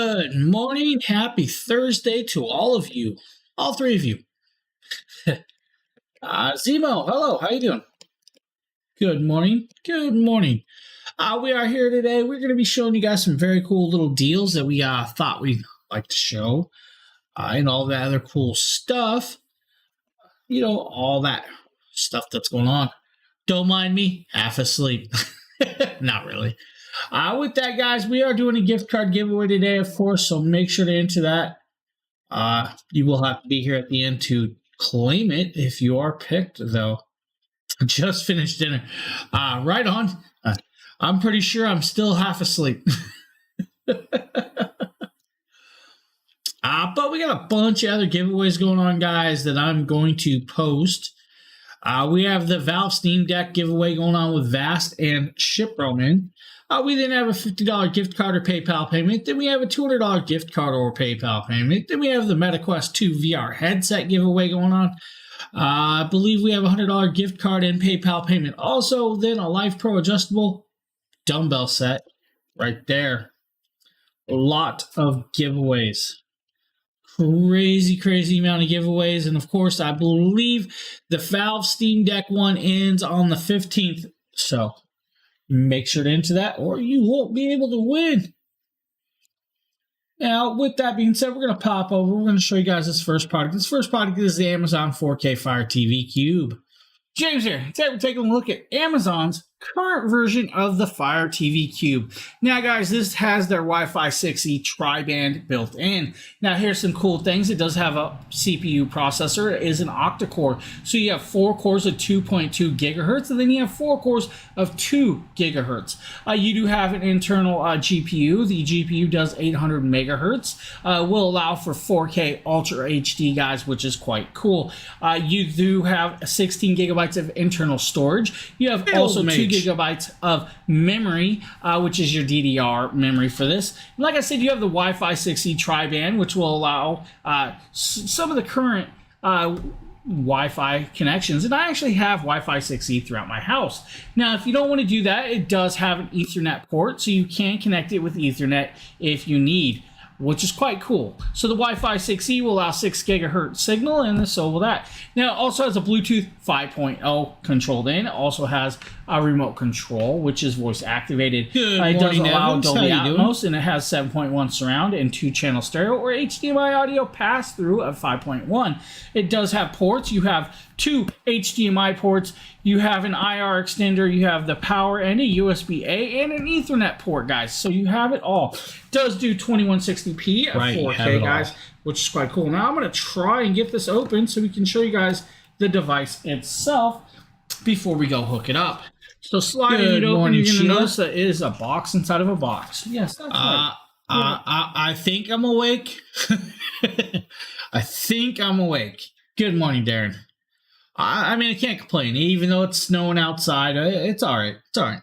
Good morning. Happy Thursday to all of you. All three of you. Zemo, hello. How you doing? Good morning. Good morning. We are here today. We're going to be showing you guys some very cool little deals that we thought we'd like to show. And all that other cool stuff. You know, all that stuff that's going on. Don't mind me. Half asleep. Not really. With that, guys, we are doing a gift card giveaway today, of course, so make sure to enter that. You will have to be here at the end to claim it if you are picked, though. Just finished dinner. Right on. I'm pretty sure I'm still half asleep. But we got a bunch of other giveaways going on, guys, that I'm going to post. We have the Valve Steam Deck giveaway going on with Vast and Shiproman. We then have a $50 gift card or PayPal payment. Then we have a $200 gift card or PayPal payment. Then we have the MetaQuest 2 VR headset giveaway going on. I believe we have a $100 gift card and PayPal payment. Also, then a Life Pro adjustable dumbbell set right there. A lot of giveaways. Crazy amount of giveaways. And of course, I believe the Valve Steam Deck one ends on the 15th. So make sure to enter that or you won't be able to win. Now, with that being said, we're going to pop over. We're going to show you guys this first product. This first product is the Amazon 4K Fire TV Cube. James here. Today we're taking a look at Amazon's current version of the Fire TV Cube. Now, guys, this has their Wi-Fi 6E tri-band built in. Now, here's some cool things. It does have a CPU processor. It is an octa-core. So you have 4 cores of 2.2 gigahertz, and then you have 4 cores of 2 gigahertz. You do have an internal GPU. The GPU does 800 megahertz. Will allow for 4K Ultra HD, guys, which is quite cool. You do have 16 gigabytes of internal storage. You have also 2 gigabytes of memory, which is your DDR memory for this. And like I said, you have the Wi-Fi 6E tri-band, which will allow some of the current Wi-Fi connections. And I actually have Wi-Fi 6E throughout my house. Now, if you don't want to do that, it does have an Ethernet port, so you can connect it with Ethernet if you need, which is quite cool. So the Wi-Fi 6E will allow 6 gigahertz signal, and so will that. Now, it also has a Bluetooth 5.0 controlled in. It also has a remote control, which is voice activated. It does allow Dolby Atmos, and it has 7.1 surround and 2-channel stereo or HDMI audio pass through of 5.1. It does have ports. You have 2 HDMI ports. You have an IR extender. You have the power and a USB-A and an Ethernet port, guys. So you have it all. It does do 2160p at 4K, guys, which is quite cool. Now I'm going to try and get this open so we can show you guys the device itself before we go hook it up. So sliding it open, you're going to notice that it is a box inside of a box. Yes, that's right. I think I'm awake. I think I'm awake. Good morning, Darren. I mean, I can't complain. Even though it's snowing outside, it's all right. It's all right.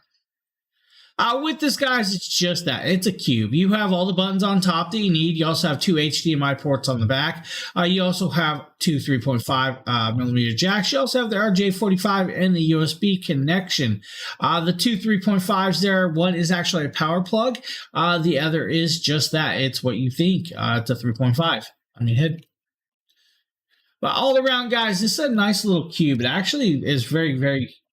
With this, guys, it's just that. It's a cube. You have all the buttons on top that you need. You also have 2 HDMI ports on the back. You also have 2 3.5 millimeter jacks. You also have the RJ45 and the USB connection. The 2 3.5s there, one is actually a power plug. The other is just that. It's what you think. It's a 3.5. I mean, but all around, guys, this is a nice little cube. It actually is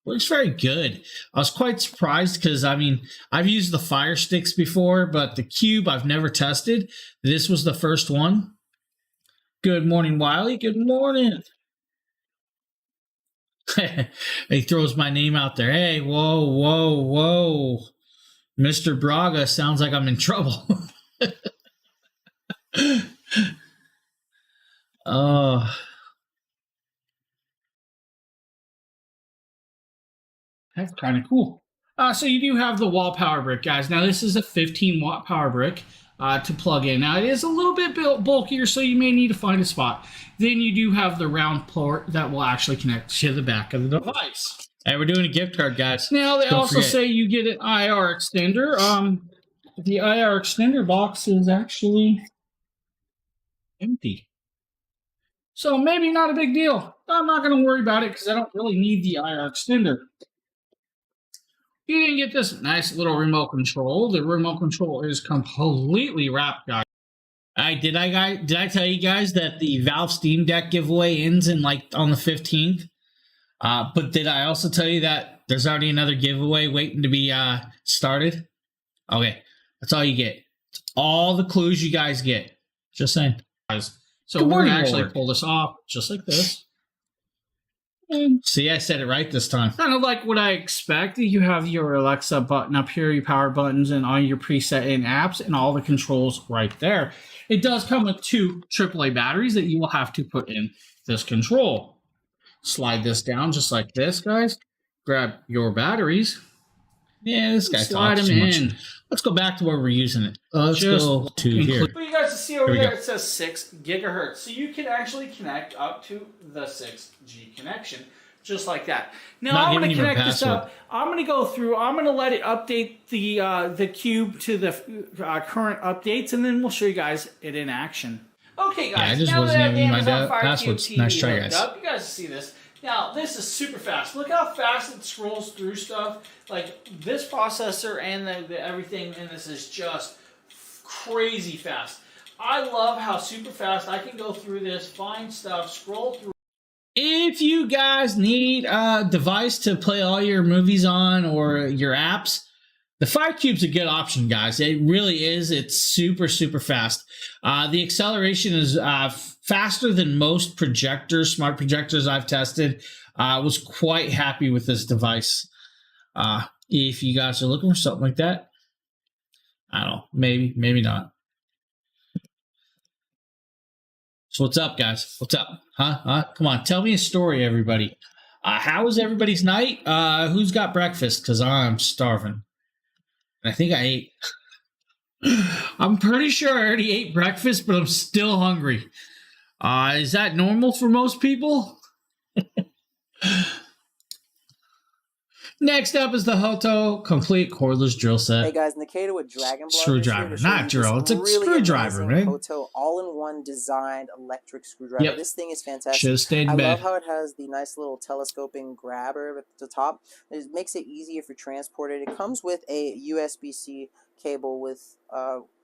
looks very good. I was quite surprised because, I mean, I've used the Fire Sticks before, but the cube I've never tested. This was the first one. Good morning, Wiley. Good morning. He throws my name out there. Hey, whoa. Mr. Braga sounds like I'm in trouble. That's kind of cool. So you do have the wall power brick, guys. Now, this is a 15-watt power brick to plug in. Now, it is a little bit bulkier, so you may need to find a spot. Then you do have the round port that will actually connect to the back of the device. Hey, we're doing a gift card, guys. Now, they also say you get an IR extender. The IR extender box is actually empty. So maybe not a big deal. I'm not going to worry about it because I don't really need the IR extender. You can get this nice little remote control. The remote control is completely wrapped, guys. Did I tell you guys that the Valve Steam Deck giveaway ends in like on the 15th? But did I also tell you that there's already another giveaway waiting to be started? Okay, that's all you get. It's all the clues you guys get. Just saying. So we're gonna actually pull this off just like this. See, I said it right this time. Kind of like what I expected. You have your Alexa button up here, your power buttons, and all your preset in apps, and all the controls right there. It does come with 2 AAA batteries that you will have to put in this control. Slide this down just like this, guys. Grab your batteries. Yeah, this guy talks too much. Let's go back to where we're using it. Let's go to here. For you guys to see over there, it says 6 gigahertz. So you can actually connect up to the 6G connection, just like that. Now I'm going to connect this up. I'm going to go through. I'm going to let it update the cube to the current updates, and then we'll show you guys it in action. Okay, guys. Yeah, I just wasn't even my passwords. Nice try, guys. You guys see this. Now, this is super fast. Look how fast it scrolls through stuff. Like, this processor and the everything in this is just crazy fast. I love how super fast I can go through this, find stuff, scroll through. If you guys need a device to play all your movies on or your apps, the Fire Cube's a good option, guys. It really is. It's super, super fast. The acceleration is faster than most projectors, smart projectors I've tested. I was quite happy with this device. If you guys are looking for something like that, I don't know, maybe not. So what's up, guys? What's up? Huh? Come on, tell me a story, everybody. How was everybody's night? Who's got breakfast? Because I'm starving. I think I ate. I'm pretty sure I already ate breakfast, but I'm still hungry. Is that normal for most people? Next up is the Hoto Complete Cordless Drill Set. Hey guys, Nikita with DragonBloggers. Screwdriver, not drill. It's a screwdriver, right? Hoto all-in-one designed electric screwdriver. Yep. This thing is fantastic. Should have stayed in bed. I love how it has the nice little telescoping grabber at the top. It makes it easy if you transport it. It comes with a USB-C cable with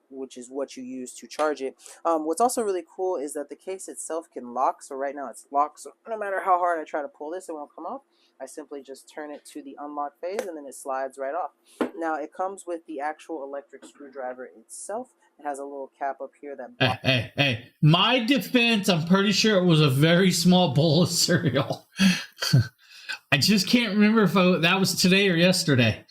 which is what you use to charge it. What's also really cool is that the case itself can lock. So right now it's locked. So no matter how hard I try to pull this, it won't come off. I simply just turn it to the unlock phase and then it slides right off. Now it comes with the actual electric screwdriver itself. It has a little cap up here that... Hey. My defense, I'm pretty sure it was a very small bowl of cereal. I just can't remember if that was today or yesterday.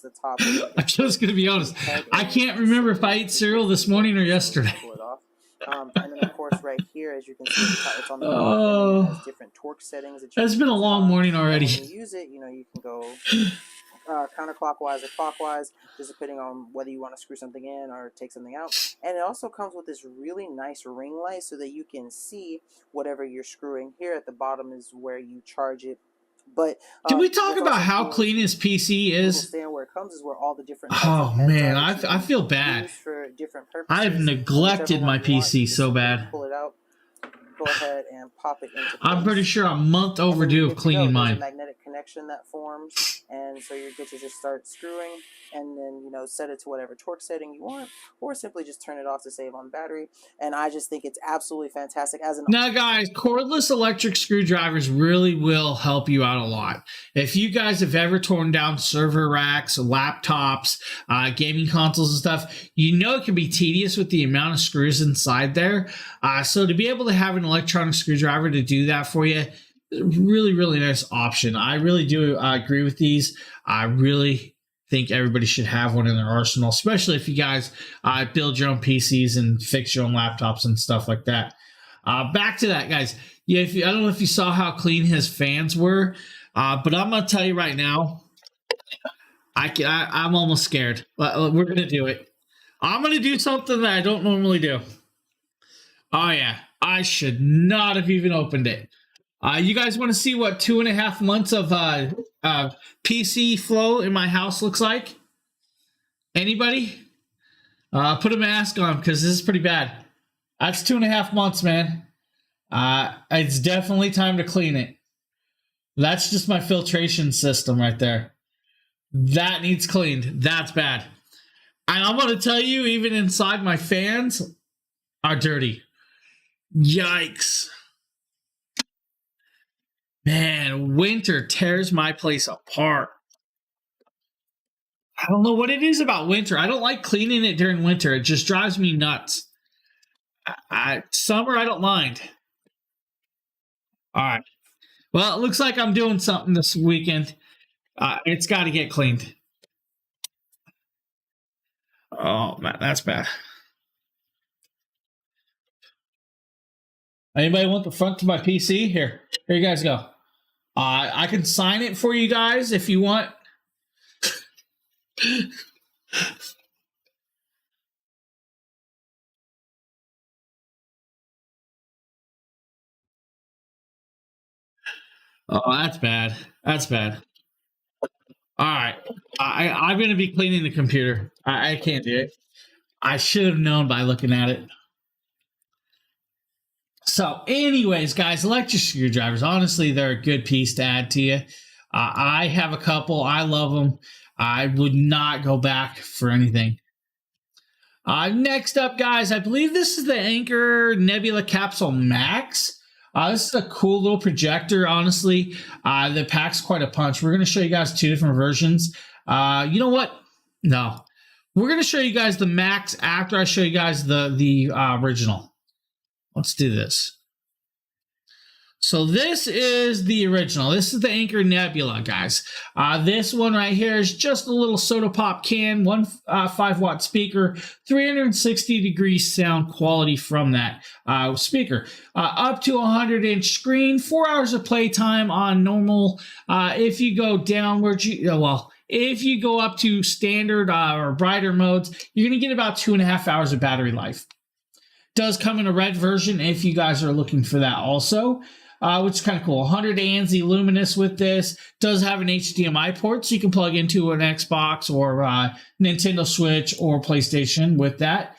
The top. I'm just going to be honest. I can't remember if I ate cereal this morning or yesterday. And then, of course, right here, as you can see, it's on the bottom, and it has different torque settings. It's been a long morning already. When you use it, you know, you can go counterclockwise or clockwise, just depending on whether you want to screw something in or take something out. And it also comes with this really nice ring light so that you can see whatever you're screwing. Here at the bottom is where you charge it. But can we talk about how clean his PC is? Where it comes is where all the different man, I feel bad. For different purposes. I've neglected my PC so bad. Pull it out. Go ahead and pop it into place. I'm pretty sure I'm a month overdue of cleaning mine. There's a magnetic connection that forms, and so you're good to just start screwing, and then set it to whatever torque setting you want, or simply just turn it off to save on battery. And I just think it's absolutely fantastic. Now, guys, cordless electric screwdrivers really will help you out a lot. If you guys have ever torn down server racks, laptops, gaming consoles and stuff, you know it can be tedious with the amount of screws inside there. So to be able to have an electronic screwdriver to do that for you, really, really nice option. I really do agree with these. I really think everybody should have one in their arsenal, especially if you guys build your own PCs and fix your own laptops and stuff like that. Back to that, guys. Yeah, I don't know if you saw how clean his fans were, but I'm gonna tell you right now, I'm almost scared. We're gonna do it. I'm gonna do something that I don't normally do. Oh yeah, I should not have even opened it. You guys want to see what 2.5 months of PC flow in my house looks like? Anybody? Put a mask on because this is pretty bad. That's 2.5 months, man. It's definitely time to clean it. That's just my filtration system right there. That needs cleaned. That's bad. And I'm going to tell you, even inside my fans, are dirty. Yikes. Man, winter tears my place apart. I don't know what it is about winter. I don't like cleaning it during winter. It just drives me nuts. Summer, I don't mind. All right. Well, it looks like I'm doing something this weekend. It's got to get cleaned. Oh, man, that's bad. Anybody want the front to my PC? Here you guys go. I can sign it for you guys if you want. Oh, that's bad. That's bad. All right. I'm going to be cleaning the computer. I can't do it. I should have known by looking at it. So anyways, guys, electric screwdrivers, honestly, they're a good piece to add to you. I have a couple. I love them. I would not go back for anything. Next up, guys, I believe this is the Anker Nebula Capsule Max. This is a cool little projector, honestly, that packs quite a punch. We're going to show you guys two different versions. You know what? No. We're going to show you guys the Max after I show you guys the original. Let's do this. So this is the original. This is the Anker Nebula, guys. This one right here is just a little soda pop can, one 5-watt speaker, 360-degree sound quality from that speaker. Up to 100-inch screen, 4 hours of playtime on normal. If you go downward, if you go up to standard or brighter modes, you're going to get about 2.5 hours of battery life. Does come in a red version if you guys are looking for that also, which is kind of cool. 100 ANSI luminous with this. Does have an HDMI port, so you can plug into an Xbox or Nintendo Switch or PlayStation with that.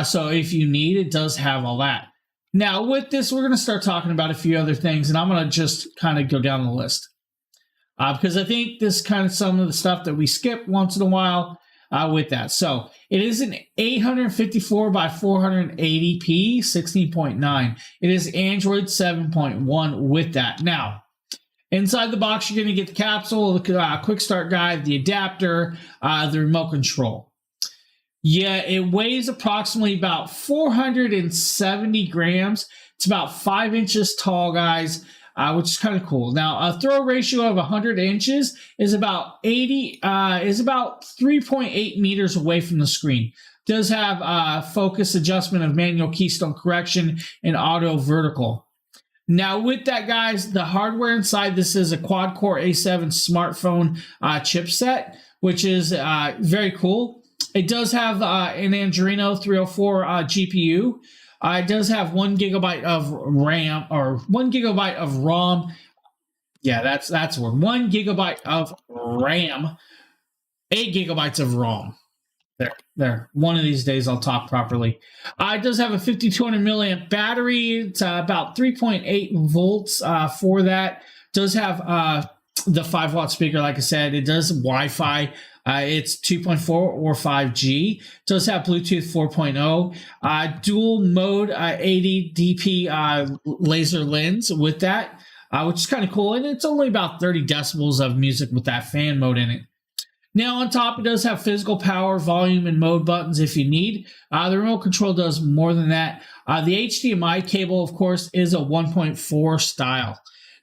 So if you need, it does have all that. Now with this, we're going to start talking about a few other things, and I'm going to just kind of go down the list. Because I think this is kind of some of the stuff that we skip once in a while. With that. So it is an 854 by 480p 16.9. It is Android 7.1 with that. Now, inside the box, you're going to get the capsule, the quick start guide, the adapter, the remote control. Yeah, it weighs approximately about 470 grams. It's about 5 inches tall, guys. Which is kind of cool. Now, a throw ratio of 100 inches is about 3.8 meters away from the screen. Does have focus adjustment of manual keystone correction and auto vertical. Now, with that, guys, the hardware inside this is a quad-core A7 smartphone chipset, which is very cool. It does have an Adreno 304 GPU. It does have 1 gigabyte of RAM or 1 gigabyte of ROM. Yeah, that's the word. 1 gigabyte of RAM, 8 gigabytes of ROM. There. One of these days I'll talk properly. It does have a 5200 milliamp battery. It's about 3.8 volts for that. Does have the 5-watt speaker, like I said. It does Wi-Fi. It's 2.4 or 5G. Does have Bluetooth 4.0. Dual mode 80 dp laser lens with that, which is kind of cool. And it's only about 30 decibels of music with that fan mode in it. Now on top, it does have physical power, volume, and mode buttons if you need. The remote control does more than that. The HDMI cable, of course, is a 1.4 style.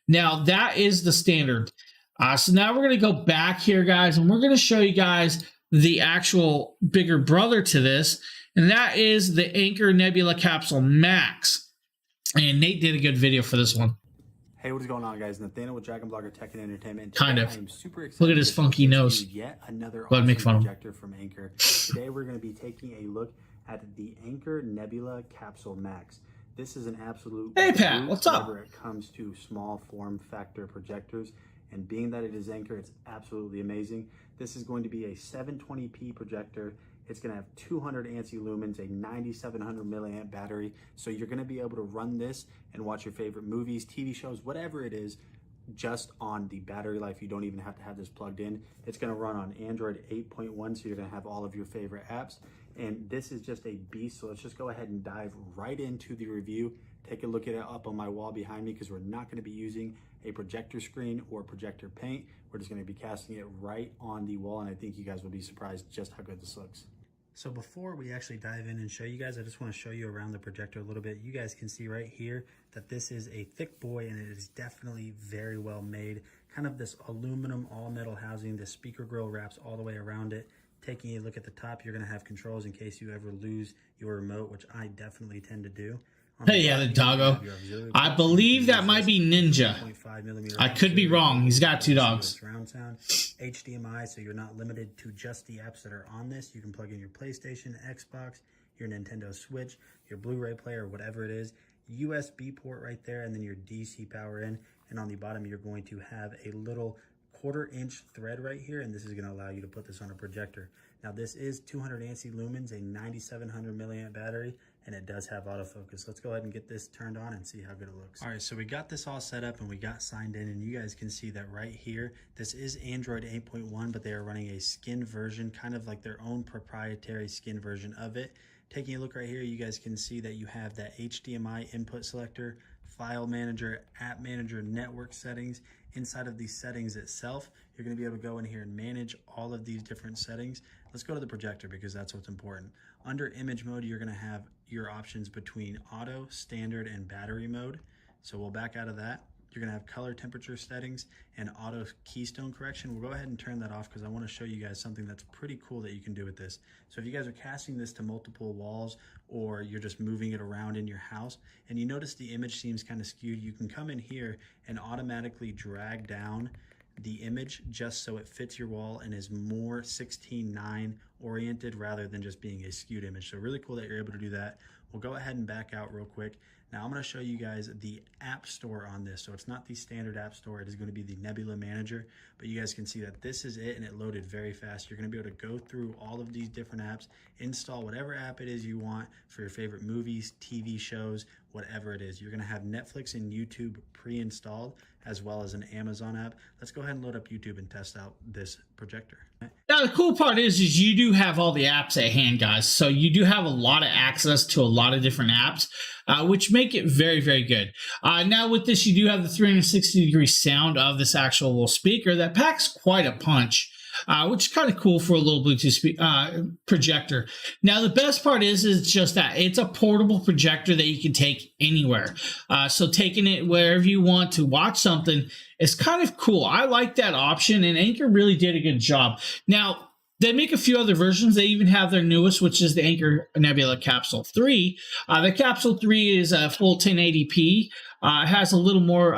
Now that is the standard. So now we're going to go back here, guys, and we're going to show you guys the actual bigger brother to this, and that is the Anker Nebula Capsule Max. And Nate did a good video for this one. Hey, what is going on, guys? Nathaniel with DragonBlogger Tech and Entertainment. Kind of. I'm super excited. Look at his funky nose. Yet another awesome make fun projector from Anker. Today we're going to be taking a look at the Anker Nebula Capsule Max. This is an absolute hey Pat, what's up? Whenever it comes to small form factor projectors, and being that it is Anker, it's absolutely amazing. This is going to be a 720p projector. It's going to have 200 ANSI lumens, a 9700 milliamp battery. So you're going to be able to run this and watch your favorite movies, TV shows, whatever it is, just on the battery life. You don't even have to have this plugged in. It's going to run on Android 8.1, so you're going to have all of your favorite apps. and this is just a beast. So let's just go ahead and dive right into the review. Take a look at it up on my wall behind me, because we're not going to be using a projector screen or projector paint. We're just going to be casting it right on the wall, and I think you guys will be surprised just how good this looks. So before we actually dive in and show you guys, I just want to show you around the projector a little bit. You guys can see right here that this is a thick boy, and it is definitely very well made. Kind of this aluminum all metal housing. The speaker grill wraps all the way around it. Taking a look at the top, you're going to have controls in case you ever lose your remote, which I definitely tend to do. Hey, yeah, the doggo. I believe that might be Ninja. I could be wrong. He's got 2 dogs. Surround sound, HDMI, so you're not limited to just the apps that are on this. You can plug in your PlayStation, Xbox, your Nintendo Switch, your Blu-ray player, whatever it is. USB port right there, and then your DC power in. And on the bottom, you're going to have a little 1/4 inch thread right here, and this is going to allow you to put this on a projector. Now, this is 200 ANSI lumens, a 9700 milliamp battery, and it does have autofocus. Let's go ahead and get this turned on and see how good it looks. All right, so we got this all set up and we got signed in, and you guys can see that right here, this is Android 8.1, but they are running a skin version, kind of like their own proprietary skin version of it. Taking a look right here, you guys can see that you have that HDMI input selector, file manager, app manager, network settings. Inside of these settings itself, you're going to be able to go in here and manage all of these different settings. Let's go to the projector, because that's what's important. Under image mode, you're going to have your options between auto, standard, and battery mode. So we'll back out of that. You're going to have color temperature settings and auto keystone correction. We'll go ahead and turn that off, because I want to show you guys something that's pretty cool that you can do with this. So if you guys are casting this to multiple walls, or you're just moving it around in your house and you notice the image seems kind of skewed, you can come in here and automatically drag down the image just so it fits your wall and is more 16:9 oriented rather than just being a skewed image. So really cool that you're able to do that. We'll go ahead and back out real quick. Now I'm going to show you guys the app store on this. So it's not the standard app store. It is going to be the Nebula Manager, but you guys can see that this is it, and it loaded very fast. You're going to be able to go through all of these different apps, install whatever app it is you want for your favorite movies, TV shows, whatever it is. You're going to have Netflix and YouTube pre-installed, as well as an Amazon app. Let's go ahead and load up YouTube and test out this projector. Now, the cool part is you do have all the apps at hand, guys. So you do have a lot of access to a lot of different apps, which make it very, very good. Now, with this, you do have the 360-degree sound of this actual little speaker that packs quite a punch. Which is kind of cool for a little Bluetooth projector. Now, the best part is just that it's a portable projector that you can take anywhere. So taking it wherever you want to watch something is kind of cool. I like that option, and Anker really did a good job. Now, they make a few other versions. They even have their newest, which is the Anker Nebula Capsule 3. The Capsule 3 is a full 1080p. It has a little more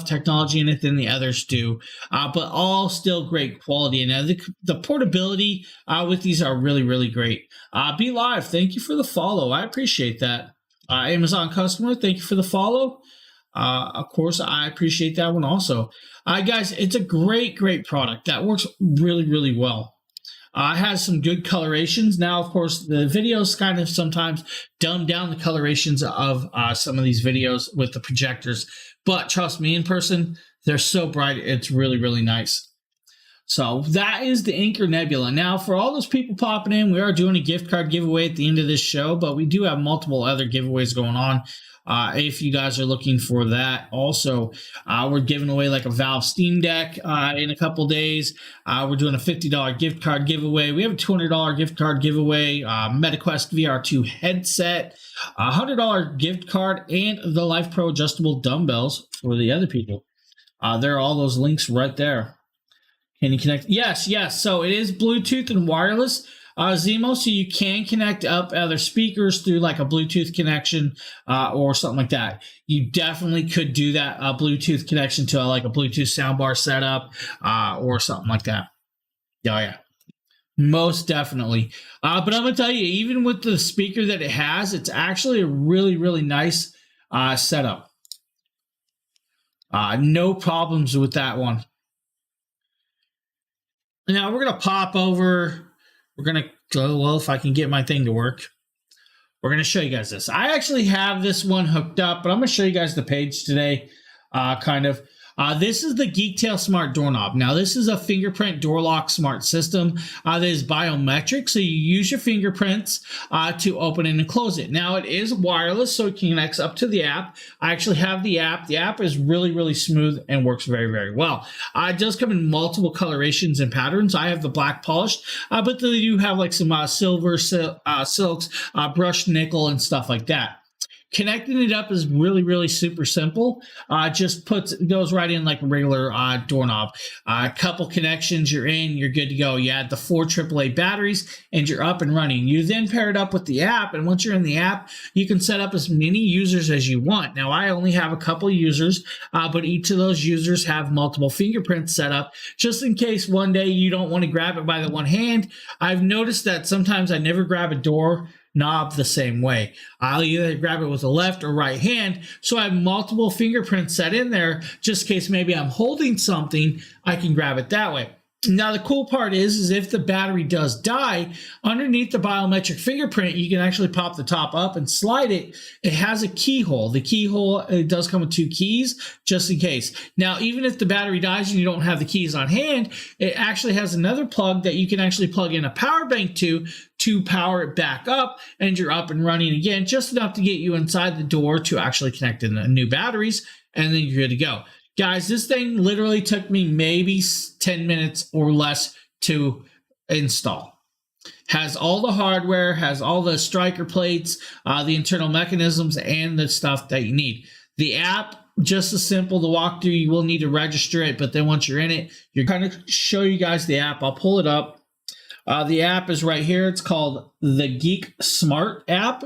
technology in it than the others do, but all still great quality. And the portability with these are really, really great. Be Live, thank you for the follow. I appreciate that. Amazon customer, thank you for the follow. Of course, I appreciate that one also. Guys, it's a great, great product that works really, really well. It has some good colorations. Now, of course, the videos kind of sometimes dumb down the colorations of some of these videos with the projectors. But trust me, in person, they're so bright. It's really, really nice. So that is the Anker Nebula. Now, for all those people popping in, we are doing a gift card giveaway at the end of this show, but we do have multiple other giveaways going on. If you guys are looking for that, also, we're giving away like a Valve Steam Deck in a couple days. We're doing a $50 gift card giveaway. We have a $200 gift card giveaway, MetaQuest VR2 headset, a $100 gift card, and the Life Pro adjustable dumbbells for the other people. There are all those links right there. Can you connect? Yes, yes. So it is Bluetooth and wireless. Zemo, so you can connect up other speakers through like a Bluetooth connection or something like that. You definitely could do that, a Bluetooth connection to like a Bluetooth soundbar setup or something like that. Oh, yeah. Most definitely. But I'm going to tell you, even with the speaker that it has, it's actually a really, really nice setup. No problems with that one. Now we're going to pop over. We're going to go, well, if I can get my thing to work, we're going to show you guys this. I actually have this one hooked up, but I'm going to show you guys the page today, kind of. This is the Geektail Smart Doorknob. Now, this is a fingerprint door lock smart system that is biometric, so you use your fingerprints to open it and close it. Now, it is wireless, so it connects up to the app. I actually have the app. The app is really, really smooth and works very, very well. It does come in multiple colorations and patterns. I have the black polished, but they do have like some silver, silks, brushed nickel, and stuff like that. Connecting it up is really, really super simple. Just goes right in like a regular doorknob. A couple connections, you're in, you're good to go. You add the 4 AAA batteries and you're up and running. You then pair it up with the app, and once you're in the app, you can set up as many users as you want. Now, I only have a couple users, but each of those users have multiple fingerprints set up, just in case one day you don't want to grab it by the one hand. I've noticed that sometimes I never grab a door knob the same way. I'll either grab it with the left or right hand, so I have multiple fingerprints set in there, just in case maybe I'm holding something, I can grab it that way. Now, the cool part is if the battery does die, underneath the biometric fingerprint, you can actually pop the top up and slide it. It has a keyhole. The keyhole, it does come with 2 keys, just in case. Now, even if the battery dies and you don't have the keys on hand, it actually has another plug that you can actually plug in a power bank to power it back up, and you're up and running again, just enough to get you inside the door to actually connect in the new batteries, and then you're good to go. Guys, this thing literally took me maybe 10 minutes or less to install. Has all the hardware, has all the striker plates, the internal mechanisms, and the stuff that you need. The app, just as simple to walk through. You will need to register it, but then once you're in it, you're going to show you guys the app. I'll pull it up. The app is right here. It's called the Geek Smart app.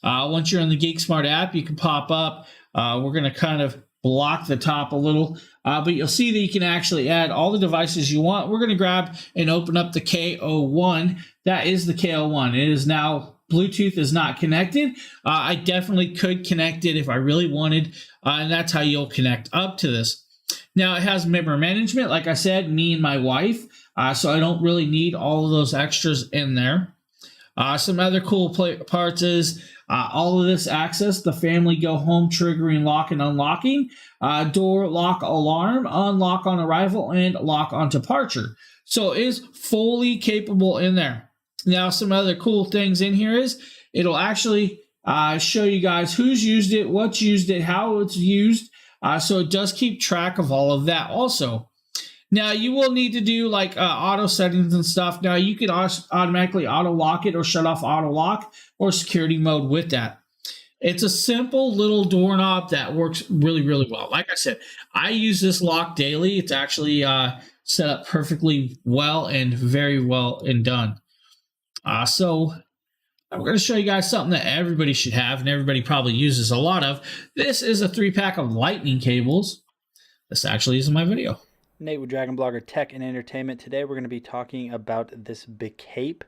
Once you're in the Geek Smart app, you can pop up. We're going to kind of block the top a little, but you'll see that you can actually add all the devices you want. We're going to grab and open up the KO1. That is the KO1. It is now, Bluetooth is not connected. I definitely could connect it if I really wanted, and that's how you'll connect up to this. Now, it has member management, like I said, me and my wife, so I don't really need all of those extras in there. Some other cool parts is all of this access, the family go home, triggering lock and unlocking, door lock alarm, unlock on arrival, and lock on departure. So it is fully capable in there. Now, some other cool things in here is it'll actually show you guys who's used it, what's used it, how it's used. So it does keep track of all of that also. Now, you will need to do like auto settings and stuff. Now, you can automatically auto lock it or shut off auto lock or security mode with that. It's a simple little doorknob that works really, really well. Like I said, I use this lock daily. It's actually set up perfectly well and very well and done. So I'm going to show you guys something that everybody should have and everybody probably uses a lot of. This is a 3-pack of lightning cables. This actually is in my video. Nate with DragonBlogger Tech and Entertainment. Today we're going to be talking about this Bicape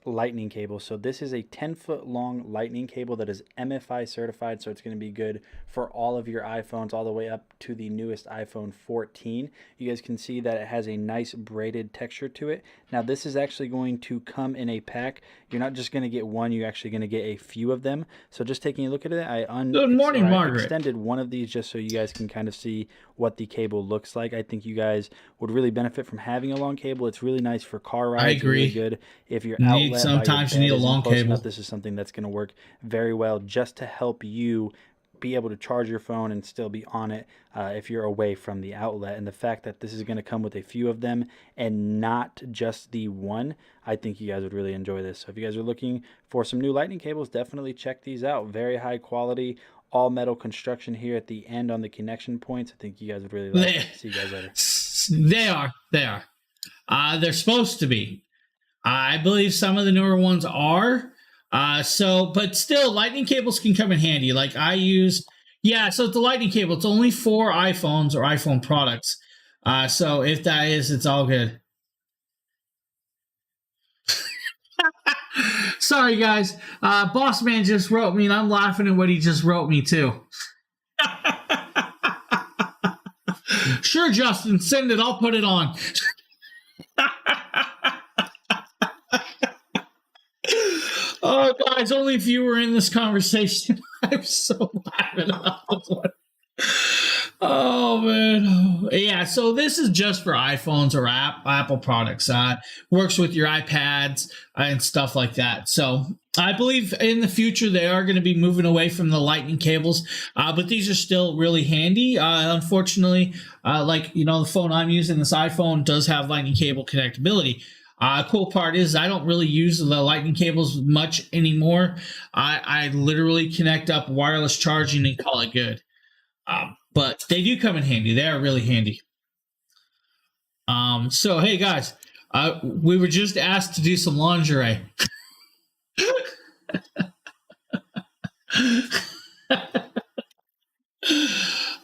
lightning cable. So this is a 10-foot long lightning cable that is MFI certified, so it's going to be good for all of your iPhones all the way up to the newest iPhone 14. You guys can see that it has a nice braided texture to it. Now, this is actually going to come in a pack. You're not just going to get one, you're actually going to get a few of them. So just taking a look at it, I extended one of these just so you guys can kind of see what the cable looks like. I think you guys would really benefit from having a long cable. It's really nice for car rides. I agree. It's really good if you're outlet. Sometimes you need a long cable. Enough, this is something that's going to work very well just to help you be able to charge your phone and still be on it if you're away from the outlet. And the fact that this is going to come with a few of them and not just the one, I think you guys would really enjoy this. So if you guys are looking for some new lightning cables, definitely check these out. Very high quality, all metal construction here at the end on the connection points. I think you guys would really like it. See you guys later. They are. They're supposed to be. I believe some of the newer ones are. But still, lightning cables can come in handy. Like I use, so it's a lightning cable. It's only for iPhones or iPhone products. So if that is, it's all good. Sorry, guys. Boss man just wrote me, and I'm laughing at what he just wrote me, too. Sure, Justin, send it. I'll put it on. Oh, guys, only if you were in this conversation. I'm so laughing about this one. Oh, man. Yeah, so this is just for iPhones or Apple products. Works with your iPads and stuff like that. So I believe in the future they are going to be moving away from the lightning cables, but these are still really handy. Unfortunately, like the phone I'm using, this iPhone does have lightning cable connectability. Cool part is I don't really use the lightning cables much anymore. I literally connect up wireless charging and call it good. But they do come in handy. They are really handy. So hey guys, we were just asked to do some lingerie.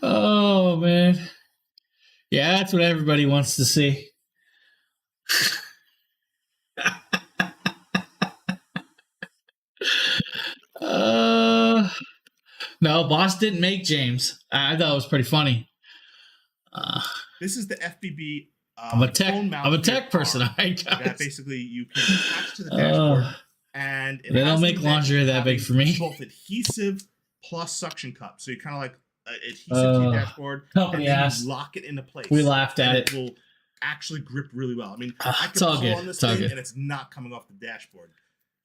Oh man. Yeah, that's what everybody wants to see. No, boss didn't make James. I thought it was pretty funny. This is the FBB. I'm a tech person. That basically you can attach to the dashboard, and they don't make lingerie that big for me. Both adhesive plus suction cup, so you kind of like adhesive to your dashboard, and then you lock it into place. We laughed at it. It will actually grip really well. I mean, I can pull on this thing, and it's not coming off the dashboard.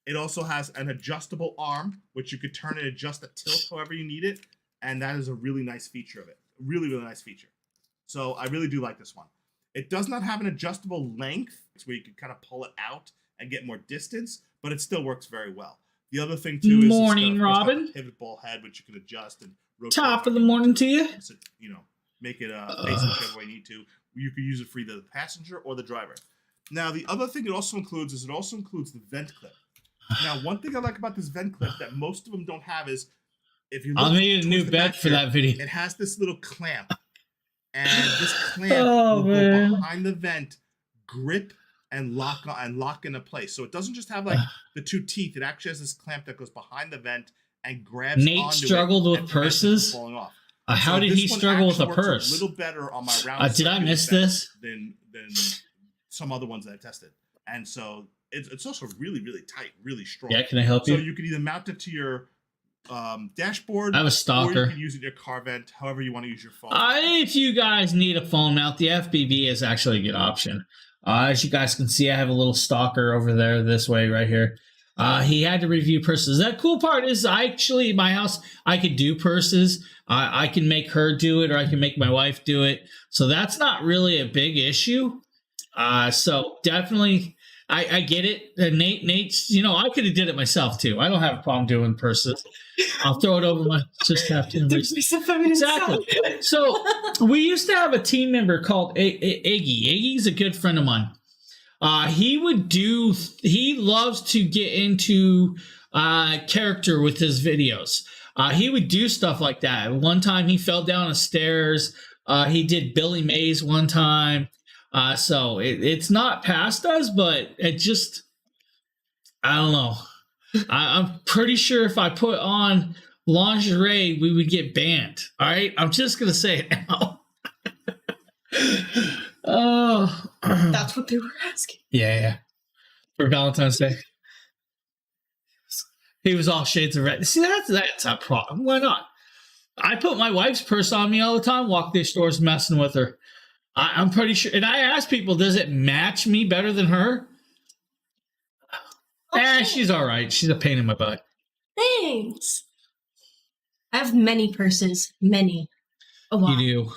It also has an adjustable arm, which you could turn and adjust the tilt however you need it, and that is a really nice feature of it. Really, really nice feature. So I really do like this one. It does not have an adjustable length, where you can kind of pull it out and get more distance, but it still works very well. The other thing too is morning, Robin. A pivot ball head, which you can adjust and rotate. Top of the morning to you. So, make it face whichever way you need to. You can use it for either the passenger or the driver. Now, the other thing it also includes the vent clip. Now, one thing I like about this vent clip that most of them don't have is if you look, I'll make a new bed for that video. It has this little clamp, and this clamp will go behind the vent, grip and lock into place. So it doesn't just have like the two teeth. It actually has this clamp that goes behind the vent and grabs. Nate struggled with purses. Falling off. How did he struggle with a purse? A little better on my round. Did I miss this? Than some other ones that I tested, and so. It's also really, really tight, really strong. Yeah, can I help you? So you can either mount it to your dashboard. I have a stalker. Or you can use it in your car vent, however you want to use your phone. If you guys need a phone mount, the FBB is actually a good option. As you guys can see, I have a little stalker over there this way right here. He had to review purses. That cool part is in my house, I could do purses. I can make her do it, or I can make my wife do it. So that's not really a big issue. So definitely... I get it. Nate's, I could have did it myself too. I don't have a problem doing purses. I'll throw it over my just have to. Exactly. So we used to have a team member called Iggy. Iggy's a good friend of mine. He loves to get into character with his videos. He would do stuff like that. One time he fell down the stairs. He did Billy Mays one time. So it's not past us, but it just, I don't know. I'm pretty sure if I put on lingerie, we would get banned. All right. I'm just going to say it now. Oh, that's what they were asking. Yeah. For Valentine's Day. He was all shades of red. See, that's a problem. Why not? I put my wife's purse on me all the time, walk these stores messing with her. I'm pretty sure. And I ask people, does it match me better than her? Okay. She's all right. She's a pain in my butt. Thanks. I have many purses. Many. A lot. You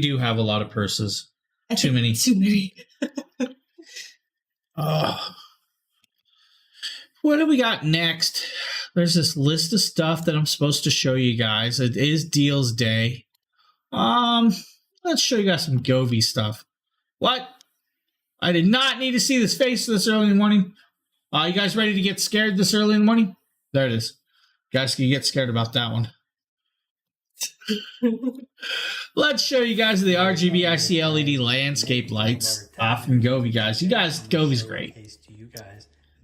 do have a lot of purses. Too many. Too many. What do we got next? There's this list of stuff that I'm supposed to show you guys. It is Deals Day. Let's show you guys some Govee stuff. What? I did not need to see this face this early in the morning. You guys ready to get scared this early in the morning? There it is. You guys can get scared about that one. Let's show you guys the RGB IC LED landscape lights from Govee, guys. Govee's great.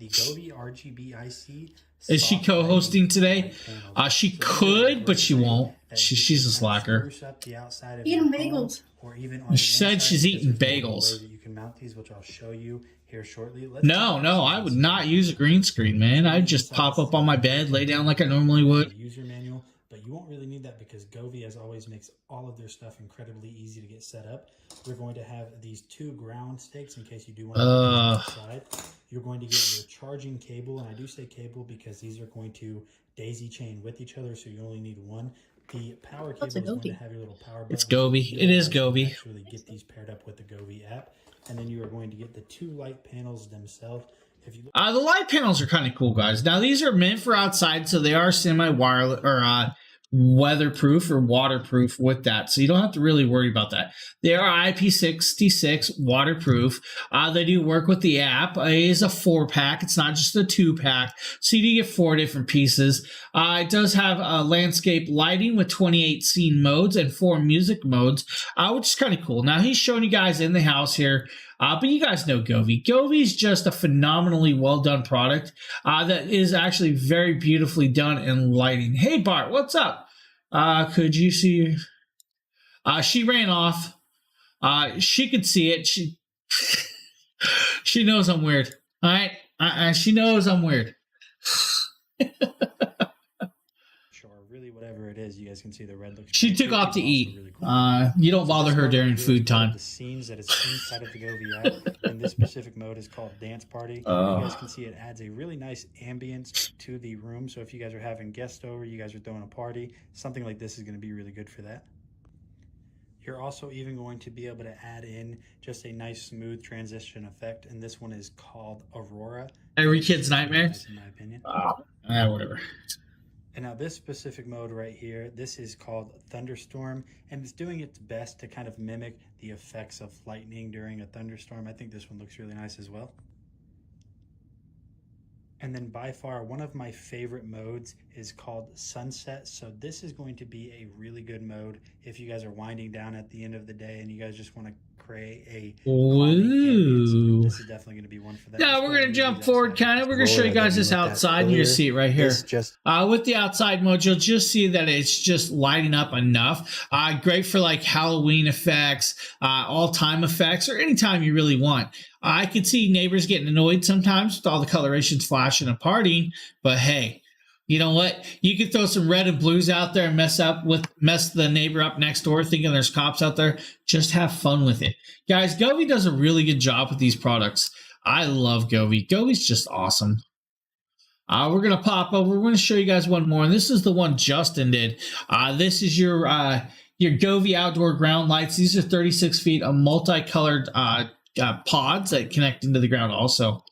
The Govee RGB IC. Is she co-hosting today? She could, but she won't. She's a slacker. Eating bagels. She said she's eating bagels. You can mount these, which I'll show you here shortly. No, I would not use a green screen, man. I'd just pop up on my bed, lay down like I normally would. but you won't really need that because Govee, as always, makes all of their stuff incredibly easy to get set up. We're going to have these 2 ground stakes in case you do want to put these outside. You're going to get your charging cable, and I do say cable because these are going to daisy chain with each other, so you only need one. The power cable is going to have your little power button. It's Govee. It is Govee. Actually get these paired up with the Govee app, and then you are going to get the 2 light panels themselves. If you the light panels are kind of cool, guys. Now these are meant for outside, so they are semi-wireless or weatherproof or waterproof with that, so you don't have to really worry about that. They are IP66 waterproof. They do work with the app. It is a 4-pack. It's not just a 2-pack, so you do get 4 different pieces. It does have landscape lighting with 28 scene modes and 4 music modes, which is kind of cool. Now he's showing you guys in the house here. But you guys know Govee. Govee is just a phenomenally well-done product that is actually very beautifully done in lighting. Hey, Bart, what's up? Could you see? She ran off. She could see it. She knows I'm weird. All right? She knows I'm weird. really whatever it is, you guys can see the red looks. She took off to eat. Really cool. You don't bother her during food time. The scenes that is inside of the Govee app, and this specific mode is called Dance Party. You guys can see it adds a really nice ambience to the room. So if you guys are having guests over, you guys are throwing a party, something like this is going to be really good for that. You're also even going to be able to add in just a nice smooth transition effect, and this one is called Aurora. Every kid's nightmare, nice in my opinion. Whatever. And now this specific mode right here, this is called Thunderstorm, and it's doing its best to kind of mimic the effects of lightning during a thunderstorm. I think this one looks really nice as well. And then by far, one of my favorite modes is called Sunset. So this is going to be a really good mode if you guys are winding down at the end of the day and you guys just want to create a Ooh. This is definitely going to be one for that. Yeah, we're going to jump forward kind of. We're going to show you guys this outside. You're going to see it right here. With the outside mode, you'll just see that it's just lighting up enough. Great for like Halloween effects, all-time effects, or anytime you really want. I could see neighbors getting annoyed sometimes with all the colorations flashing and partying, but hey, you know what? You could throw some red and blues out there and mess the neighbor up next door thinking there's cops out there. Just have fun with it. Guys, Govee does a really good job with these products. I love Govee. Govee's just awesome. We're going to pop over. We're going to show you guys one more, and this is the one Justin did. This is your Govee outdoor ground lights. These are 36 feet of multicolored pods that connect into the ground also.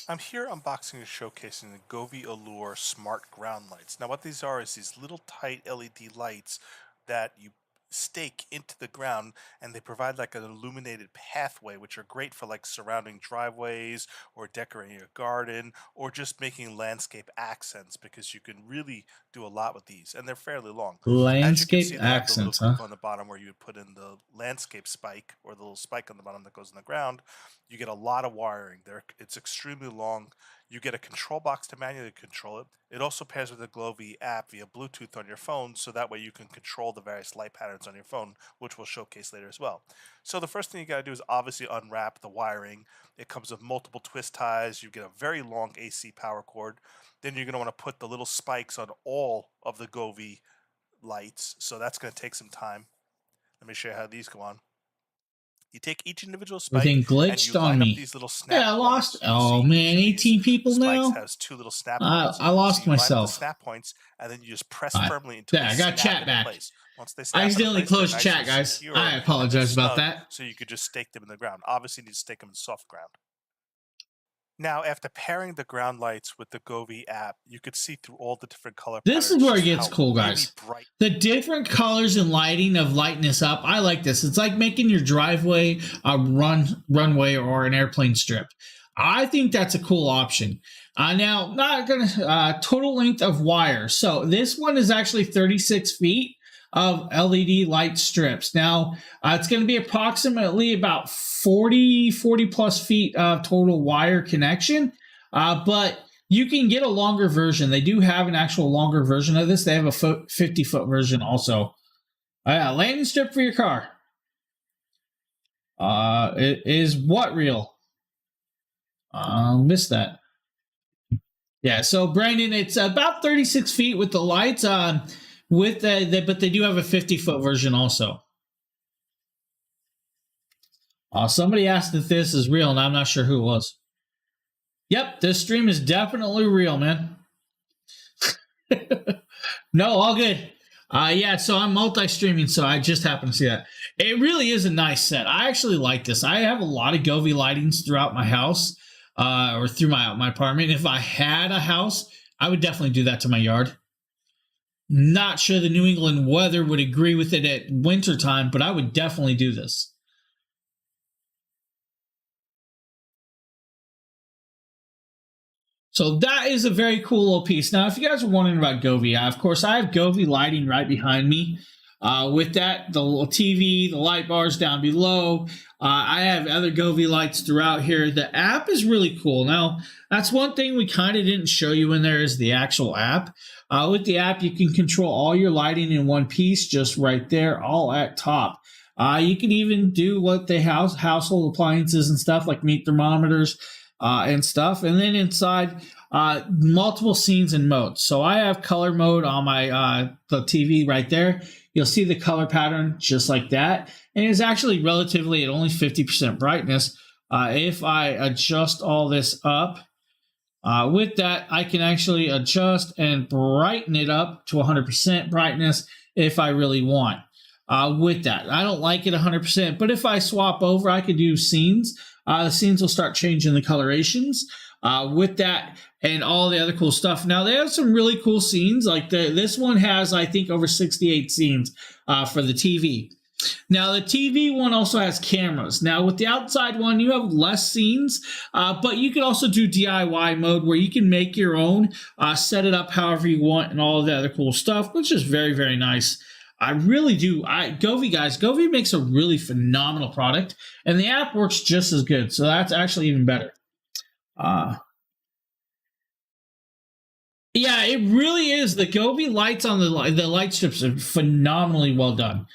I'm here unboxing and showcasing the Govee Allure Smart Ground Lights. Now what these are is these little tight LED lights that you stake into the ground, and they provide like an illuminated pathway, which are great for like surrounding driveways or decorating a garden or just making landscape accents, because you can really do a lot with these, and they're fairly long. Landscape see, accents, huh? On the bottom where you would put in the landscape spike, or the little spike on the bottom that goes in the ground. You get a lot of wiring there. It's extremely long. You get a control box to manually control it. It also pairs with the Govee app via Bluetooth on your phone, so that way you can control the various light patterns on your phone, which we'll showcase later as well. So the first thing you gotta do is obviously unwrap the wiring. It comes with multiple twist ties. You get a very long AC power cord. Then you're gonna wanna put the little spikes on all of the Govee lights. So that's gonna take some time. Let me show you how these go on. You take each individual spike Everything glitched and you on line me. up these little snap Yeah, I lost. points. Oh man, 18 people now. Has two little snap points. I lost so you line up myself. the snap points, and then you just press firmly into Yeah, I got chat back. place. Once they snap I accidentally into place, closed they're chat, nice and guys. secure I apologize and about snug, that. So you could just stake them in the ground. Obviously, you need to stake them in soft ground. Now, after pairing the ground lights with the Govee app, you could see through all the different color patterns. This is where it gets how cool, guys. really bright. The different colors and lighting of lighting this up. I like this. It's like making your driveway a runway or an airplane strip. I think that's a cool option. Now, not gonna total length of wire. So this one is actually 36 feet of LED light strips. Now, it's going to be approximately about 40 plus feet of total wire connection, but you can get a longer version. They do have an actual longer version of this. They have a 50-foot version also. Landing strip for your car. It is what real? Missed that. Yeah, so Brandon, it's about 36 feet with the lights. with but they do have a 50-foot version also. Somebody asked if this is real, and I'm not sure who it was. Yep, this stream is definitely real, man. No, all good. Yeah, so I'm multi-streaming, so I just happened to see that. It really is a nice set. I actually like this. I have a lot of Govee lightings throughout my house, or through my apartment. If I had a house, I would definitely do that to my yard. Not sure the New England weather would agree with it at wintertime, but I would definitely do this. So that is a very cool little piece. Now, if you guys are wondering about Govee, of course, I have Govee lighting right behind me. With that, the little TV, the light bars down below. I have other Govee lights throughout here. The app is really cool. Now, that's one thing we kind of didn't show you in there is the actual app. With the app, you can control all your lighting in one piece, just right there, all at top. You can even do what the household appliances and stuff like meat thermometers, and stuff. And then inside, multiple scenes and modes. So I have color mode on my the TV right there. You'll see the color pattern just like that. And it's actually relatively at only 50% brightness. If I adjust all this up, with that, I can actually adjust and brighten it up to 100% brightness if I really want. With that, I don't like it 100%, but if I swap over, I could do scenes. The scenes will start changing the colorations with that and all the other cool stuff. Now, they have some really cool scenes. Like this one has, I think, over 68 scenes for the TV. Now, the TV one also has cameras. Now, with the outside one, you have less scenes, but you can also do DIY mode where you can make your own, set it up however you want and all the other cool stuff, which is very, very nice. I really do. Govee, guys, Govee makes a really phenomenal product, and the app works just as good. So that's actually even better. Yeah, it really is. The Govee lights on the light strips are phenomenally well done.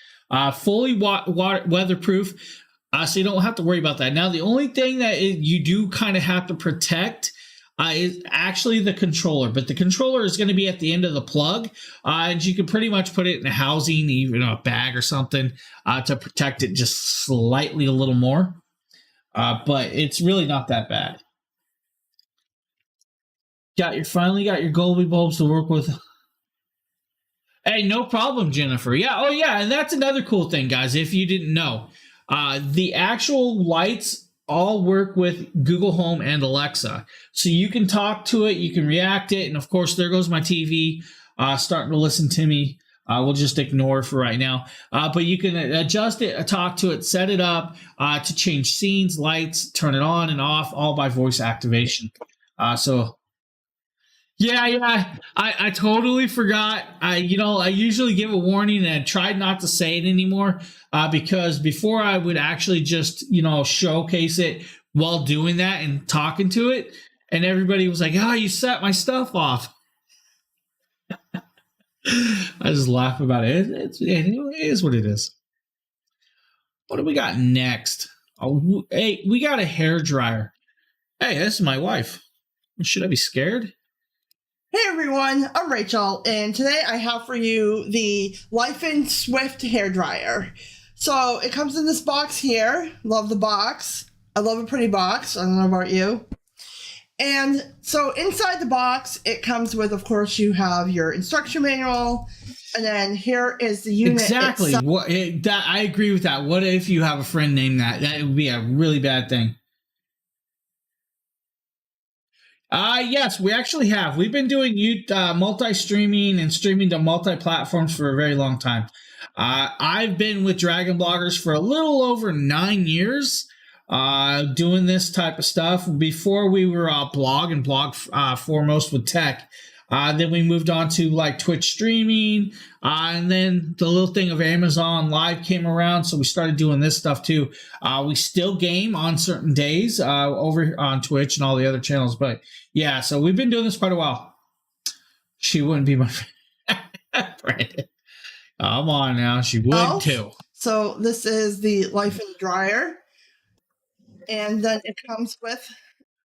Fully weatherproof, so you don't have to worry about that. Now, the only thing that you do kind of have to protect is actually the controller, but the controller is going to be at the end of the plug, and you can pretty much put it in a housing, even a bag or something, to protect it just slightly a little more, but it's really not that bad. Finally got your Govee bulbs to work with. Hey, no problem, Jennifer. Yeah, oh yeah, and that's another cool thing, guys, if you didn't know. The actual lights all work with Google Home and Alexa. So you can talk to it, you can react it, and of course, there goes my TV starting to listen to me. We'll just ignore it for right now. But you can adjust it, talk to it, set it up to change scenes, lights, turn it on and off, all by voice activation. Yeah, I totally forgot. I usually give a warning, and I tried not to say it anymore because before I would actually just, showcase it while doing that and talking to it, and everybody was like, "Oh, you set my stuff off." I just laugh about it. It is what it is. What do we got next? Oh, hey, we got a hair dryer. Hey, this is my wife. Should I be scared? Hey everyone, I'm Rachel, and today I have for you the Life in Swift hairdryer. So it comes in this box here. Love the box. I love a pretty box. I don't know about you. And so inside the box, it comes with, of course, you have your instruction manual, and then here is the unit. Exactly. I agree with that. What if you have a friend named that? That would be a really bad thing. Yes, we actually have. We've been doing multi-streaming and streaming to multi-platforms for a very long time. I've been with DragonBloggers for a little over 9 years, doing this type of stuff. Before we were blog foremost with tech. Then we moved on to like Twitch streaming, and then the little thing of Amazon Live came around, so we started doing this stuff too. We still game on certain days over on Twitch and all the other channels, but yeah, so we've been doing this quite a while. She wouldn't be my friend. Brandon. Come on now, she would too. So this is the Life in Dryer, and then it comes with...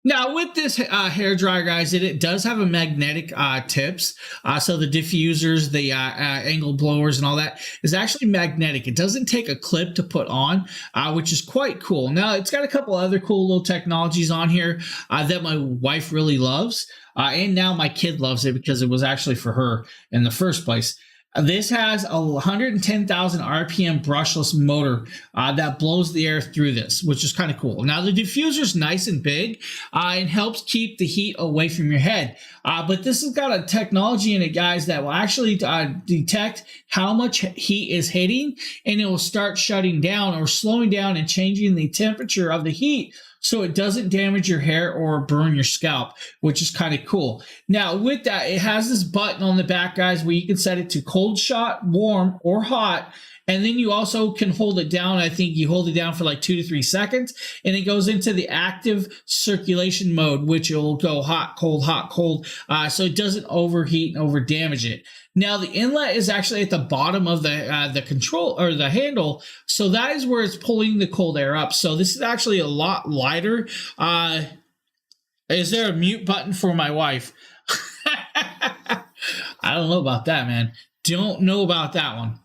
Now, with this hair dryer, guys, it does have a magnetic tips. So the diffusers, the angle blowers and all that is actually magnetic. It doesn't take a clip to put on, which is quite cool. Now, it's got a couple other cool little technologies on here that my wife really loves. And now my kid loves it because it was actually for her in the first place. This has a 110,000 RPM brushless motor that blows the air through this, which is kind of cool. Now, the diffuser is nice and big and helps keep the heat away from your head. But this has got a technology in it, guys, that will actually detect how much heat is hitting, and it will start shutting down or slowing down and changing the temperature of the heat so it doesn't damage your hair or burn your scalp, which is kind of cool. Now, with that, it has this button on the back, guys, where you can set it to cold shot, warm, or hot. And then you also can hold it down. I think you hold it down for like 2 to 3 seconds, and it goes into the active circulation mode, which will go hot, cold, so it doesn't overheat and over damage it. Now, the inlet is actually at the bottom of the control or the handle, so that is where it's pulling the cold air up. So this is actually a lot lighter. Is there a mute button for my wife? I don't know about that, man. Don't know about that one.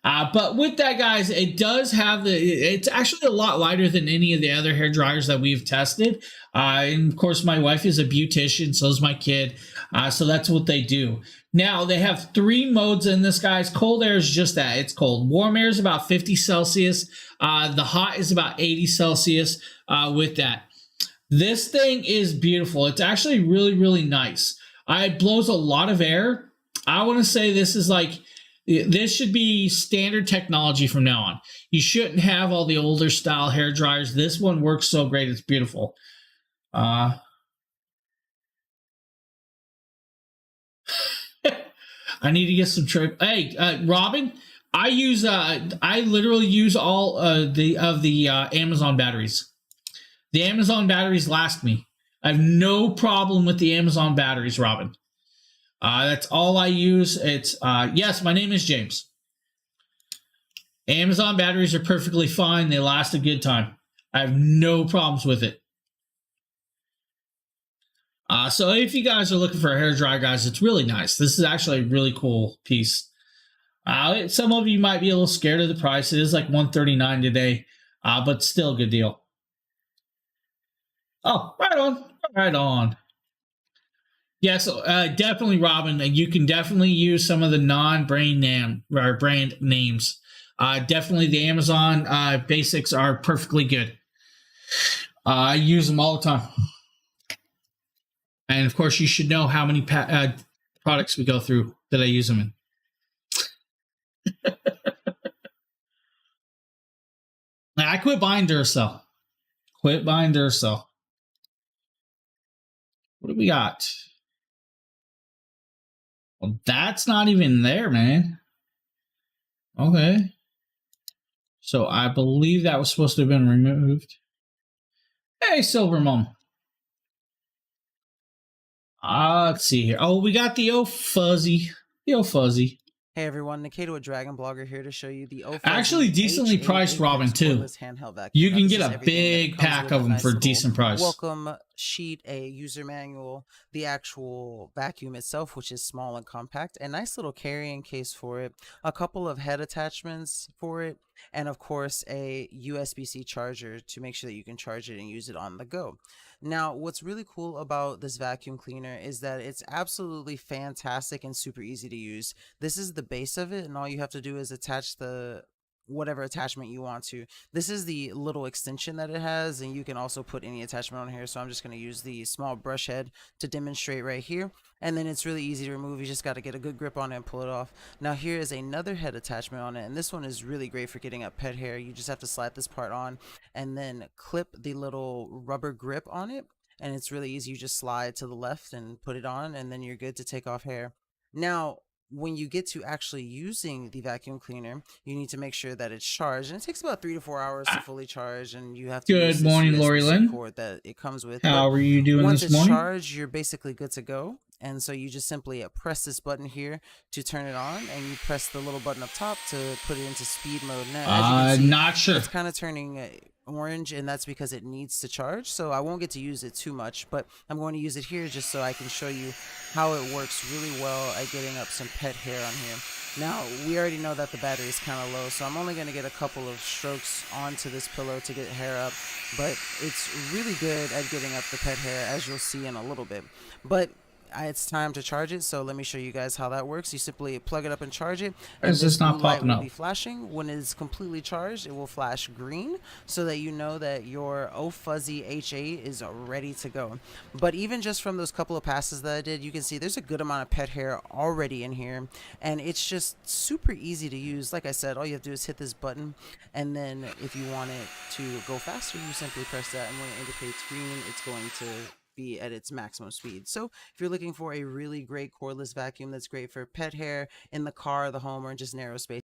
But with that, guys, it does have it's actually a lot lighter than any of the other hair dryers that we've tested. And of course, my wife is a beautician, so is my kid. So that's what they do. Now, they have 3 modes in this, guys. Cold air is just that. It's cold. Warm air is about 50 Celsius. The hot is about 80 Celsius with that. This thing is beautiful. It's actually really, really nice. It blows a lot of air. I want to say this is like, this should be standard technology from now on. You shouldn't have all the older style hair dryers. This one works so great. It's beautiful. I need to get some trip. Hey, Robin, I literally use all the Amazon batteries. The Amazon batteries last me. I have no problem with the Amazon batteries, Robin. That's all I use. It's yes, my name is James. Amazon batteries are perfectly fine. They last a good time. I have no problems with it. So if you guys are looking for a hair dryer, guys, it's really nice. This is actually a really cool piece. Some of you might be a little scared of the price. It is like $139 today, but still a good deal. Oh, right on, right on. Yeah, so definitely, Robin, you can definitely use some of the non-brand names. Definitely the Amazon basics are perfectly good. I use them all the time. And of course, you should know how many products we go through that I use them in. I quit buying Duracell. What do we got? Well, that's not even there, man. Okay. So I believe that was supposed to have been removed. Hey, Silver Mom. Let's see here. Oh, we got the Oh Fuzzy. The Oh Fuzzy. Hey everyone, Nikito, a Dragon Blogger here to show you the actually decently priced Robin too. You can get a big pack of them for a decent price. Welcome sheet, a user manual, the actual vacuum itself, which is small and compact, a nice little carrying case for it, a couple of head attachments for it, and of course a USB-C charger to make sure that you can charge it and use it on the go. Now, what's really cool about this vacuum cleaner is that it's absolutely fantastic and super easy to use. This is the base of it, and all you have to do is attach the whatever attachment you want to. This is the little extension that it has, and you can also put any attachment on here. So I'm just going to use the small brush head to demonstrate right here. And then it's really easy to remove. You just got to get a good grip on it and pull it off. Now here is another head attachment on it, and this one is really great for getting up pet hair. You just have to slide this part on and then clip the little rubber grip on it, and it's really easy. You just slide to the left and put it on, and then you're good to take off hair. Now when you get to actually using the vacuum cleaner, you need to make sure that it's charged, and it takes about 3 to 4 hours to fully charge, and you have to use this USB cord that it comes with. How are you doing this morning? Once it's charged, you're basically good to go. And so you just simply press this button here to turn it on, and you press the little button up top to put it into speed mode. Now, as you can see, not sure. It's kind of turning orange, and that's because it needs to charge, so I won't get to use it too much, but I'm going to use it here just so I can show you how it works really well at getting up some pet hair on here. Now, we already know that the battery is kind of low, so I'm only going to get a couple of strokes onto this pillow to get hair up, but it's really good at getting up the pet hair, as you'll see in a little bit. But it's time to charge it, so let me show you guys how that works. You simply plug it up and charge it, and this blue light will be flashing. When it is completely charged, it will flash green, so that you know that your Oh Fuzzy H8 is ready to go. But even just from those couple of passes that I did, you can see there's a good amount of pet hair already in here, and it's just super easy to use. Like I said, all you have to do is hit this button, and then if you want it to go faster, you simply press that, and when it indicates green, it's going to be at its maximum speed. So if you're looking for a really great cordless vacuum that's great for pet hair in the car, the home, or just narrow space.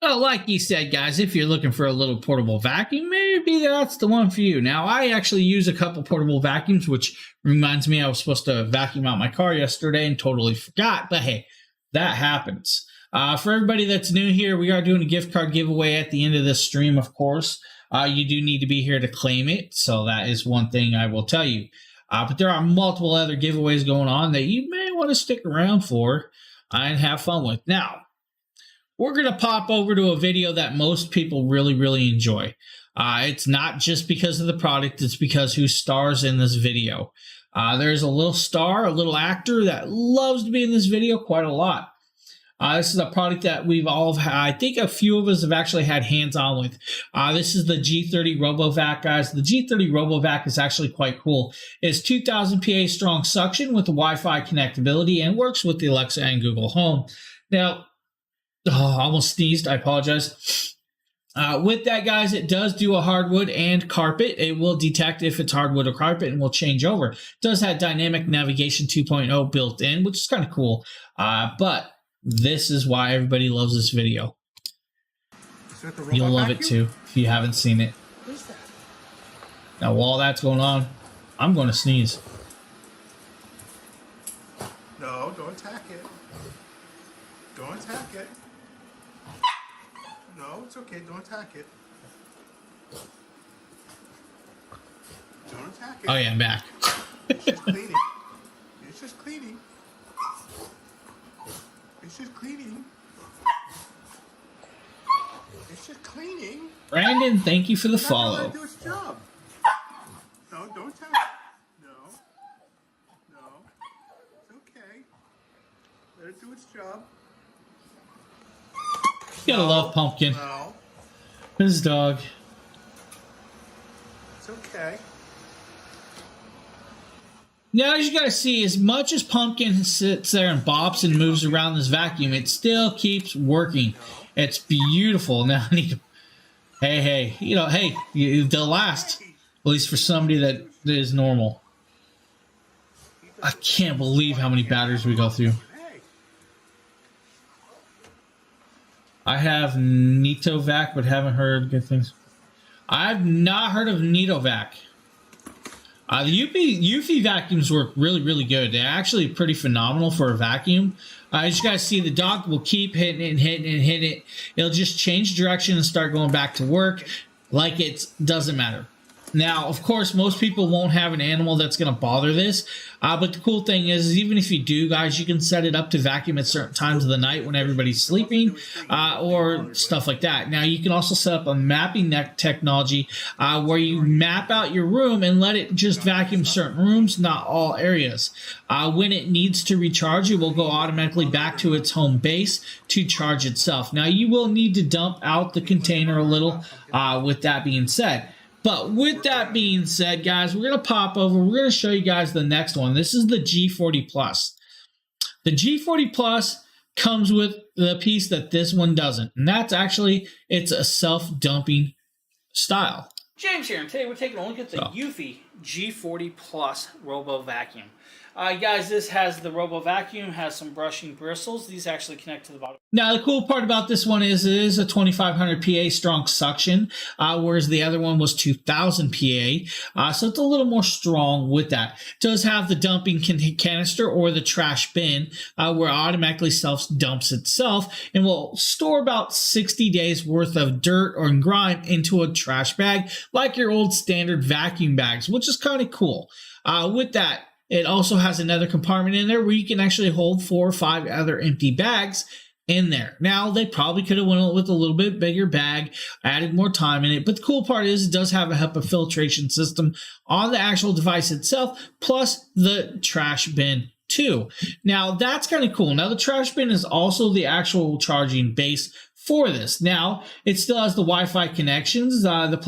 Well, like you said, guys, if you're looking for a little portable vacuum, maybe that's the one for you. Now, I actually use a couple portable vacuums, which reminds me I was supposed to vacuum out my car yesterday and totally forgot. But hey, that happens. For everybody that's new here, we are doing a gift card giveaway at the end of this stream, of course. You do need to be here to claim it, so that is one thing I will tell you. But there are multiple other giveaways going on that you may want to stick around for and have fun with. Now, we're going to pop over to a video that most people really, really enjoy. It's not just because of the product, it's because who stars in this video. There's a little star, a little actor that loves to be in this video quite a lot. This is a product that we've all had. I think a few of us have actually had hands-on with. This is the G30 RoboVac, guys. The G30 RoboVac is actually quite cool. It's 2000 PA strong suction with the Wi-Fi connectability and works with the Alexa and Google Home. Now, I almost sneezed. I apologize. With that, guys, it does do a hardwood and carpet. It will detect if it's hardwood or carpet and will change over. It does have Dynamic Navigation 2.0 built in, which is kind of cool. But this is why everybody loves this video. You'll love it too if you haven't seen it. Now, while that's going on, I'm going to sneeze. No, don't attack it. Don't attack it. No, it's okay. Don't attack it. Don't attack it. Oh yeah, I'm back. It's just cleaning. It's just cleaning. It's just cleaning. It's just cleaning. Brandon, thank you for the follow. Let it do its job. No, don't attack. No. It's okay. Let it do its job. You gotta love Pumpkin. No. His dog. It's okay. Now, as you guys see, as much as Pumpkin sits there and bops and moves around this vacuum, it still keeps working. It's beautiful. Now, I need to... Hey, they'll last. At least for somebody that is normal. I can't believe how many batteries we go through. I have Nitovac, but haven't heard good things. I've not heard of Nitovac. The Eufy vacuums work really, really good. They're actually pretty phenomenal for a vacuum. As you guys see, the dog will keep hitting it and hitting it and hitting it. It'll just change direction and start going back to work like it doesn't matter. Now, of course, most people won't have an animal that's going to bother this. But the cool thing is even if you do, guys, you can set it up to vacuum at certain times of the night when everybody's sleeping or stuff like that. Now, you can also set up a mapping technology where you map out your room and let it just vacuum certain rooms, not all areas. When it needs to recharge, it will go automatically back to its home base to charge itself. Now, you will need to dump out the container a little with that being said. But with that being said, guys, we're going to pop over. We're going to show you guys the next one. This is the G40 Plus. The G40 Plus comes with the piece that this one doesn't. And that's actually, it's a self-dumping style. James here, and today we're taking a look at the Eufy G40 Plus Robo Vacuum. Guys, this has the Robo Vacuum, has some brushing bristles. These actually connect to the bottom. Now, the cool part about this one is it is a 2500 PA strong suction, whereas the other one was 2000 PA. So it's a little more strong with that. It does have the dumping canister or the trash bin, where it automatically self-dumps itself and will store about 60 days worth of dirt or grime into a trash bag, like your old standard vacuum bags, which is kind of cool. With that, it also has another compartment in there where you can actually hold 4 or 5 other empty bags in there. Now, they probably could have went with a little bit bigger bag, added more time in it, but the cool part is it does have a HEPA filtration system on the actual device itself, plus the trash bin too. Now, that's kind of cool. Now, the trash bin is also the actual charging base for this. Now, it still has the Wi-Fi connections, the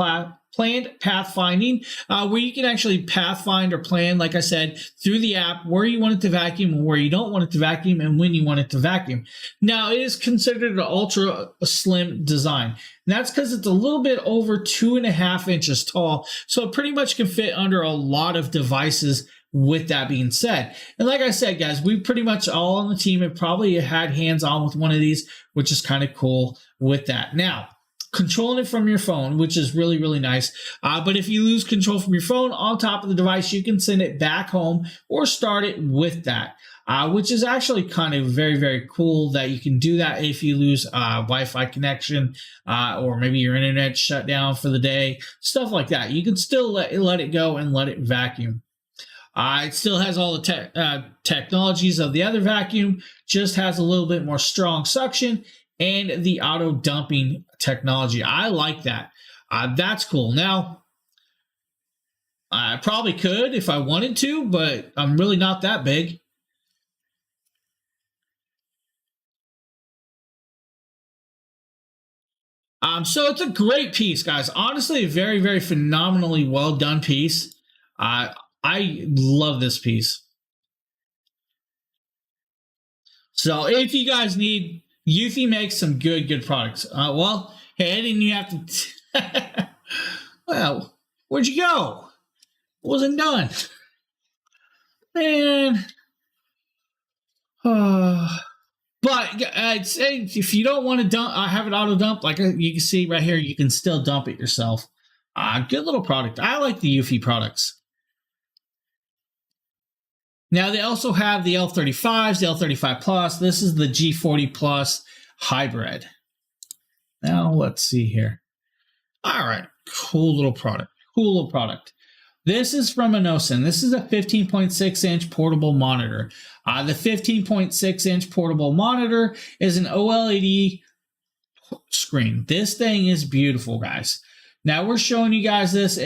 planned pathfinding, where you can actually pathfind or plan, like I said, through the app where you want it to vacuum and where you don't want it to vacuum and when you want it to vacuum. Now, it is considered an ultra slim design. And that's because it's a little bit over 2.5 inches tall, so it pretty much can fit under a lot of devices. With that being said, and like I said, guys, we pretty much all on the team have probably had hands on with one of these, which is kind of cool with that. Now, controlling it from your phone, which is really, really nice. But if you lose control from your phone on top of the device, you can send it back home or start it with that, which is actually kind of very, very cool that you can do that if you lose Wi-Fi connection or maybe your internet shut down for the day, stuff like that. You can still let it go and let it vacuum. It still has all the technologies of the other vacuum, just has a little bit more strong suction and the auto dumping technology. I like that. That's cool. Now, I probably could if I wanted to, but I'm really not that big. So it's a great piece, guys. Honestly, a very, very phenomenally well done piece. I love this piece. So if you guys need, Eufy makes some good products. Well, hey, I didn't even have to. Well, where'd you go? Wasn't done. Man. But if you don't want to dump, have it auto dump, like you can see right here, you can still dump it yourself. Good little product. I like the Eufy products. Now, they also have the L35s, the L35 Plus. This is the G40 Plus Hybrid. Now, let's see here. All right. Cool little product. Cool little product. This is from Enosin. This is a 15.6-inch portable monitor. The 15.6-inch portable monitor is an OLED screen. This thing is beautiful, guys. Now, we're showing you guys this.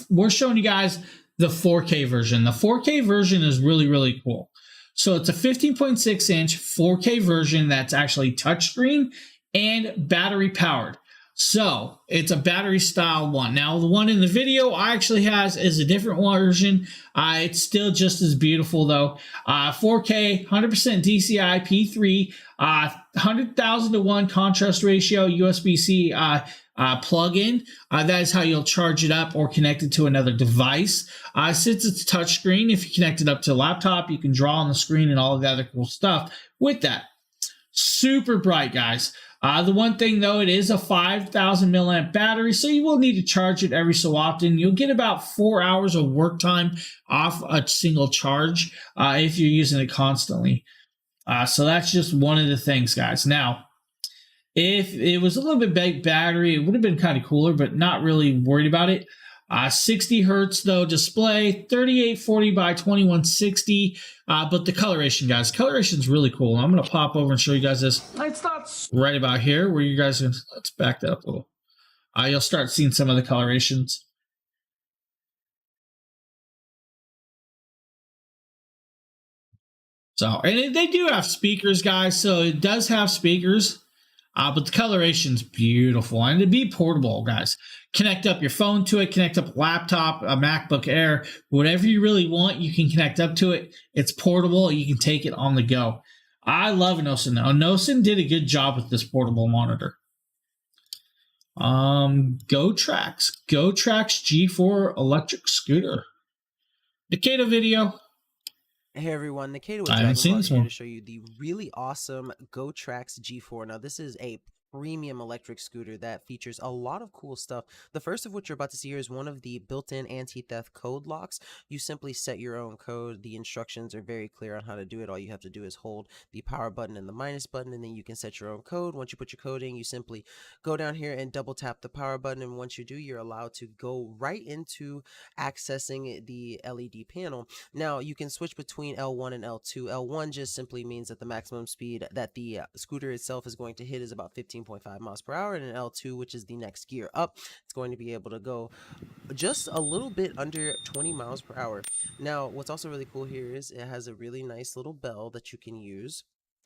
We're showing you guys the 4K version. The 4K version is really, really cool. So it's a 15.6-inch 4K version that's actually touchscreen and battery powered. So it's a battery style one. Now, the one in the video I actually has is a different version. It's still just as beautiful though. 4K, 100% DCI P3, 100,000 to 1 contrast ratio, USB-C plug-in. That is how you'll charge it up or connect it to another device. Since it's a touchscreen, if you connect it up to a laptop, you can draw on the screen and all of the other cool stuff with that. Super bright, guys. The one thing though, it is a 5,000 milliamp battery, so you will need to charge it every so often. You'll get about 4 hours of work time off a single charge if you're using it constantly. So that's just one of the things, guys. Now, if it was a little bit big battery, it would have been kind of cooler, but not really worried about it. 60 hertz though display, 3840 by 2160. But the coloration, guys, coloration is really cool. I'm gonna pop over and show you guys this right about here, where you guys let's back that up a little. You'll start seeing some of the colorations. So, and they do have speakers, guys. So it does have speakers. But the coloration's beautiful, and it'd be portable, guys. Connect up your phone to it, connect up a laptop, a MacBook Air, whatever you really want, you can connect up to it. It's portable, you can take it on the go. I love Enosin. Enosin did a good job with this portable monitor. GoTrax G4 electric scooter. Decado video. Hey everyone, Nikita with I haven't seen DragonBloggers this here one. to show you the really awesome GoTrax G4. Now this is a premium electric scooter that features a lot of cool stuff. The first of which you're about to see here is one of the built-in anti-theft code locks. You simply set your own code. The instructions are very clear on how to do it. All you have to do is hold the power button and the minus button, and then you can set your own code. Once you put your code in, you simply go down here and double tap the power button, and once you do, you're allowed to go right into accessing the LED panel. Now you can switch between L1 and L2. L1 just simply means that the maximum speed that the scooter itself is going to hit is about 15.5 miles per hour, and in L2, which is the next gear up, it's going to be able to go just a little bit under 20 miles per hour. Now, what's also really cool here is it has a really nice little bell that you can use.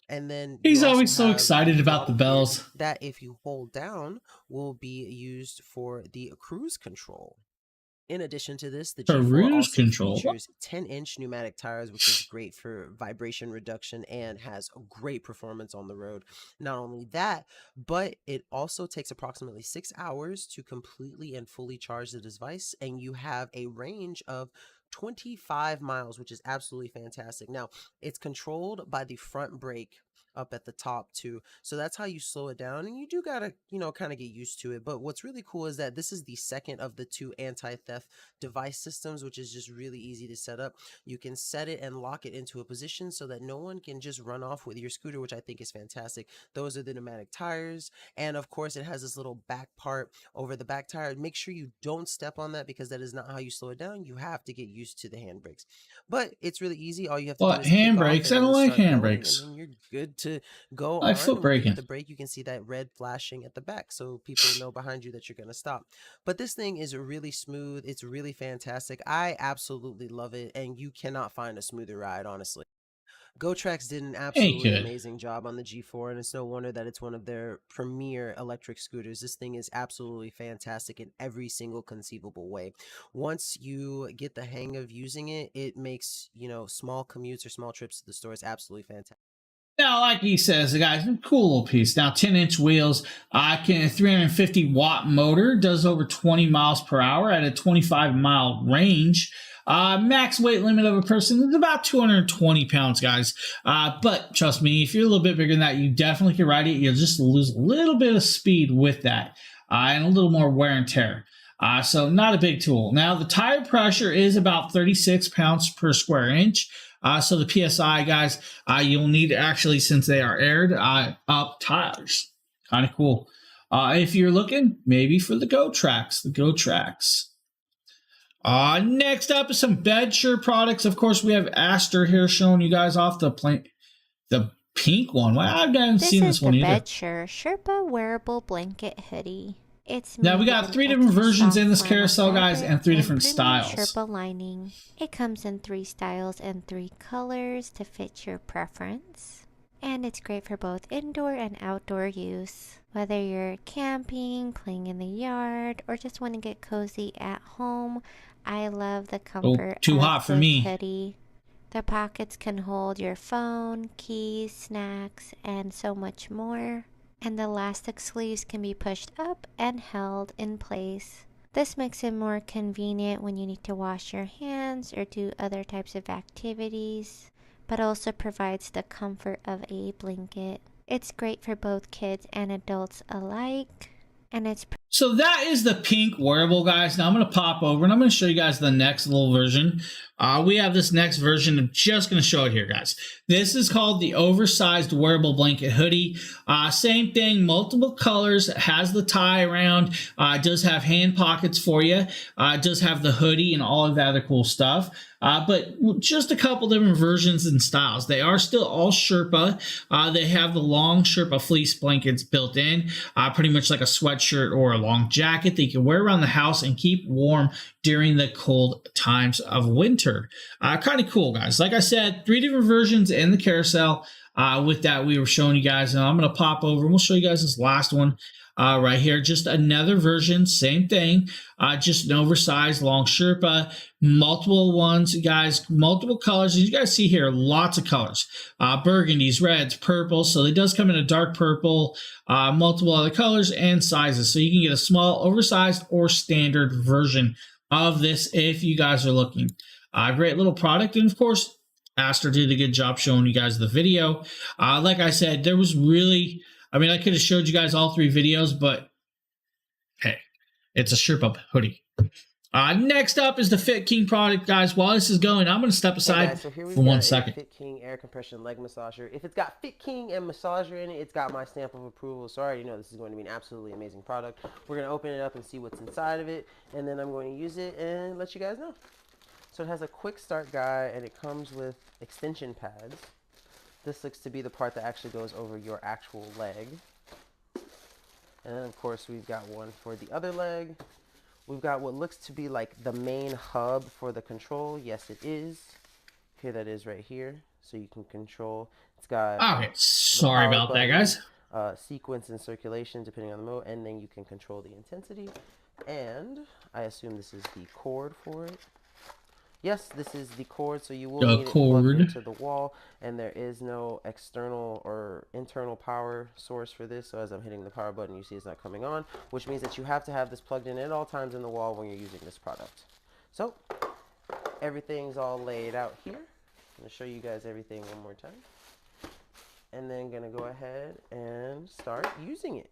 And then He's always so excited about the bells. That if you hold down will be used for the cruise control. In addition to this, the G4 also features 10-inch pneumatic tires, which is great for vibration reduction and has a great performance on the road. Not only that, but it also takes approximately 6 hours to completely and fully charge the device, and you have a range of 25 miles, which is absolutely fantastic. Now, it's controlled by the front brake up at the top too, so that's how you slow it down, and you do gotta, you know, kind of get used to it. But what's really cool is that this is the second of the 2 anti-theft device systems, which is just really easy to set up. You can set it and lock it into a position so that no one can just run off with your scooter, which I think is fantastic. Those are the pneumatic tires, and of course it has this little back part over the back tire. Make sure you don't step on that, because that is not how you slow it down. You have to get used to the handbrakes, but it's really easy. All you have to do is handbrakes. I don't like handbrakes. And then you're good to go on. Foot braking. The brake, you can see that red flashing at the back, so people know behind you that you're going to stop. But this thing is really smooth. It's really fantastic. I absolutely love it, and you cannot find a smoother ride, honestly. GoTrax did an absolutely amazing job on the G4, and it's no wonder that it's one of their premier electric scooters. This thing is absolutely fantastic in every single conceivable way. Once you get the hang of using it, it makes, you know, small commutes or small trips to the store is absolutely fantastic. Now, like he says, guys, cool little piece. Now, 10-inch wheels, 350-watt motor, does over 20 miles per hour at a 25-mile range. Max weight limit of a person is about 220 pounds, guys. But trust me, if you're a little bit bigger than that, you definitely can ride it. You'll just lose a little bit of speed with that, and a little more wear and tear. So not a big tool. Now, the tire pressure is about 36 pounds per square inch. So the PSI, guys, you'll need actually, since they are aired, up tires. Kind of cool. If you're looking, maybe for the GoTrax, next up is some BedSure products. Of course, we have Aster here showing you guys off the pink one. Well, I haven't seen this one either. This is the BedSure Sherpa wearable blanket hoodie. Now we got 3 different versions in this carousel, guys, and 3 different styles. Sherpa lining. It comes in 3 styles and 3 colors to fit your preference. And it's great for both indoor and outdoor use. Whether you're camping, playing in the yard, or just want to get cozy at home, I love the comfort too hot for me. Hoodie. The pockets can hold your phone, keys, snacks, and so much more. And the elastic sleeves can be pushed up and held in place. This makes it more convenient when you need to wash your hands or do other types of activities, but also provides the comfort of a blanket. It's great for both kids and adults alike, and it's so that is the pink wearable, guys. Now I'm going to pop over and I'm going to show you guys the next little version. We have this next version. I'm just going to show it here, guys. This is called the oversized wearable blanket hoodie. Same thing, multiple colors, has the tie around, does have hand pockets for you, does have the hoodie and all of that other cool stuff. But just a couple different versions and styles. They are still all Sherpa. They have the long Sherpa fleece blankets built in, pretty much like a sweatshirt or a long jacket that you can wear around the house and keep warm during the cold times of winter. Kind of cool, guys. Like I said, 3 different versions in the carousel. With that, we were showing you guys, and I'm going to pop over and we'll show you guys this last one. Right here, just another version, same thing, just an oversized long Sherpa, multiple ones, guys, multiple colors. As you guys see here, lots of colors, burgundies, reds, purples. So it does come in a dark purple, multiple other colors and sizes. So you can get a small, oversized, or standard version of this if you guys are looking. Great little product. And of course, Aster did a good job showing you guys the video. Like I said, there was really, I mean, I could have showed you guys all 3 videos, but hey, it's a Sherpa hoodie. Next up is the Fit King product, guys. While this is going, I'm going to step aside so for 1 second. Fit King air compression leg massager. If it's got Fit King and massager in it, it's got my stamp of approval. So I already know this is going to be an absolutely amazing product. We're going to open it up and see what's inside of it, and then I'm going to use it and let you guys know. So it has a quick start guide, and it comes with extension pads. This looks to be the part that actually goes over your actual leg. And then, of course, we've got one for the other leg. We've got what looks to be like the main hub for the control. Yes, it is. Here that is right here. So you can control. It's got... Okay, sorry about that, guys. Sequence and circulation depending on the mode. And then you can control the intensity. And I assume this is the cord for it. Yes, this is the cord, so you will need it plugged into the wall, and there is no external or internal power source for this. So as I'm hitting the power button, you see it's not coming on, which means that you have to have this plugged in at all times in the wall when you're using this product. So everything's all laid out here. I'm going to show you guys everything one more time, and then going to go ahead and start using it.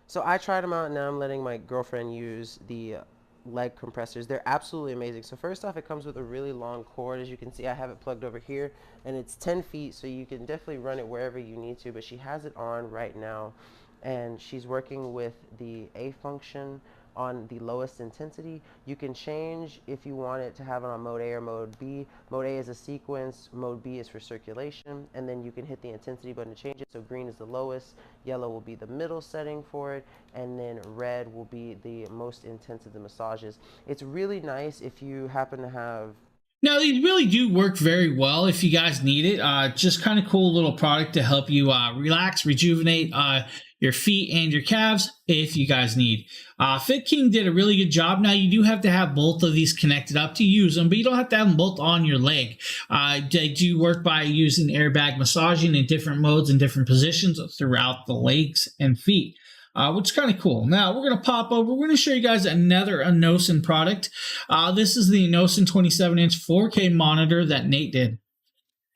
So I tried them out, and now I'm letting my girlfriend use the leg compressors. They're absolutely amazing. So first off, it comes with a really long cord. As you can see, I have it plugged over here, and it's 10 feet, so you can definitely run it wherever you need to, but she has it on right now, and she's working with the A function on the lowest intensity. You can change if you want it to have it on mode A or mode B. Mode A is a sequence, mode B is for circulation, and then you can hit the intensity button to change it. So green is the lowest, yellow will be the middle setting for it, and then red will be the most intense of the massages. It's really nice if you happen to have... Now, these really do work very well if you guys need it. Just kind of cool little product to help you relax, rejuvenate your feet and your calves if you guys need. Fit King did a really good job. Now, you do have to have both of these connected up to use them, but you don't have to have them both on your leg. They do work by using airbag massaging in different modes and different positions throughout the legs and feet. Which is kind of cool. Now, we're going to pop over. We're going to show you guys another Enosin product. This is the Enosin 27-inch 4K monitor that Nate did.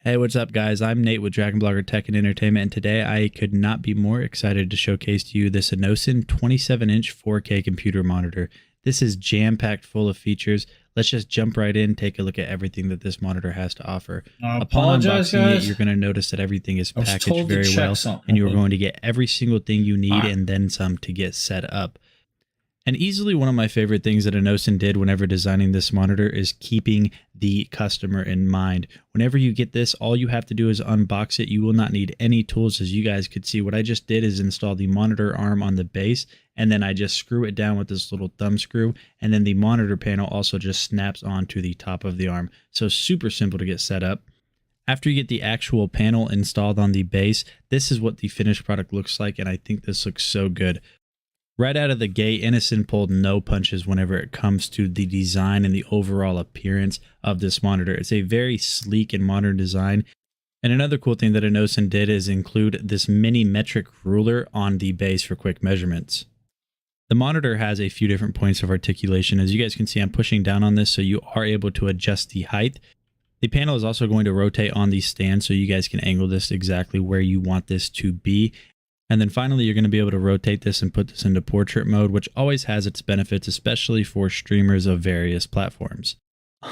Hey, what's up, guys? I'm Nate with DragonBlogger Tech and Entertainment, and today I could not be more excited to showcase to you this Enosin 27-inch 4K computer monitor. This is jam-packed full of features. Let's just jump right in, take a look at everything that this monitor has to offer. Upon unboxing it, you're going to notice that everything is packaged very well, and you're going to get every single thing you need and then some to get set up. And easily one of my favorite things that Enosin did whenever designing this monitor is keeping the customer in mind. Whenever you get this, all you have to do is unbox it. You will not need any tools. As you guys could see, what I just did is install the monitor arm on the base, and then I just screw it down with this little thumb screw, and then the monitor panel also just snaps onto the top of the arm. So super simple to get set up. After you get the actual panel installed on the base, this is what the finished product looks like, and I think this looks so good. Right out of the gate, Enosin pulled no punches whenever it comes to the design and the overall appearance of this monitor. It's a very sleek and modern design. And another cool thing that Enosin did is include this mini metric ruler on the base for quick measurements. The monitor has a few different points of articulation. As you guys can see, I'm pushing down on this so you are able to adjust the height. The panel is also going to rotate on the stand so you guys can angle this exactly where you want this to be. And then finally, you're going to be able to rotate this and put this into portrait mode, which always has its benefits, especially for streamers of various platforms.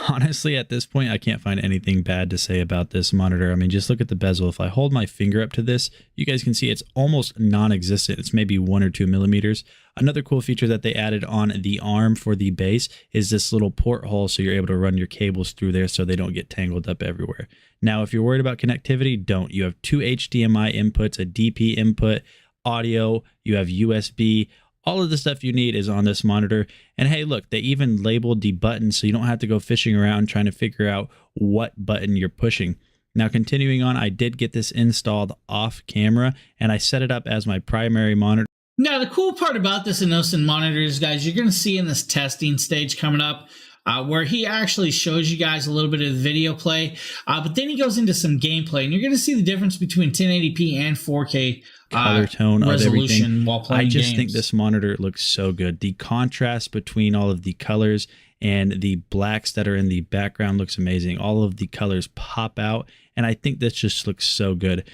Honestly, at this point, I can't find anything bad to say about this monitor. I mean, just look at the bezel. If I hold my finger up to this, you guys can see it's almost non-existent. It's maybe 1 or 2 millimeters. Another cool feature that they added on the arm for the base is this little porthole, so you're able to run your cables through there so they don't get tangled up everywhere. Now, if you're worried about connectivity, don't. You have 2 HDMI inputs, a DP input, audio, you have USB. All of the stuff you need is on this monitor. And hey, look, they even labeled the buttons so you don't have to go fishing around trying to figure out what button you're pushing. Now, continuing on, I did get this installed off camera, and I set it up as my primary monitor. Now, the cool part about this Enosin monitor is, guys, you're going to see in this testing stage coming up, where he actually shows you guys a little bit of the video play, but then he goes into some gameplay, and you're going to see the difference between 1080p and 4K color tone of everything. While playing I just games. think this monitor looks so good. The contrast between all of the colors and the blacks that are in the background looks amazing. All of the colors pop out, and I think this just looks so good.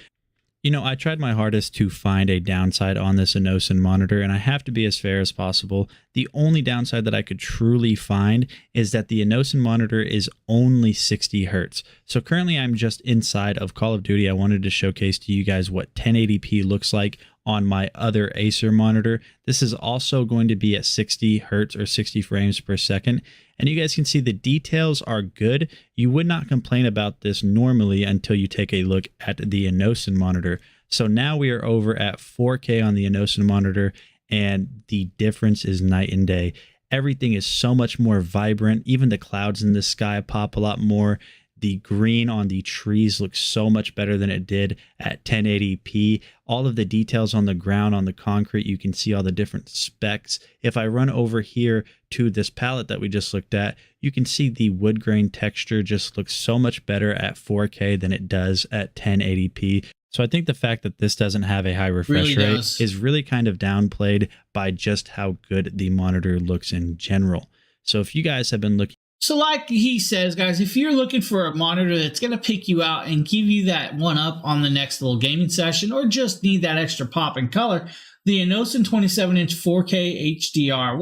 You know, I tried my hardest to find a downside on this Enosin monitor, and I have to be as fair as possible. The only downside that I could truly find is that the Enosin monitor is only 60 Hertz. So currently I'm just inside of Call of Duty. I wanted to showcase to you guys what 1080p looks like on my other Acer monitor. This is also going to be at 60 Hertz or 60 frames per second. And you guys can see the details are good. You would not complain about this normally until you take a look at the Enosin monitor. So now we are over at 4K on the Enosin monitor, and the difference is night and day. Everything is so much more vibrant. Even the clouds in the sky pop a lot more. The green on the trees looks so much better than it did at 1080p. All of the details on the ground, on the concrete, you can see all the different specs. If I run over here to this palette that we just looked at, you can see the wood grain texture just looks so much better at 4K than it does at 1080p. So I think the fact that this doesn't have a high refresh rate is really kind of downplayed by just how good the monitor looks in general. So if you guys have been looking, so like he says, guys, if you're looking for a monitor that's going to pick you out and give you that one up on the next little gaming session, or just need that extra pop in color, the Enosin 27-inch 4K HDR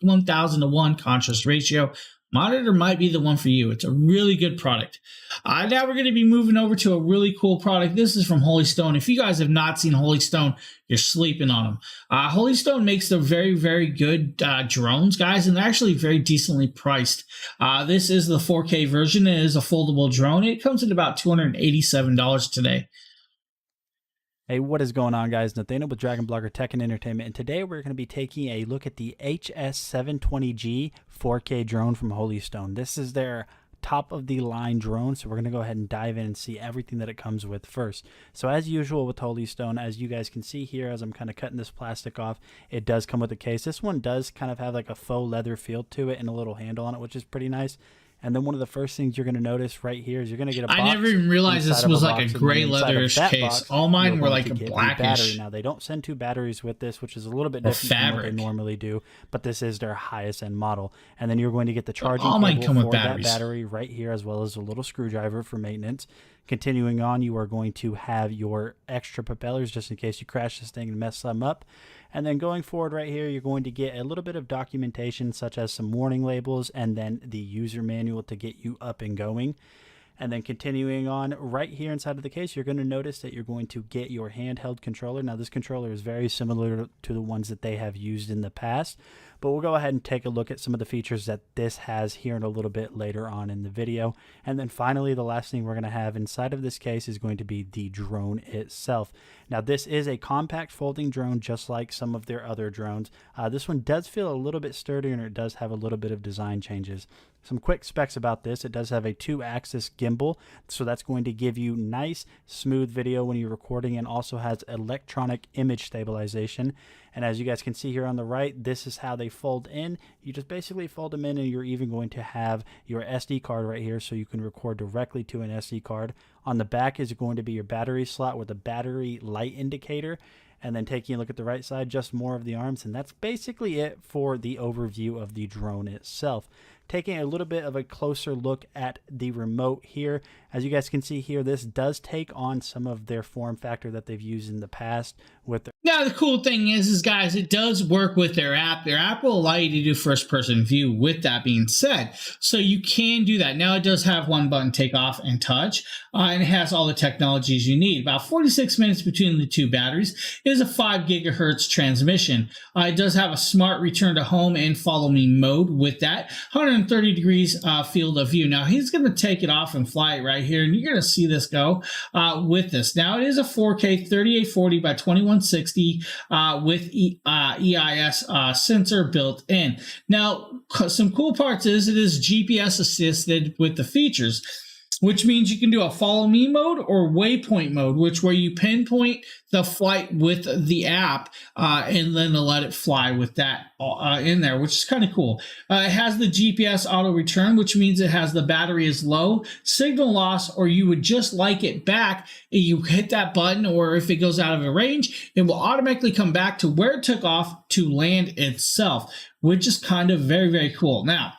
1000:1 contrast ratio monitor might be the one for you. It's a really good product. Now we're going to be moving over to a really cool product. This is from Holy Stone. If you guys have not seen Holy Stone, you're sleeping on them. Holy Stone makes the very, very good drones, guys, and they're actually very decently priced. This is the 4K version. It is a foldable drone. It comes at about $287 today. Hey, what is going on, guys? Nathaniel with DragonBlogger Tech and Entertainment, and today we're going to be taking a look at the HS720G 4K drone from Holy Stone. This is their top-of-the-line drone, so we're going to go ahead and dive in and see everything that it comes with first. So as usual with Holy Stone, as you guys can see here, as I'm kind of cutting this plastic off, it does come with a case. This one does kind of have like a faux leather feel to it and a little handle on it, which is pretty nice. And then one of the first things you're going to notice right here is you're going to get a box. I never even realized this was like a gray leatherish case. All mine were like a blackish. Now, they don't send two batteries with this, which is a little bit different from what they normally do, but this is their highest end model. And then you're going to get the charging cable for that battery right here, as well as a little screwdriver for maintenance. Continuing on, you are going to have your extra propellers just in case you crash this thing and mess them up. And then going forward right here, you're going to get a little bit of documentation, such as some warning labels and then the user manual to get you up and going. And then continuing on right here inside of the case, you're going to notice that you're going to get your handheld controller. Now, this controller is very similar to the ones that they have used in the past, but we'll go ahead and take a look at some of the features that this has here in a little bit later on in the video. And then finally, the last thing we're going to have inside of this case is going to be the drone itself. Now, this is a compact folding drone, just like some of their other drones. This one does feel a little bit sturdier, and it does have a little bit of design changes. Some quick specs about this: it does have a 2-axis gimbal, so that's going to give you nice, smooth video when you're recording, and also has electronic image stabilization. And as you guys can see here on the right, this is how they fold in. You just basically fold them in, and you're even going to have your SD card right here, so you can record directly to an SD card. On the back is going to be your battery slot with a battery light indicator. And then taking a look at the right side, just more of the arms, and that's basically it for the overview of the drone itself. Taking a little bit of a closer look at the remote here, as you guys can see here, this does take on some of their form factor that they've used in the past with their. Now, the cool thing is guys, it does work with their app. Their app will allow you to do first-person view. With that being said, so you can do that. Now, it does have one button, take off and touch, and it has all the technologies you need. About 46 minutes between the two batteries. It is a 5 gigahertz transmission. It does have a smart return to home and follow me mode with that. 130 degrees field of view. Now, he's going to take it off and fly it right here, and you're going to see this go with this. Now, it is a 4K 3840 by 2160 with EIS sensor built in. Now, some cool parts is it is GPS assisted with the features, which means you can do a follow me mode or waypoint mode, which where you pinpoint the flight with the app and then let it fly with that in there, which is kind of cool. It has the GPS auto return, which means it has the battery is low, signal loss, or you would just like it back. You hit that button, or if it goes out of a range, it will automatically come back to where it took off to land itself, which is kind of very, very cool. Now,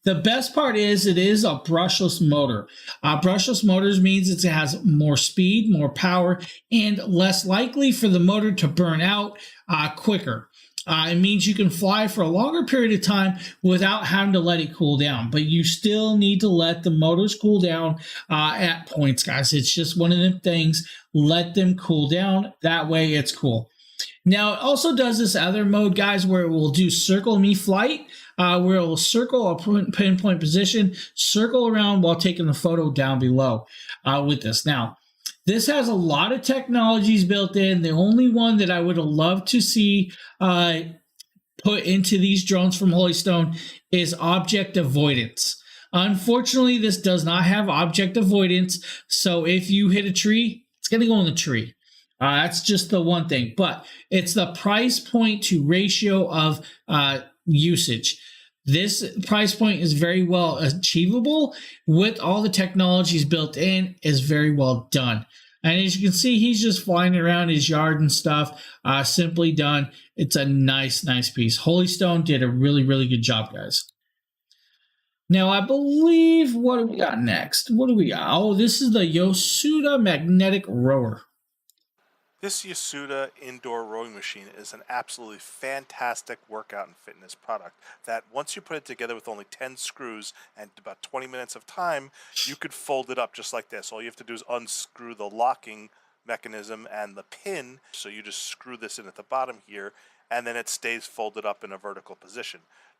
The best part is it is a brushless motor. Brushless motors means it has more speed, more power, and less likely for the motor to burn out quicker. It means you can fly for a longer period of time without having to let it cool down. But you still need to let the motors cool down at points, guys. It's just one of them things. Let them cool down. That way it's cool. Now, it also does this other mode, guys, where it will do circle me flight, where it will circle a pinpoint position, circle around while taking the photo down below with this. Now, this has a lot of technologies built in. The only one that I would have loved to see put into these drones from Holystone is object avoidance. Unfortunately, this does not have object avoidance. So if you hit a tree, it's going to go in the tree. That's just the one thing. But it's the price point to ratio of usage. This price point is very well achievable with all the technologies built in, is very well done. And as you can see, he's just flying around his yard and stuff. Simply done. It's a nice piece. Holystone did a really good job, guys. Now, I believe, what do we got next? What do we got? Oh, this is the Yasuda Magnetic Rower. This Yasuda indoor rowing machine is an absolutely fantastic workout and fitness product that once you put it together with only 10 screws and about 20 minutes of time, you could fold it up just like this. All you have to do is unscrew the locking mechanism and the pin. So you just screw this in at the bottom here, and then it stays folded up in a vertical position.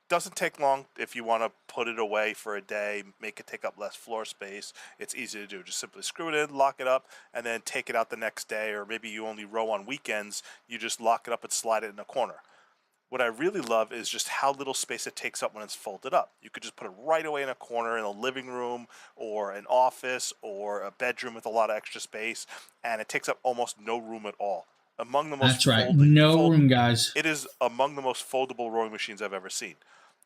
Doesn't take long if you want to put it away for a day, make it take up less floor space. It's easy to do. Just simply screw it in, lock it up, and then take it out the next day, or maybe you only row on weekends. You just lock it up and slide it in a corner. What I really love is just how little space it takes up when it's folded up. You could just put it right away in a corner in a living room or an office or a bedroom with a lot of extra space, and it takes up almost no room at all. Among the most That's right. No room, guys. It is among the most foldable rowing machines I've ever seen.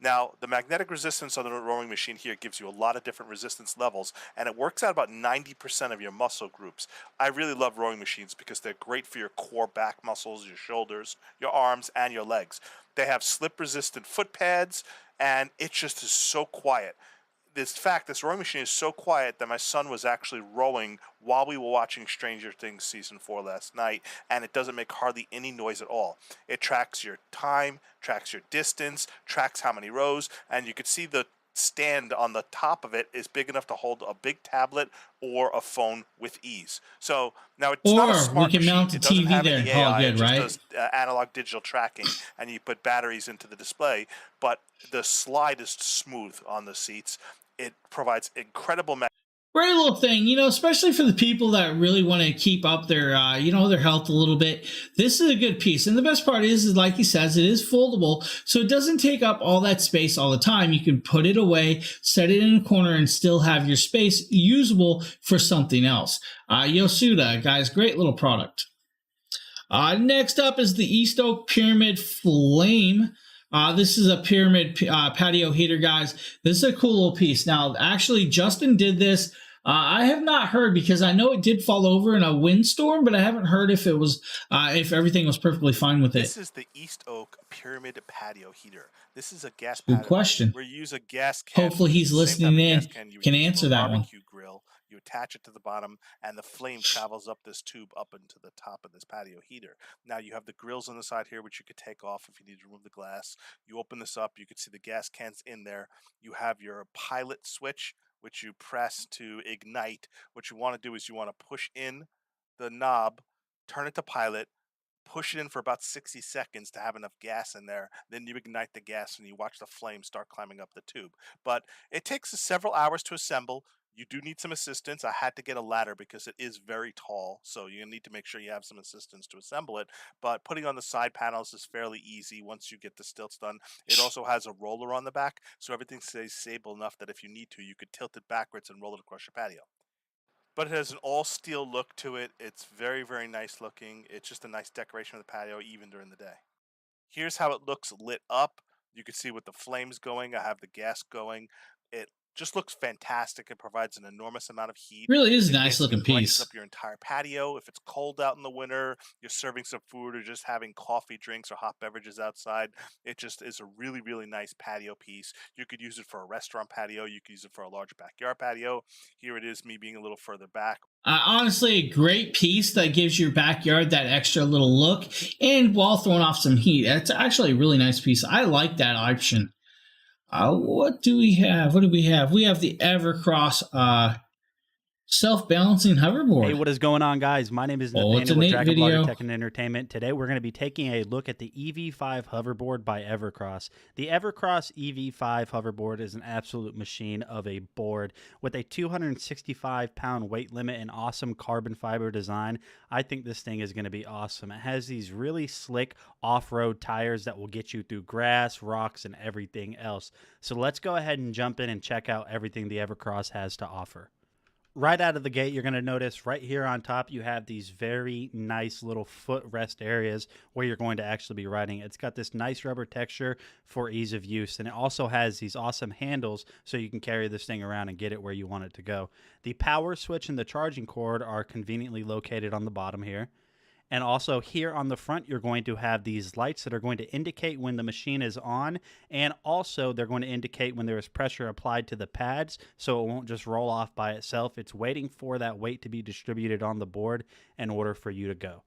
Now, the magnetic resistance on the rowing machine here gives you a lot of different resistance levels, and it works out about 90% of your muscle groups. I really love rowing machines because they're great for your core back muscles, your shoulders, your arms, and your legs. They have slip-resistant foot pads, and it just is so quiet. This rowing machine is so quiet that my son was actually rowing while we were watching Stranger Things Season 4 last night, and it doesn't make hardly any noise at all. It tracks your time, tracks your distance, tracks how many rows, and you can see the stand on the top of it is big enough to hold a big tablet or a phone with ease. So now it's not a smart machine. Mount the it doesn't TV have there. any AI. Good, it just right? does analog digital tracking, and you put batteries into the display. But the slide is smooth on the seats. It provides incredible. Great little thing, especially for the people that really want to keep up their, their health a little bit. This is a good piece. And the best part is like he says, it is foldable. So it doesn't take up all that space all the time. You can put it away, set it in a corner, and still have your space usable for something else. Yasuda, guys, great little product. Next up is the East Oak Pyramid Flame. This is a pyramid patio heater, guys. This is a cool little piece. Now, actually, Justin did this. I have not heard, because I know it did fall over in a windstorm, but I haven't heard if it was if everything was perfectly fine with it. This is the East Oak Pyramid Patio Heater. This is a gas Good patio question. where you use a gas can. Hopefully he's listening in, can answer that one. Barbecue grill. You attach it to the bottom, and the flame travels up this tube up into the top of this patio heater. Now you have the grills on the side here, which you could take off if you need to remove the glass. You open this up, you can see the gas cans in there. You have your pilot switch, which you press to ignite. What you want to do is you want to push in the knob, turn it to pilot, push it in for about 60 seconds to have enough gas in there. Then you ignite the gas and you watch the flame start climbing up the tube. But it takes several hours to assemble. You do need some assistance. I had to get a ladder because it is very tall, so you need to make sure you have some assistance to assemble it. But putting on the side panels is fairly easy once you get the stilts done. It also has a roller on the back, so everything stays stable enough that if you need to, you could tilt it backwards and roll it across your patio. But it has an all-steel look to it. It's very, very nice looking. It's just a nice decoration of the patio, even during the day. Here's how it looks lit up. You can see with the flames going. I have the gas going. It just looks fantastic. It provides an enormous amount of heat. Really is a It nice basically looking brightens piece. up your entire patio. If it's cold out in the winter, you're serving some food or just having coffee, drinks, or hot beverages outside, it just is a really, really nice patio piece. You could use it for a restaurant patio. You could use it for a large backyard patio. Here it is, me being a little further back. Honestly, a great piece that gives your backyard that extra little look, and while throwing off some heat. That's actually a really nice piece. I like that option. What do we have? What do we have? We have the Evercross self-balancing hoverboard. Hey, what is going on, guys? My name is Nathaniel with DragonBloggers Tech and Entertainment. Today, we're going to be taking a look at the EV5 hoverboard by Evercross. The Evercross EV5 hoverboard is an absolute machine of a board with a 265-pound weight limit and awesome carbon fiber design. I think this thing is going to be awesome. It has these really slick off-road tires that will get you through grass, rocks, and everything else. So let's go ahead and jump in and check out everything the Evercross has to offer. Right out of the gate, you're going to notice right here on top, you have these very nice little footrest areas where you're going to actually be riding. It's got this nice rubber texture for ease of use, and it also has these awesome handles so you can carry this thing around and get it where you want it to go. The power switch and the charging cord are conveniently located on the bottom here. And also here on the front, you're going to have these lights that are going to indicate when the machine is on. And also they're going to indicate when there is pressure applied to the pads, so it won't just roll off by itself. It's waiting for that weight to be distributed on the board in order for you to go.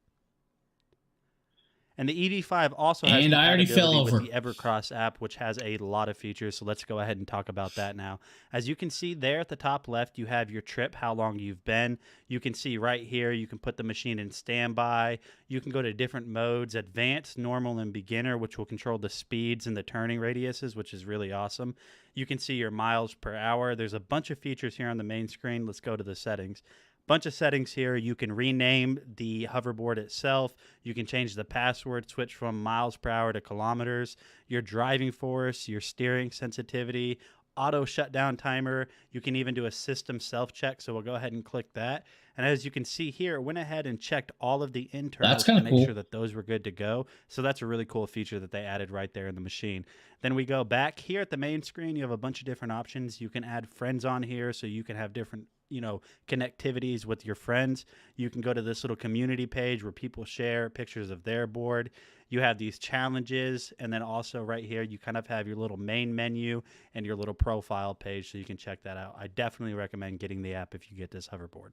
And the EV5 also has compatibility with the Evercross app, which has a lot of features. So let's go ahead and talk about that now. As you can see there at the top left, you have your trip, how long you've been. You can see right here, you can put the machine in standby. You can go to different modes, advanced, normal, and beginner, which will control the speeds and the turning radiuses, which is really awesome. You can see your miles per hour. There's a bunch of features here on the main screen. Let's go to the settings. Bunch of settings here. You can rename the hoverboard itself. You can change the password, switch from miles per hour to kilometers, your driving force, your steering sensitivity, auto shutdown timer. You can even do a system self-check, so we'll go ahead and click that. And as you can see here, it went ahead and checked all of the internals to make sure that those were good to go. So that's a really cool feature that they added right there in the machine. Then we go back here at the main screen. You have a bunch of different options. You can add friends on here, so you can have different connectivities with your friends. You can go to this little community page where people share pictures of their board. You have these challenges, and then also right here you kind of have your little main menu and your little profile page, so you can check that out. I definitely recommend getting the app if you get this hoverboard.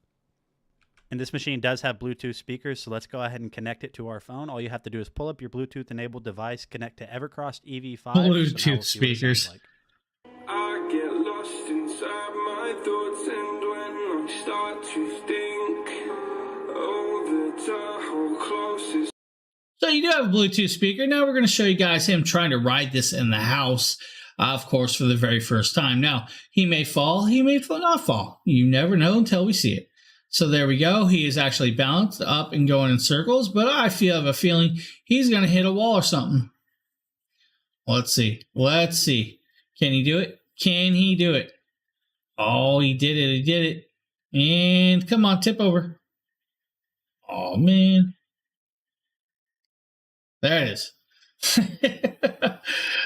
And this machine does have Bluetooth speakers, so let's go ahead and connect it to our phone. All you have to do is pull up your Bluetooth-enabled device, connect to Evercross EV5. Bluetooth speakers. I get lost inside my thoughts, and when I start to think, oh, the Tahoe closest. So you do have a Bluetooth speaker. Now we're going to show you guys him trying to ride this in the house, of course, for the very first time. Now, he may fall, he may not fall. You never know until we see it. So there we go. He is actually balanced up and going in circles, but I have a feeling he's going to hit a wall or something. Let's see. Let's see. Can he do it? Can he do it? Oh, he did it. He did it. And come on, tip over. Oh, man. There it is.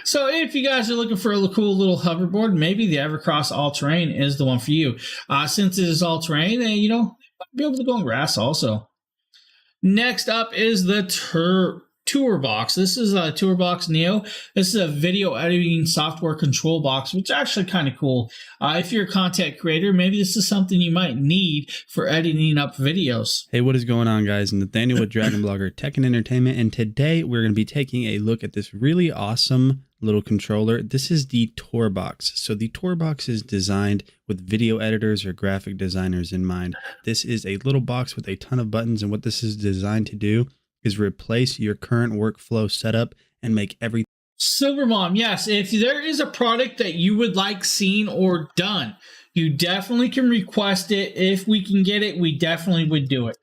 So if you guys are looking for a cool little hoverboard, maybe the Evercross all-terrain is the one for you. Since it is all-terrain, you know, be able to go on grass also. Next up is the TourBox. This is a TourBox Neo. This is a video editing software control box, which is actually kind of cool. If you're a content creator, maybe this is something you might need for editing up videos. Hey, what is going on, guys? Nathaniel with DragonBlogger Tech and Entertainment, and today we're going to be taking a look at this really awesome little controller. This is the TourBox. So the TourBox is designed with video editors or graphic designers in mind. This is a little box with a ton of buttons, and what this is designed to do is replace your current workflow setup and make everything. Silvermom, yes, if there is a product that you would like seen or done, you definitely can request it. If we can get it, we definitely would do it.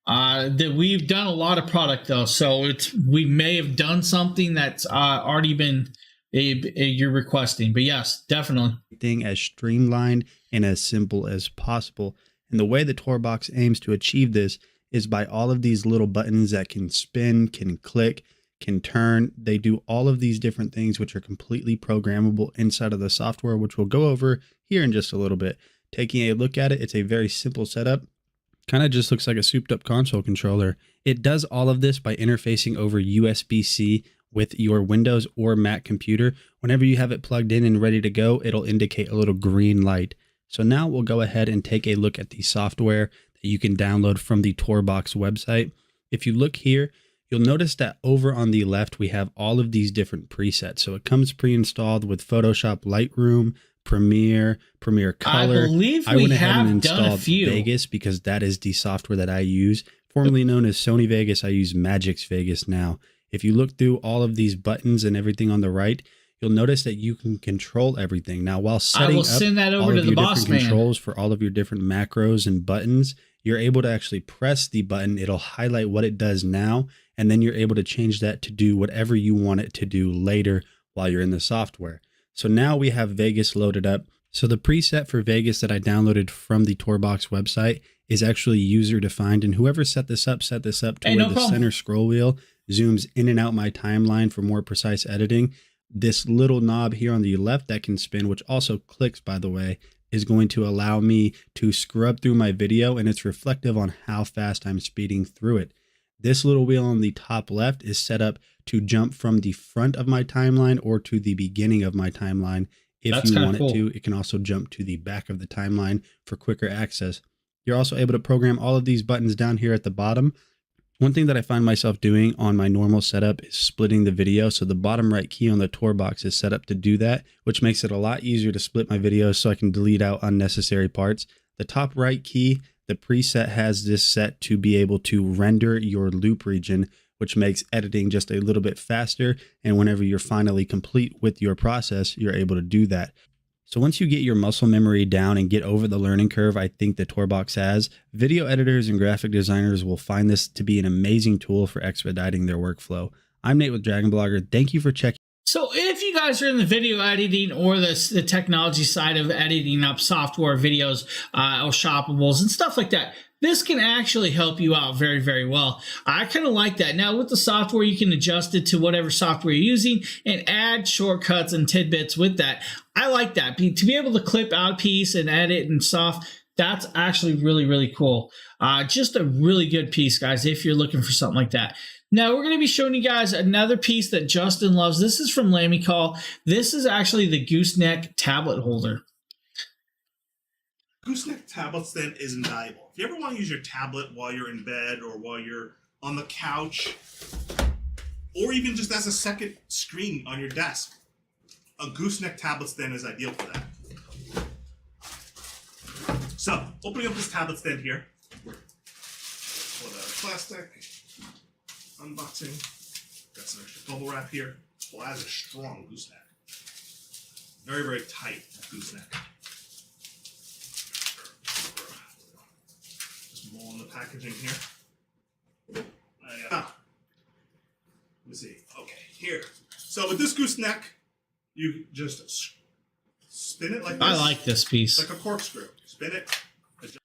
That we've done a lot of product though, so we may have done something that's already been you're requesting, but yes, definitely. Thing as streamlined and as simple as possible, and the way the TourBox aims to achieve this is by all of these little buttons that can spin, can click, can turn. They do all of these different things, which are completely programmable inside of the software, which we'll go over here in just a little bit. Taking a look at it, it's a very simple setup. Kind of just looks like a souped up console controller. It does all of this by interfacing over USB-C with your Windows or Mac computer. Whenever you have it plugged in and ready to go, it'll indicate a little green light. So now we'll go ahead and take a look at the software that you can download from the TorBox website. If you look here, you'll notice that over on the left, we have all of these different presets. So it comes pre-installed with Photoshop Lightroom, Premiere Color. I believe I went we ahead and have done a installed few. Vegas because that is the software that I use. Formerly known as Sony Vegas, I use Magix Vegas now. If you look through all of these buttons and everything on the right, you'll notice that you can control everything. Now, while setting up send that over all to of the your boss different man. controls for all of your different macros and buttons, you're able to actually press the button. It'll highlight what it does now, and then you're able to change that to do whatever you want it to do later while you're in the software. So now we have Vegas loaded up. So the preset for Vegas that I downloaded from the TorBox website is actually user defined, and whoever set this up to where the center scroll wheel zooms in and out my timeline for more precise editing. This little knob here on the left that can spin, which also clicks, by the way, is going to allow me to scrub through my video, and it's reflective on how fast I'm speeding through it. This little wheel on the top left is set up to jump from the front of my timeline or to the beginning of my timeline. If you want it to, it can also jump to the back of the timeline for quicker access. You're also able to program all of these buttons down here at the bottom. One thing that I find myself doing on my normal setup is splitting the video. So the bottom right key on the TorBox is set up to do that, which makes it a lot easier to split my videos so I can delete out unnecessary parts. The top right key, the preset has this set to be able to render your loop region, which makes editing just a little bit faster. And whenever you're finally complete with your process, you're able to do that. So once you get your muscle memory down and get over the learning curve I think the TorBox has, video editors and graphic designers will find this to be an amazing tool for expediting their workflow. I'm Nate with DragonBlogger. Thank you for checking. So if you guys are in the video editing or the technology side of editing up software, videos, or shoppables and stuff like that, this can actually help you out very, very well. I kind of like that. Now with the software, you can adjust it to whatever software you're using and add shortcuts and tidbits with that. I like that. To be able to clip out a piece and edit and stuff, that's actually really, really cool. Just a really good piece, guys, if you're looking for something like that. Now, we're going to be showing you guys another piece that Justin loves. This is from Lamicall. This is actually the gooseneck tablet holder. Gooseneck tablet stand is invaluable. If you ever want to use your tablet while you're in bed or while you're on the couch, or even just as a second screen on your desk, a gooseneck tablet stand is ideal for that. So, opening up this tablet stand here, pull it out of plastic, unboxing, got some extra bubble wrap here. Well, that is a strong gooseneck. Very, very tight gooseneck. Just mulling the packaging here. Let me see. Okay, here. So with this gooseneck, you just spin it like this. I like this piece. Like a corkscrew. Spin it.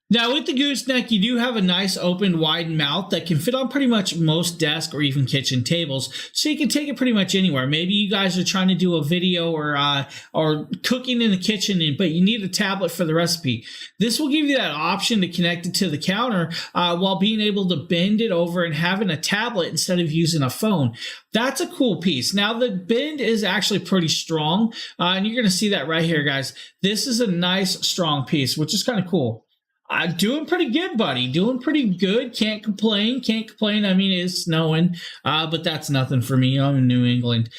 Now with the gooseneck, you do have a nice open wide mouth that can fit on pretty much most desk or even kitchen tables. So you can take it pretty much anywhere. Maybe you guys are trying to do a video or cooking in the kitchen, but you need a tablet for the recipe. This will give you that option to connect it to the counter while being able to bend it over and having a tablet instead of using a phone. That's a cool piece. Now the bend is actually pretty strong, and you're going to see that right here, guys. This is a nice strong piece, which is kind of cool. Doing pretty good, buddy. Doing pretty good. Can't complain. I mean, it's snowing, but that's nothing for me. I'm in New England,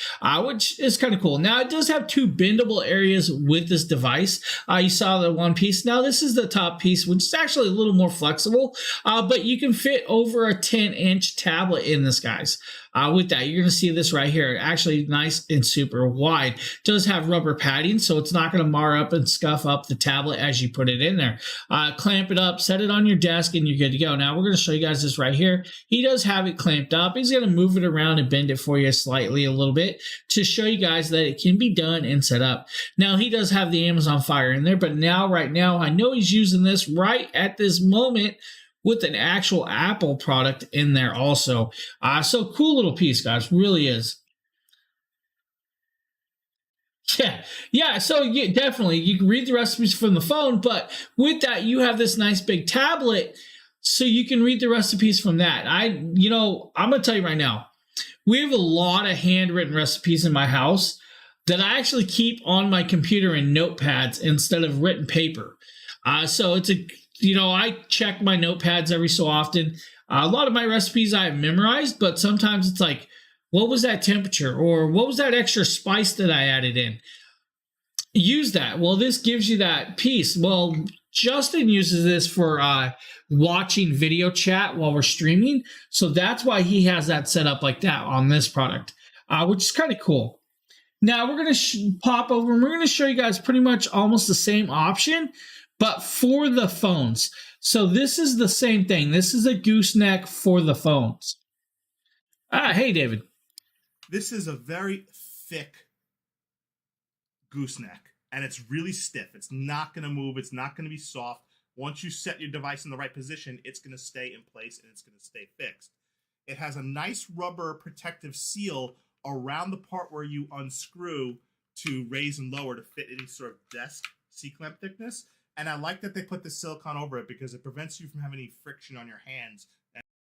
which is kind of cool. Now, it does have two bendable areas with this device. You saw the one piece. Now, this is the top piece, which is actually a little more flexible, but you can fit over a 10-inch tablet in this, guys. With that, you're going to see this right here. Actually nice and super wide. It does have rubber padding, so it's not going to mar up and scuff up the tablet as you put it in there. Clamp it up, set it on your desk, and you're good to go. Now, we're going to show you guys this right here. He does have it clamped up. He's going to move it around and bend it for you slightly a little bit to show you guys that it can be done and set up. Now, he does have the Amazon Fire in there, but now, right now, I know he's using this right at this moment with an actual Apple product in there also. So cool little piece, guys, really is. Yeah. So definitely you can read the recipes from the phone, but with that you have this nice big tablet, so you can read the recipes from that. I'm gonna tell you right now, we have a lot of handwritten recipes in my house that I actually keep on my computer in notepads instead of written paper. So it's I check my notepads every so often. A lot of my recipes I have memorized, but sometimes it's like, what was that temperature? Or what was that extra spice that I added in? Use that. Well, this gives you that piece. Well, Justin uses this for watching video chat while we're streaming. So that's why he has that set up like that on this product, which is kind of cool. Now we're going to pop over and we're going to show you guys pretty much almost the same option, but for the phones. So this is the same thing. This is a gooseneck for the phones. Hey, David. This is a very thick gooseneck, and it's really stiff. It's not going to move. It's not going to be soft. Once you set your device in the right position, it's going to stay in place and it's going to stay fixed. It has a nice rubber protective seal around the part where you unscrew to raise and lower to fit any sort of desk C-clamp thickness. And I like that they put the silicone over it because it prevents you from having any friction on your hands.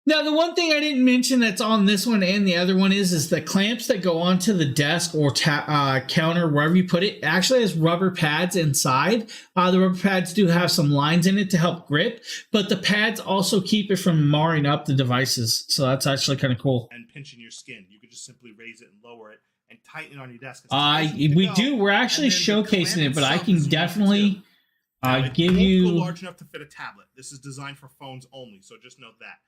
Now, the one thing I didn't mention that's on this one and the other one is the clamps that go onto the desk or counter, wherever you put it, actually has rubber pads inside. The rubber pads do have some lines in it to help grip, but the pads also keep it from marring up the devices. So that's actually kind of cool. And pinching your skin. You could just simply raise it and lower it and tighten it on your desk. We're actually showcasing it, but I can definitely give you... large enough to fit a tablet. This is designed for phones only, so just note that.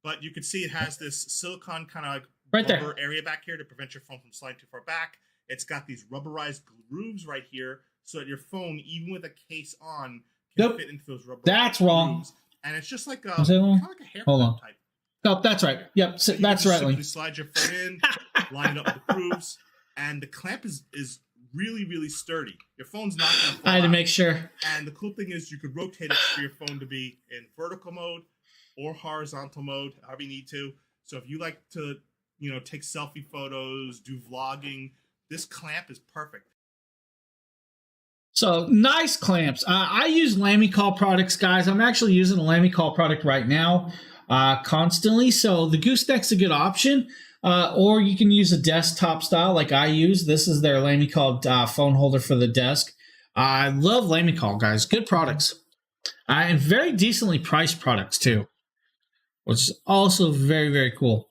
But you can see it has this silicone kind of like rubber area back here to prevent your phone from sliding too far back. It's got these rubberized grooves right here so that your phone, even with a case on, can fit into those rubberized That's wrong. grooves. And it's just like kind of like a hair type. Nope, that's right. Yep, that's right. You slide your phone in, line it up with the grooves, and the clamp is really, really sturdy. Your phone's not going to fall I had to out. make sure. And the cool thing is you could rotate it for your phone to be in vertical mode or horizontal mode, however you need to. So if you like to, take selfie photos, do vlogging, this clamp is perfect. So nice clamps. I use Lamicall products, guys. I'm actually using a Lamicall product right now constantly. So the gooseneck's a good option. Or you can use a desktop style like I use. This is their Lamicall phone holder for the desk. I love Lamicall, guys. Good products. And very decently priced products too, which is also very, very cool.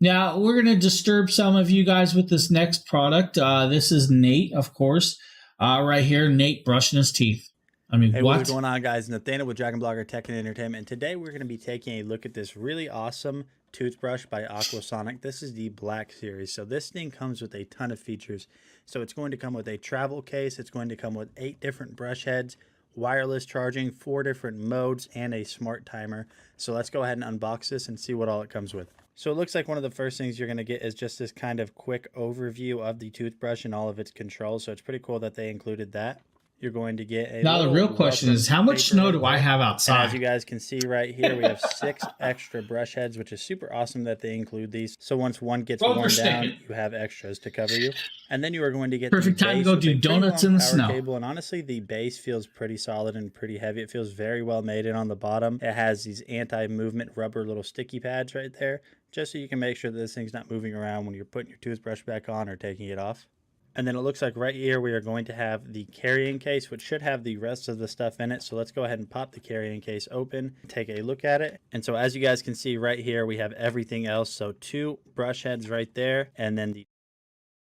Now, we're going to disturb some of you guys with this next product. This is Nate, of course. Right here, Nate brushing his teeth. Hey, what's going on, guys? Nathaniel with DragonBlogger Tech and Entertainment. And today we're going to be taking a look at this really awesome toothbrush by Aquasonic. This is the Black Series. So this thing comes with a ton of features. So it's going to come with a travel case. It's going to come with 8 different brush heads, wireless charging, 4 different modes, and a smart timer. So let's go ahead and unbox this and see what all it comes with. So it looks like one of the first things you're going to get is just this kind of quick overview of the toothbrush and all of its controls. So it's pretty cool that they included that. You're going to get a... Now the real question is, how much snow do I have outside? And as you guys can see right here, we have 6 extra brush heads, which is super awesome that they include these. So once one gets worn down, you have extras to cover you. And then you are going to get perfect time to go do donuts in the snow. Cable. And honestly, the base feels pretty solid and pretty heavy. It feels very well made. And on the bottom, it has these anti-movement rubber little sticky pads right there, just so you can make sure that this thing's not moving around when you're putting your toothbrush back on or taking it off. And then it looks like right here we are going to have the carrying case, which should have the rest of the stuff in it. So let's go ahead and pop the carrying case open, take a look at it. And so as you guys can see right here, we have everything else. So 2 brush heads right there, and then the...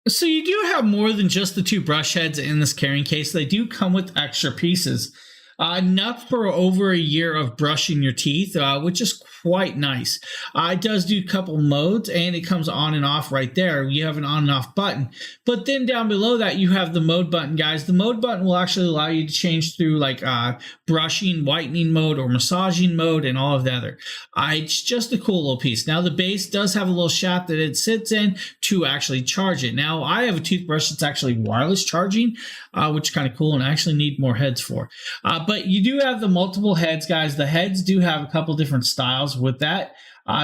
So you do have more than just the 2 brush heads in this carrying case. They do come with extra pieces. Enough for over a year of brushing your teeth, which is quite nice. It does do a couple modes, and it comes on and off right there. You have an on and off button. But then down below that, you have the mode button, guys. The mode button will actually allow you to change through like brushing, whitening mode, or massaging mode, and all of the other. It's just a cool little piece. Now, the base does have a little shaft that it sits in to actually charge it. Now, I have a toothbrush that's actually wireless charging. which is kind of cool and I actually need more heads for. But you do have the multiple heads, guys. The heads do have a couple different styles with that.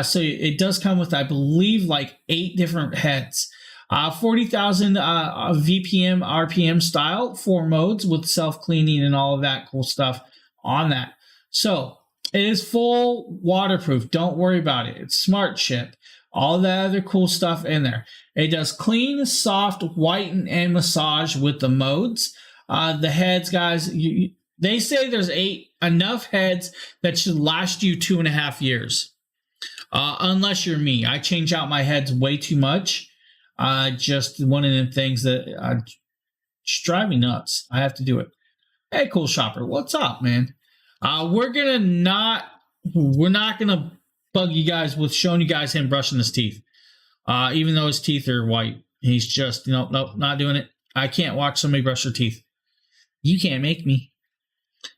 So it does come with, I believe, like 8 different heads. 40,000 VPM, RPM style, 4 modes with self-cleaning and all of that cool stuff on that. So it is full waterproof. Don't worry about it. It's smart ship. All that other cool stuff in there. It does clean, soft, whiten, and massage with the modes. The heads, guys, they say there's enough heads that should last you 2.5 years. Unless you're me. I change out my heads way too much. Just one of them things that just drive me nuts. I have to do it. Hey, cool shopper, what's up, man? We're not gonna bug you guys with showing you guys him brushing his teeth. Even though his teeth are white, he's just nope, not doing it. I can't watch somebody brush their teeth. You can't make me.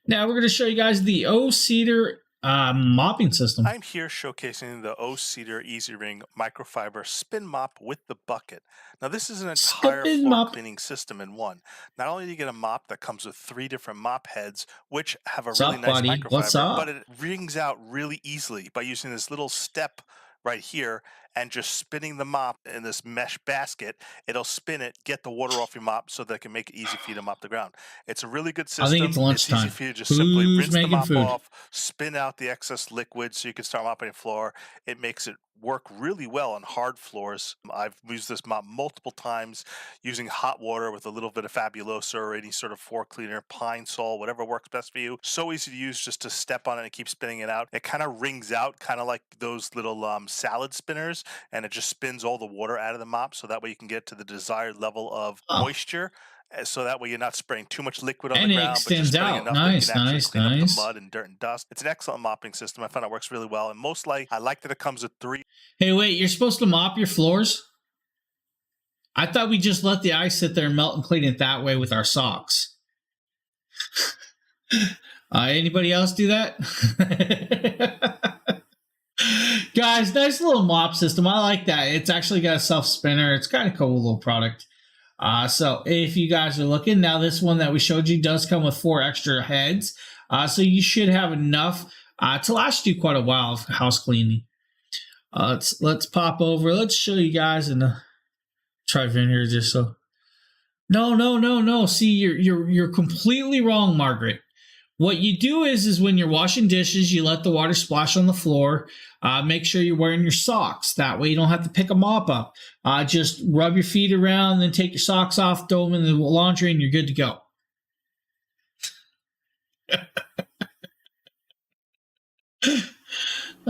Now we're gonna show you guys the O-Cedar mopping system. I'm here showcasing the O-Cedar Easy Ring microfiber spin mop with the bucket. Now this is an entire floor cleaning system in one. Not only do you get a mop that comes with 3 different mop heads, which have a really nice microfiber, but it wrings out really easily by using this little step right here and just spinning the mop in this mesh basket. It'll spin it, get the water off your mop so that it can make it easy for you to mop the ground. It's a really good system. I think it's lunchtime. It's easy for you to just simply rinse the mop off, spin out the excess liquid so you can start mopping the floor. It makes it work really well on hard floors. I've used this mop multiple times using hot water with a little bit of Fabuloso or any sort of floor cleaner, Pine Sol, whatever works best for you. So easy to use, just to step on it and keep spinning it out. It kind of wrings out, kind of like those little salad spinners, and it just spins all the water out of the mop, so that way you can get to the desired level of moisture. So that way you're not spraying too much liquid on the ground, but just spraying enough that you can actually clean up the mud and dirt and dust. It's an excellent mopping system. I found it works really well, and I like that it comes with 3. Hey, wait, you're supposed to mop your floors? I thought we just let the ice sit there and melt and clean it that way with our socks. Anybody else do that? Guys, nice little mop system. I like that. It's actually got a self spinner. It's kind of cool little product. So if you guys are looking, now this one that we showed you does come with 4 extra heads. So you should have enough to last you quite a while of house cleaning. Let's pop over. Let's show you guys and try vinegar just so. No. See, you're completely wrong, Margaret. What you do is when you're washing dishes, you let the water splash on the floor. Make sure you're wearing your socks. That way you don't have to pick a mop up. Just rub your feet around, then take your socks off, throw them in the laundry, and you're good to go.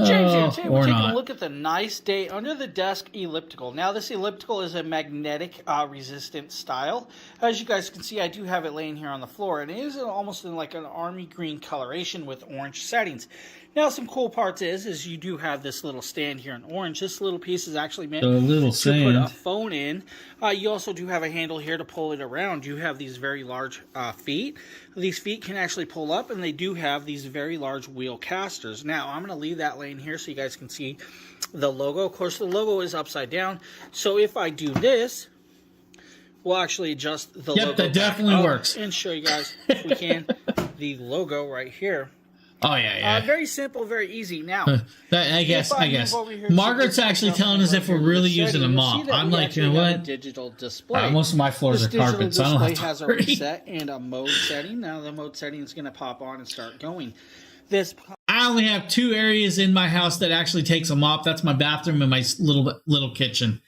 James here. Today we're taking a look at the nice day under the desk elliptical. Now this elliptical is a magnetic resistant style. As you guys can see, I do have it laying here on the floor, and it is almost in like an army green coloration with orange settings. Now some cool parts is you do have this little stand here in orange. This little piece is actually meant to put a phone in. You also do have a handle here to pull it around. You have these very large feet. These feet can actually pull up, and they do have these very large wheel casters. Now I'm going to leave that laying here so you guys can see the logo. Of course, the logo is upside down. So if I do this, we'll actually adjust the logo. Yep, that definitely works. And show you guys, if we can, the logo right here. Oh, yeah. Very simple, very easy. Now, I guess. Margaret's actually telling us if we're really using a mop. I'm like, you know what? Digital display. Most of my floors are carpet, so I don't have to has a reset and a mode setting. Now the mode setting is going to pop on and start going. I only have 2 areas in my house that actually takes a mop. That's my bathroom and my little kitchen.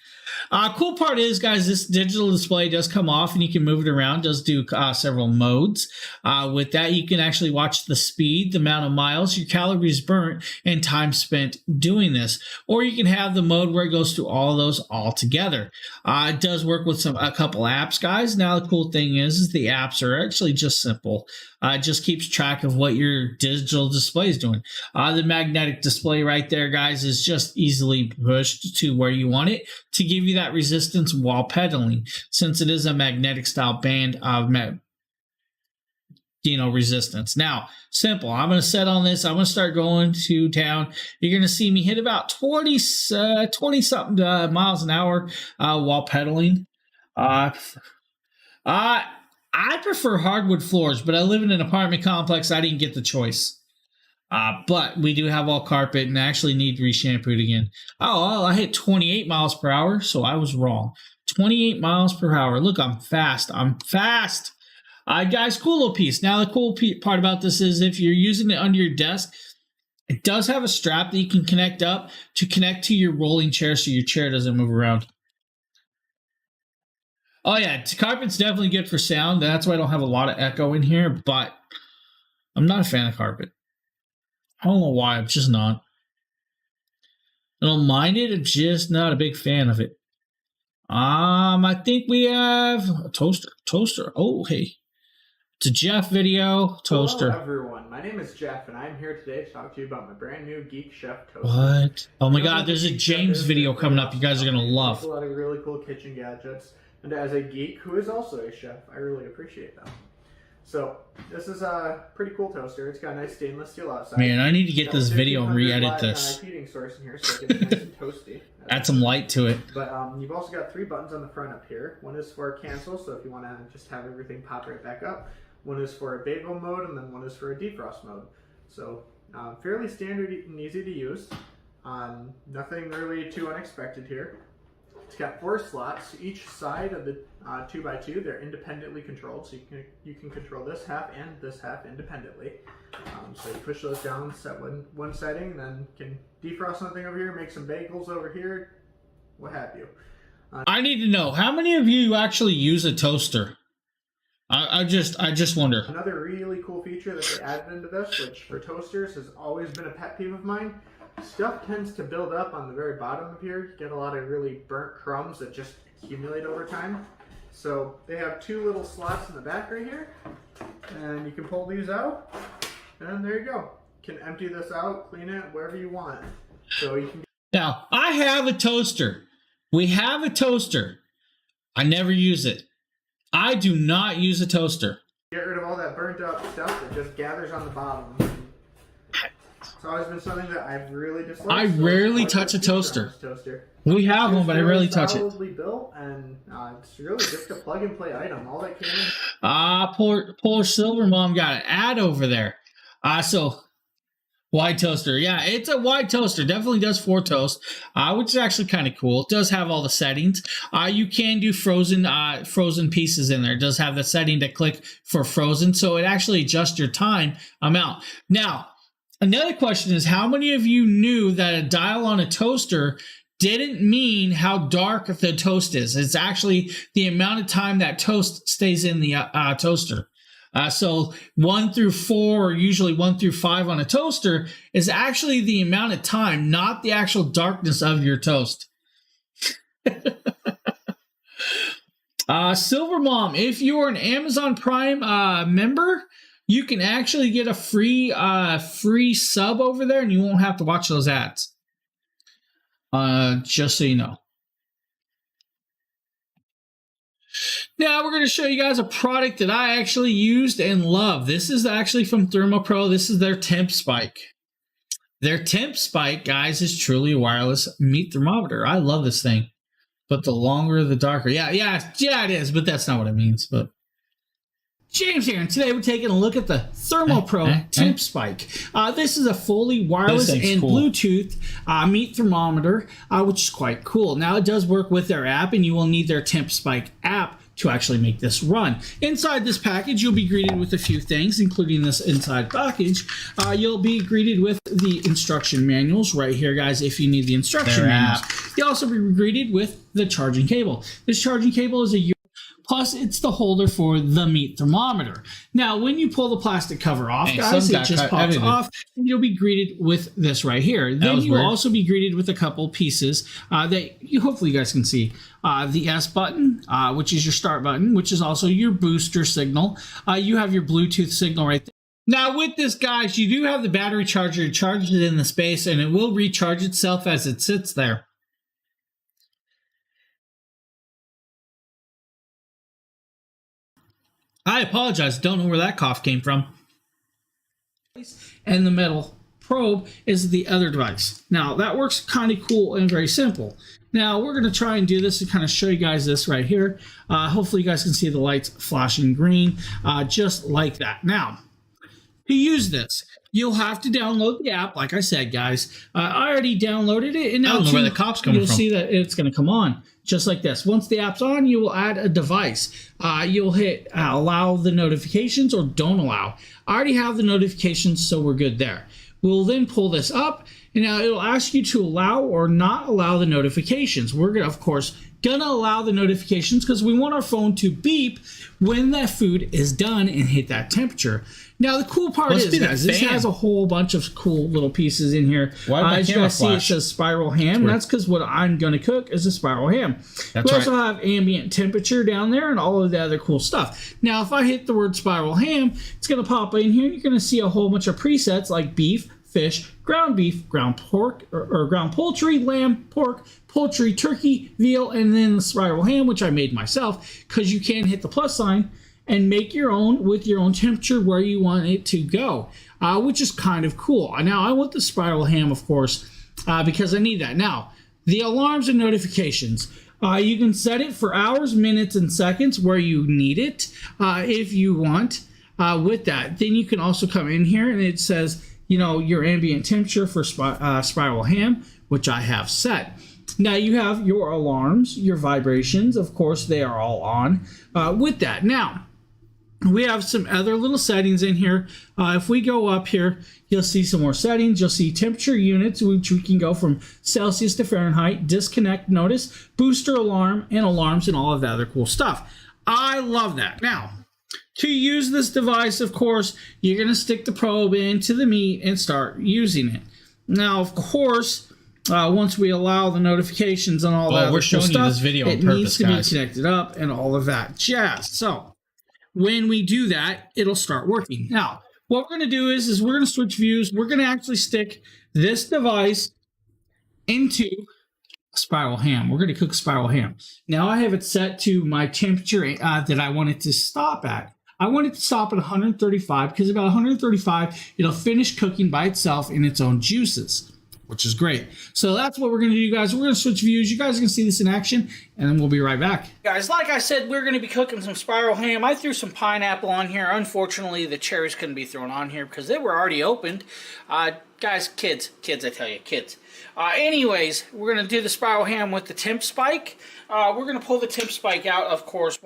Cool part is, guys, this digital display does come off and you can move it around. It does do several modes. With that, you can actually watch the speed, the amount of miles, your calories burnt, and time spent doing this. Or you can have the mode where it goes through all of those all together. It does work with a couple apps, guys. Now, the cool thing is the apps are actually just simple. It just keeps track of what your digital display is doing. The magnetic display right there, guys, is just easily pushed to where you want it to give you that resistance while pedaling, since it is a magnetic style band of resistance. Now, simple. I'm going to set on this. I'm going to start going to town. You're going to see me hit about 20 something miles an hour while pedaling. I prefer hardwood floors, but I live in an apartment complex. I didn't get the choice. But we do have all carpet and actually need to re-shampoo it again. Oh, I hit 28 miles per hour, so I was wrong. 28 miles per hour. Look, I'm fast. I'm fast. Guys, cool little piece. Now, the cool part about this is if you're using it under your desk, it does have a strap that you can connect up to connect to your rolling chair so your chair doesn't move around. Oh, yeah, carpet's definitely good for sound. That's why I don't have a lot of echo in here, but I'm not a fan of carpet. I don't know why, I'm just not. I don't mind it, I'm just not a big fan of it. I think we have a toaster. Toaster. Oh, hey. It's a Jeff video. Toaster. Hello, everyone. My name is Jeff, and I'm here today to talk to you about my brand new Geek Chef toaster. What? Oh my God, there's a James video coming up you guys are going to love. A lot of really cool kitchen gadgets. And as a geek who is also a chef, I really appreciate them. So, this is a pretty cool toaster. It's got a nice stainless steel outside. Man, I need to get this video and re-edit this. Heating source in here so it gets nice and toasty. Add some light to it. But you've also got 3 buttons on the front up here. One is for cancel, so if you want to just have everything pop right back up. One is for a bagel mode, and then one is for a defrost mode. So, fairly standard and easy to use. Nothing really too unexpected here. It's got 4 slots, each side of the 2x2. They're independently controlled, so you can control this half and this half independently. So you push those down, set one setting, then can defrost something over here, make some bagels over here, what have you. I need to know, how many of you actually use a toaster? I just wonder. Another really cool feature that they added into this, which for toasters has always been a pet peeve of mine. Stuff tends to build up on the very bottom of here. You get a lot of really burnt crumbs that just accumulate over time. So they have 2 little slots in the back right here, and you can pull these out, and there you go. You can empty this out, clean it, wherever you want. So you can. Now, I have a toaster. We have a toaster. I never use it. I do not use a toaster. Get rid of all that burnt up stuff that just gathers on the bottom. It's always been something that I've really disliked. I rarely touch a toaster. We have one, but I rarely touch it. Solidly built, and it's really just a plug and play item. All that came in. Poor Silver Mom got an ad over there. So wide toaster, yeah, it's a wide toaster. Definitely does 4 toast, which is actually kind of cool. It does have all the settings. You can do frozen pieces in there. It does have the setting to click for frozen, so it actually adjusts your time amount. Now, another question is, how many of you knew that a dial on a toaster didn't mean how dark the toast is? It's actually the amount of time that toast stays in the toaster. So 1 through 4, or usually 1 through 5 on a toaster, is actually the amount of time, not the actual darkness of your toast. Silver Mom, if you are an Amazon Prime member, you can actually get a free sub over there, and you won't have to watch those ads. Just so you know. Now we're going to show you guys a product that I actually used and love. This is actually from ThermoPro. This is their temp spike. Their temp spike, guys, is truly a wireless meat thermometer. I love this thing. But the longer, the darker. Yeah, it is, but that's not what it means. But James here, and today we're taking a look at the ThermoPro Temp Spike. This is a fully wireless and cool Bluetooth meat thermometer, which is quite cool. Now, it does work with their app, and you will need their Temp Spike app to actually make this run. Inside this package, you'll be greeted with a few things, including this inside package. You'll be greeted with the instruction manuals right here, guys, if you need the instruction manuals. You'll also be greeted with the charging cable. This charging cable is a plus, it's the holder for the meat thermometer. Now, when you pull the plastic cover off, guys, it just pops off, and you'll be greeted with this right here. Then you'll also be greeted with a couple pieces that you hopefully you guys can see. The S button, which is your start button, which is also your booster signal. You have your Bluetooth signal right there. Now, with this, guys, you do have the battery charger. You charge it in the space, and it will recharge itself as it sits there. I apologize, don't know where that cough came from. And the metal probe is the other device. Now, that works kind of cool and very simple. Now, we're going to try and do this to kind of show you guys this right here. Hopefully, you guys can see the lights flashing green, just like that. Now, to use this, you'll have to download the app, like I said, guys. I already downloaded it, and now I don't know where the cop's coming you'll from. see that it's going to come on, just like this. Once the app's on, you will add a device. You'll hit allow the notifications or don't allow. I already have the notifications, so we're good there. We'll then pull this up, and now it'll ask you to allow or not allow the notifications. We're going to, of course, gonna allow the notifications because we want our phone to beep when that food is done and hit that temperature. Now, the cool part is, guys, this has a whole bunch of cool little pieces in here. As you guys see, it says spiral ham. That's because what I'm going to cook is a spiral ham. We also have ambient temperature down there and all of the other cool stuff. Now, if I hit the word spiral ham, it's going to pop in here. You're going to see a whole bunch of presets like beef, fish, ground beef, ground pork, or ground poultry, lamb, pork, poultry, turkey, veal, and then the spiral ham, which I made myself, because you can hit the plus sign and make your own with your own temperature where you want it to go, which is kind of cool. Now, I want the spiral ham, of course, because I need that. Now, the alarms and notifications. You can set it for hours, minutes, and seconds where you need it if you want with that. Then you can also come in here and it says, you know, your ambient temperature for spiral ham, which I have set. Now you have your alarms, your vibrations. Of course, they are all on with that. Now, we have some other little settings in here. If we go up here, you'll see some more settings. You'll see temperature units, which we can go from Celsius to Fahrenheit, disconnect notice, booster alarm, and alarms, and all of that other cool stuff. I love that. Now, to use this device, of course, you're going to stick the probe into the meat and start using it. Now, of course, once we allow the notifications and all that other cool stuff, this video on it purpose, needs to be connected up and all of that jazz. So, when we do that, it'll start working. Now, what we're going to do is we're going to switch views. We're going to actually stick this device into spiral ham. We're going to cook spiral ham. Now, I have it set to my temperature that I want it to stop at. I want it to stop at 135 because about 135, it'll finish cooking by itself in its own juices, which is great. So that's what we're going to do, guys. We're going to switch views. You guys are going to see this in action, and then we'll be right back. Guys, like I said, we're going to be cooking some spiral ham. I threw some pineapple on here. Unfortunately, the cherries couldn't be thrown on here because they were already opened. Guys, kids, I tell you, kids. Anyways, we're going to do the spiral ham with the temp spike. We're going to pull the temp spike out, of course.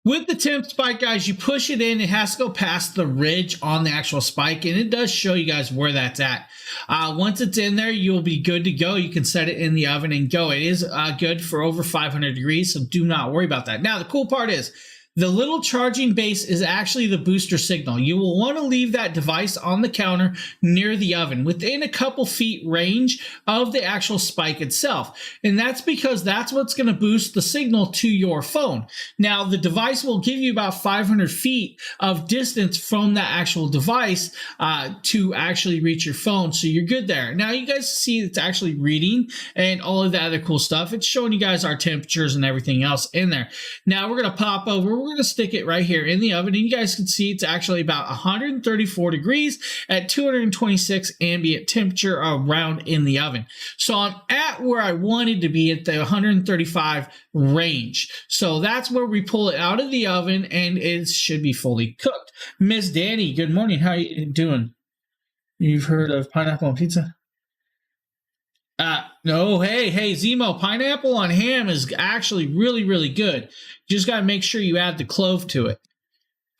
With the temp spike, guys, you push it in. It has to go past the ridge on the actual spike, and it does show you guys where that's at. Once it's in there, you'll be good to go. You can set it in the oven and go. It is good for over 500 degrees, so do not worry about that. Now, the cool part is the little charging base is actually the booster signal. You will want to leave that device on the counter near the oven within a couple feet range of the actual spike itself. And that's because that's what's going to boost the signal to your phone. Now, the device will give you about 500 feet of distance from that actual device to actually reach your phone. So you're good there. Now, you guys see it's actually reading and all of that other cool stuff. It's showing you guys our temperatures and everything else in there. Now, we're going to pop over. We're going to stick it right here in the oven, and you guys can see it's actually about 134 degrees at 226 ambient temperature around in the oven. So I'm at where I wanted to be at the 135 range. So that's where we pull it out of the oven, and it should be fully cooked. Miss Danny, good morning. How you doing? You've heard of pineapple on pizza? No, hey, Zemo, pineapple on ham is actually really, really good. You just got to make sure you add the clove to it.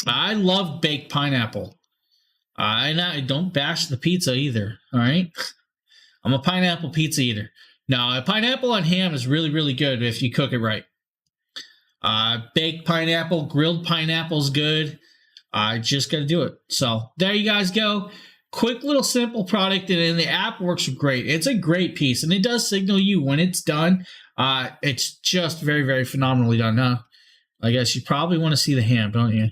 I love baked pineapple. And I don't bash the pizza either, all right? I'm a pineapple pizza eater. No, a pineapple on ham is really, really good if you cook it right. Baked pineapple, grilled pineapple is good. Just got to do it. So there you guys go. Quick little simple product, and the app works great. It's a great piece, and it does signal you when it's done. It's just very, very phenomenally done. Now, I guess you probably want to see the ham, don't you?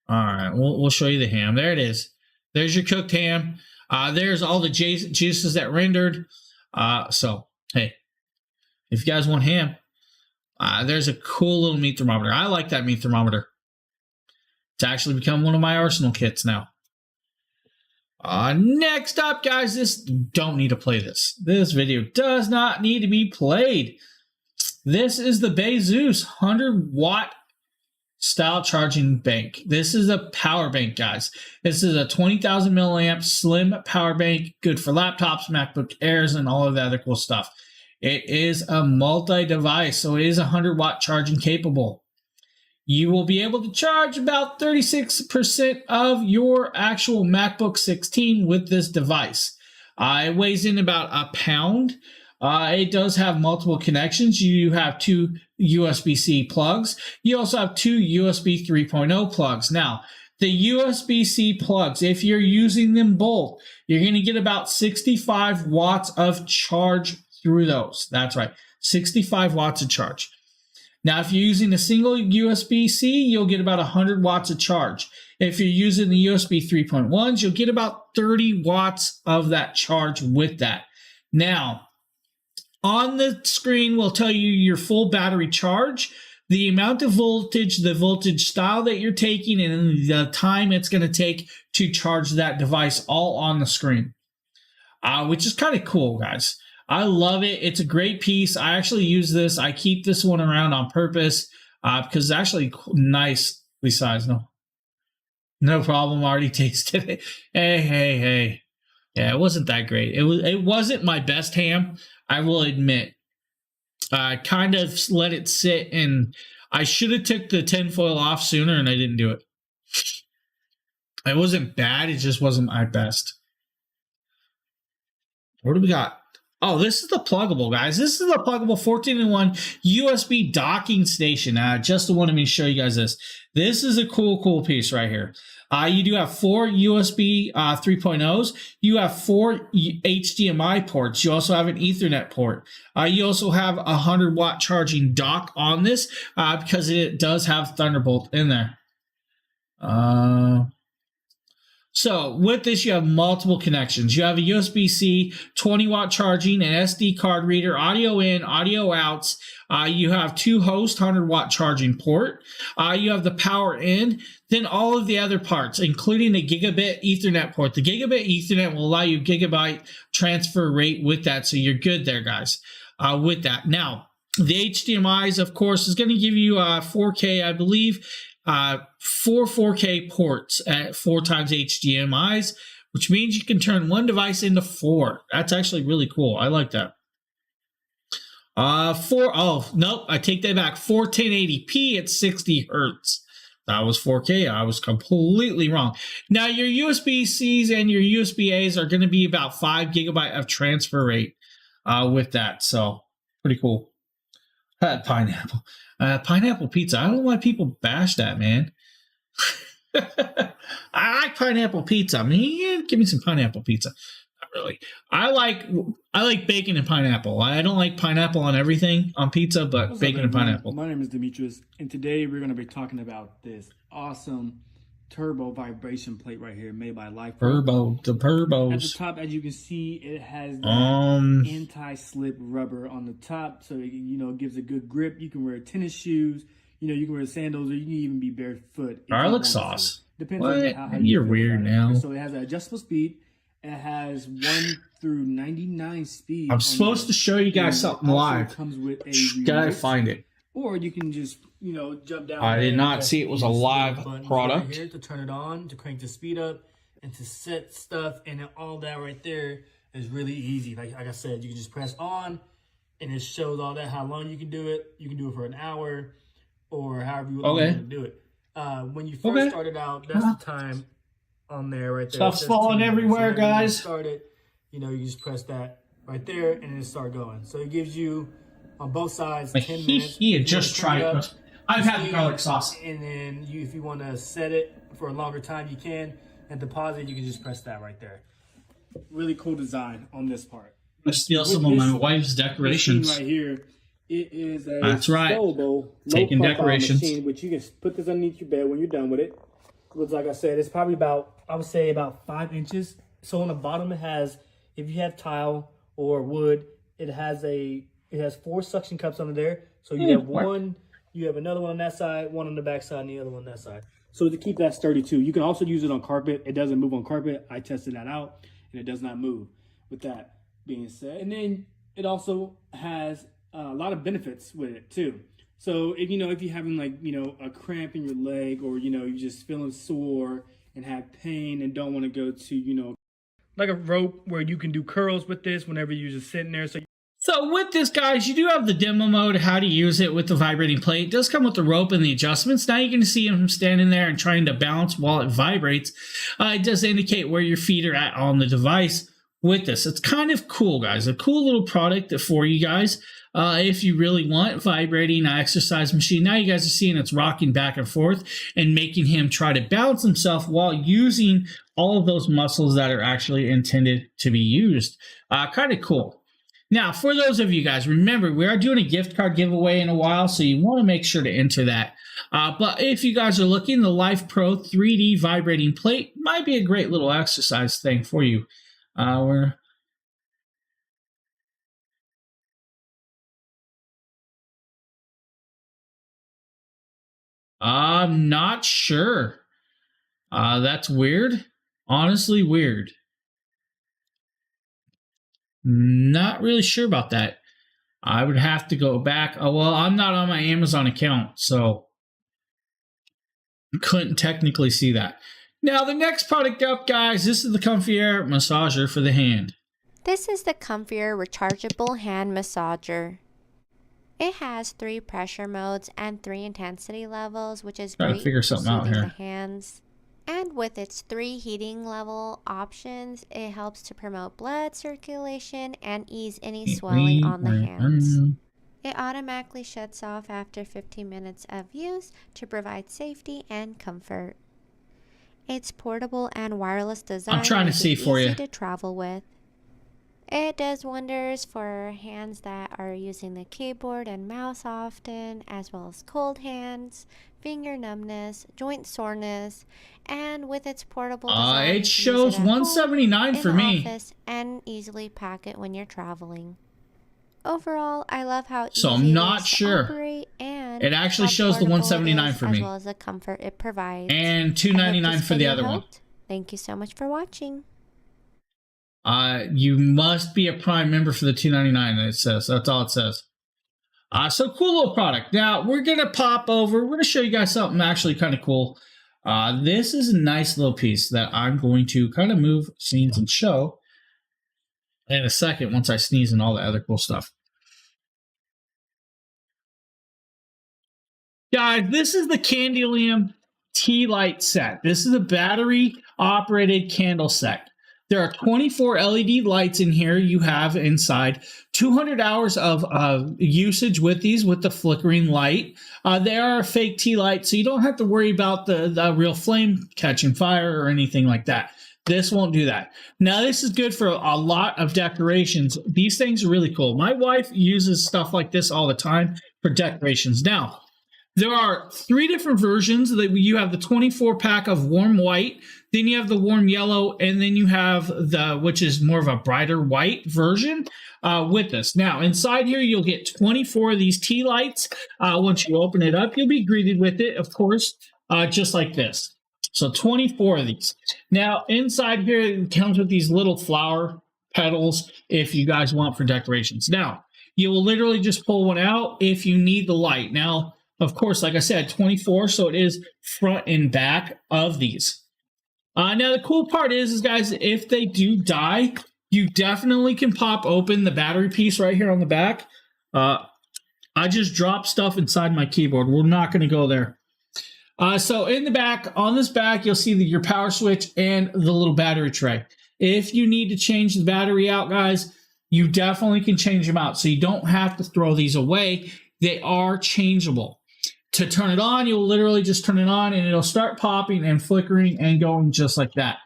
All right, we'll show you the ham. There it is. There's your cooked ham. There's all the juices that rendered. So, hey, if you guys want ham, there's a cool little meat thermometer. I like that meat thermometer. It's actually become one of my arsenal kits now. Next up, guys, don't need to play this. This video does not need to be played. This is the Bezos 100-watt style charging bank. This is a power bank, guys. This is a 20,000 milliamp slim power bank, good for laptops, MacBook Airs, and all of the other cool stuff. It is a multi-device, so it is 100-watt charging capable. You will be able to charge about 36% of your actual MacBook 16 with this device. It weighs in about a pound. It does have multiple connections. You have 2 USB-C plugs. You also have 2 USB 3.0 plugs. Now, the USB-C plugs, if you're using them both, you're going to get about 65 watts of charge through those. That's right, 65 watts of charge. Now, if you're using a single USB-C, you'll get about 100 watts of charge. If you're using the USB 3.1s, you'll get about 30 watts of that charge with that. Now, on the screen will tell you your full battery charge, the amount of voltage, the voltage style that you're taking, and the time it's going to take to charge that device all on the screen, which is kind of cool, guys. I love it. It's a great piece. I actually use this. I keep this one around on purpose because it's actually nicely sized. No problem. I already tasted it. Hey. Yeah, it wasn't that great. It wasn't my best ham, I will admit. I kind of let it sit, and I should have took the tinfoil off sooner, and I didn't do it. It wasn't bad. It just wasn't my best. What do we got? Oh, this is the pluggable, guys. This is the pluggable 14-in-1 USB docking station. Just wanted me to show you guys this. This is a cool piece right here. You do have 4 USB 3.0s. You have 4 HDMI ports. You also have an Ethernet port. You also have a 100-watt charging dock on this because it does have Thunderbolt in there. So with this, you have multiple connections. You have a USB-C, 20-watt charging, an SD card reader, audio in, audio outs. You have 2 host 100-watt charging port. You have the power in, then all of the other parts, including the gigabit Ethernet port. The gigabit Ethernet will allow you gigabyte transfer rate with that, so you're good there, guys, with that. Now, the HDMIs, of course, is going to give you 4K, I believe, 4 4K ports at 4 times HDMIs, which means you can turn one device into 4. That's actually really cool. I like that. I take that back. 1080p at 60 hertz. That was 4K. I was completely wrong. Now, your USB-Cs and your USB-As are going to be about 5 gigabyte of transfer rate with that. So, pretty cool. Pineapple. Pineapple pizza. I don't know why people bash that, man. I like pineapple pizza. Man, give me some pineapple pizza. Not really. I like bacon and pineapple. I don't like pineapple on everything on pizza, but What's bacon up, and pineapple. My name is Demetrius, and today we're going to be talking about this awesome turbo vibration plate right here made by Life. The turbos. At the top, as you can see, it has that anti-slip rubber on the top, so it gives a good grip. You can wear tennis shoes, you can wear sandals, or you can even be barefoot. Garlic sauce. Depends what? on how You're weird now. So it has an adjustable speed. It has 1 through 99 speed. I'm supposed to show you guys something live. Comes with a gotta find it. Or you can just jump down. I did not see it was a live product. Right here to turn it on, to crank the speed up, and to set stuff, and then all that right there is really easy. Like I said, you can just press on, and it shows all that, how long you can do it. You can do it for an hour, or however you want to do it. When you first started out, that's the time on there right there. Stuff's falling everywhere, guys. Started, you just press that right there, and it start going. So it gives you on both sides 10 minutes. He had just tried it. I've had the garlic sauce. And then if you want to set it for a longer time, you can. And deposit, you can just press that right there. Really cool design on this part. I'm gonna steal some of my wife's decorations. Right here, it is a That's right. Taking decorations. Machine, which you can put this underneath your bed when you're done with it. Looks like I said, it's probably I would say about 5 inches. So on the bottom, it has, if you have tile or wood, it has 4 suction cups under there. So you have one, you have another one on that side, one on the back side, and the other one on that side. So to keep that sturdy too. You can also use it on carpet. It doesn't move on carpet. I tested that out, and it does not move. With that being said, and then it also has a lot of benefits with it too. So if if you're having like a cramp in your leg, or you're just feeling sore and have pain and don't want to go to like a rope where you can do curls with this whenever you're just sitting there. So with this, guys, you do have the demo mode, how to use it with the vibrating plate. It does come with the rope and the adjustments. Now you can see him standing there and trying to balance while it vibrates. It does indicate where your feet are at on the device with this. It's kind of cool, guys. A cool little product for you guys. If you really want vibrating exercise machine. Now you guys are seeing it's rocking back and forth and making him try to balance himself while using all of those muscles that are actually intended to be used. Kind of cool. Now, for those of you guys, remember, we are doing a gift card giveaway in a while, so you want to make sure to enter that. But if you guys are looking, the Life Pro 3D vibrating plate might be a great little exercise thing for you. I'm not sure. That's weird. Honestly, weird. Not really sure about that. I would have to go back. Oh, well, I'm not on my Amazon account, so couldn't technically see that. Now, the next product up, guys, this is the Comfier massager for the hand. This is the Comfier rechargeable hand massager. It has 3 pressure modes and 3 intensity levels, which is great for soothing the hands. And with its 3 heating level options, it helps to promote blood circulation and ease any swelling on the hands. It automatically shuts off after 15 minutes of use to provide safety and comfort. Its portable and wireless design makes it easy to travel with. It does wonders for hands that are using the keyboard and mouse often, as well as cold hands, finger numbness, joint soreness, and with its portable design, it shows $179 for me. Office and easily pack it when you're traveling. Overall, I love how easy I'm not it is sure. to operate, and it actually shows the $179 for me, as well as the comfort it provides, and $299 for the other one. Thank you so much for watching. You must be a Prime member for the $299. It says that's all it says. So cool little product. Now we're gonna pop over. We're gonna show you guys something actually kind of cool. This is a nice little piece that I'm going to kind of move scenes and show in a second once I sneeze and all the other cool stuff. Guys, this is the Candelium tea light set. This is a battery operated candle set. There are 24 LED lights in here you have inside. 200 hours of usage with these, with the flickering light. They are a fake tea light, so you don't have to worry about the real flame catching fire or anything like that. This won't do that. Now, this is good for a lot of decorations. These things are really cool. My wife uses stuff like this all the time for decorations. Now, there are 3 different versions. That you have the 24 pack of warm white, then you have the warm yellow, and then you have the, which is more of a brighter white version with this. Now, inside here, you'll get 24 of these tea lights. Once you open it up, you'll be greeted with it, of course, just like this. So 24 of these. Now, inside here, it comes with these little flower petals if you guys want for decorations. Now, you will literally just pull one out if you need the light. Now, of course, like I said, 24, so it is front and back of these. Now, the cool part is guys, if they do die, you definitely can pop open the battery piece right here on the back. I just dropped stuff inside my keyboard. We're not going to go there. So in the back, on this back, you'll see your power switch and the little battery tray. If you need to change the battery out, guys, you definitely can change them out. So you don't have to throw these away. They are changeable. To turn it on, you'll literally just turn it on and it'll start popping and flickering and going just like that.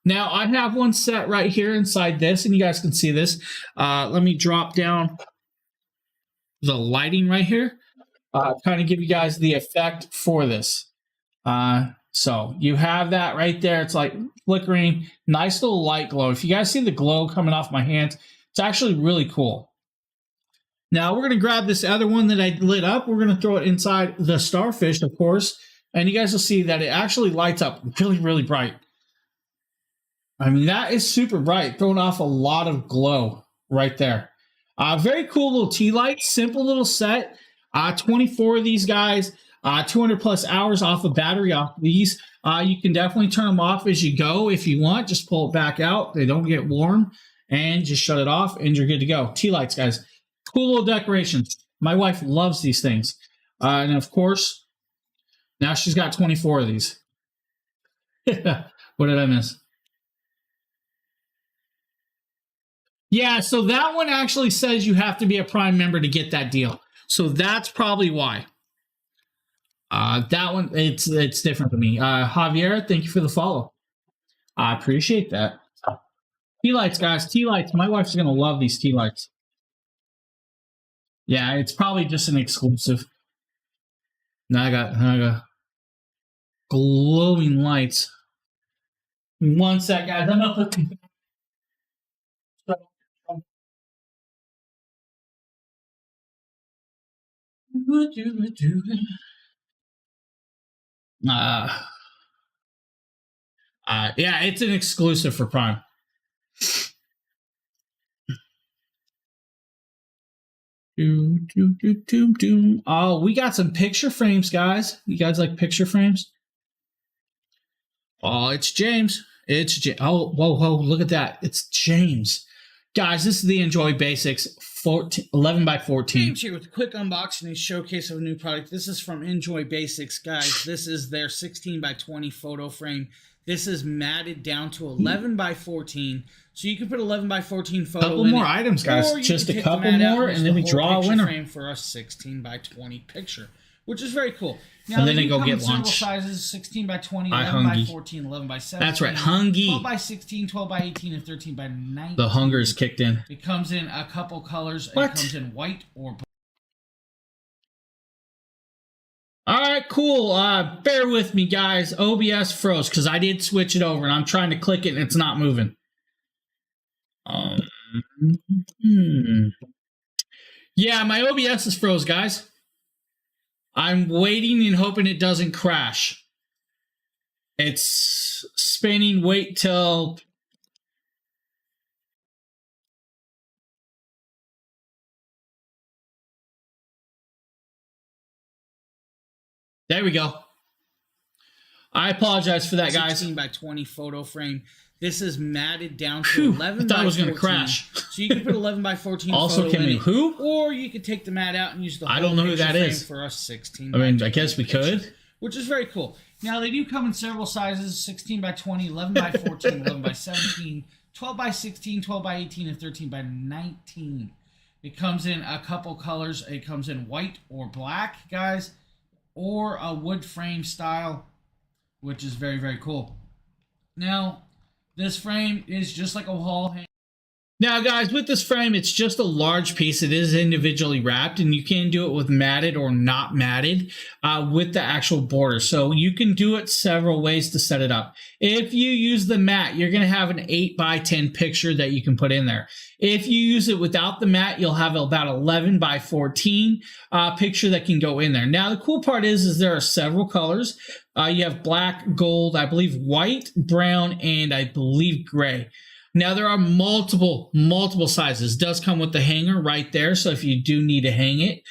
Now, I have one set right here inside this, and you guys can see this. Let me drop down the lighting right here. Kind of give you guys the effect for this. So you have that right there. It's like flickering, nice little light glow. If you guys see the glow coming off my hands, it's actually really cool. Now we're going to grab this other one that I lit up. We're going to throw it inside the starfish, of course. And you guys will see that it actually lights up really, really bright. I mean, that is super bright, throwing off a lot of glow right there. Very cool little tea lights, simple little set. 24 of these guys, 200 plus hours off of battery off these. You can definitely turn them off as you go if you want. Just pull it back out. They don't get warm, and just shut it off, and you're good to go. Tea lights, guys. Cool little decorations. My wife loves these things. And of course, now she's got 24 of these. What did I miss? Yeah, so that one actually says you have to be a Prime member to get that deal. So that's probably why. That one, it's different for me. Javier, thank you for the follow. I appreciate that. Tea lights, guys. Tea lights. My wife's going to love these tea lights. Yeah, it's probably just an exclusive. Now I got glowing lights. One sec, guys. I'm not looking. Yeah, it's an exclusive for Prime. Oh, we got some picture frames, guys. You guys like picture frames? Oh, it's James. It's James. Oh, whoa, look at that. It's James. Guys, this is the Enjoy Basics 11 by 14. James here with a quick unboxing and showcase of a new product. This is from Enjoy Basics, guys. This is their 16 by 20 photo frame. This is matted down to 11 by 14. So you can put 11 by 14 photo in. Couple more items, guys. Just a couple more, and then we draw a winner. Frame for a 16 by 20 picture, which is very cool. Now, and then they go get lunch. Sizes, 16 by 20, 11 by 14, 11 by 17. That's right, Hungy. 12 by 16, 12 by 18, and 13 by 19. The hunger is kicked in. It comes in a couple colors. What? It comes in white or black. All right, cool. Bear with me, guys. OBS froze because I did switch it over, and I'm trying to click it, and it's not moving. Yeah, my OBS is froze, guys. I'm waiting and hoping it doesn't crash. It's spinning. Wait till... There we go. I apologize for that, guys. 16 by 20 photo frame. This is matted down to 11 by 14. I thought it was going to crash. So you can put 11 by 14 also photo in it. Who? Or you could take the mat out and use the whole I don't know who that is. For us 16 I mean, I guess we could. Which is very cool. Now, they do come in several sizes, 16 by 20, 11 by 14, 11 by 17, 12 by 16, 12 by 18, and 13 by 19. It comes in a couple colors. It comes in white or black, guys, or a wood frame style, which is very, very cool. Now, this frame is just like a wall hanger. Now, guys, with this frame, it's just a large piece. It is individually wrapped, and you can do it with matted or not matted with the actual border. So you can do it several ways to set it up. If you use the mat, you're going to have an 8 by 10 picture that you can put in there. If you use it without the mat, you'll have about 11 by 14 picture that can go in there. Now, the cool part is there are several colors. You have black, gold, I believe white, brown, and I believe gray. Now, there are multiple sizes. It does come with the hanger right there, so if you do need to hang it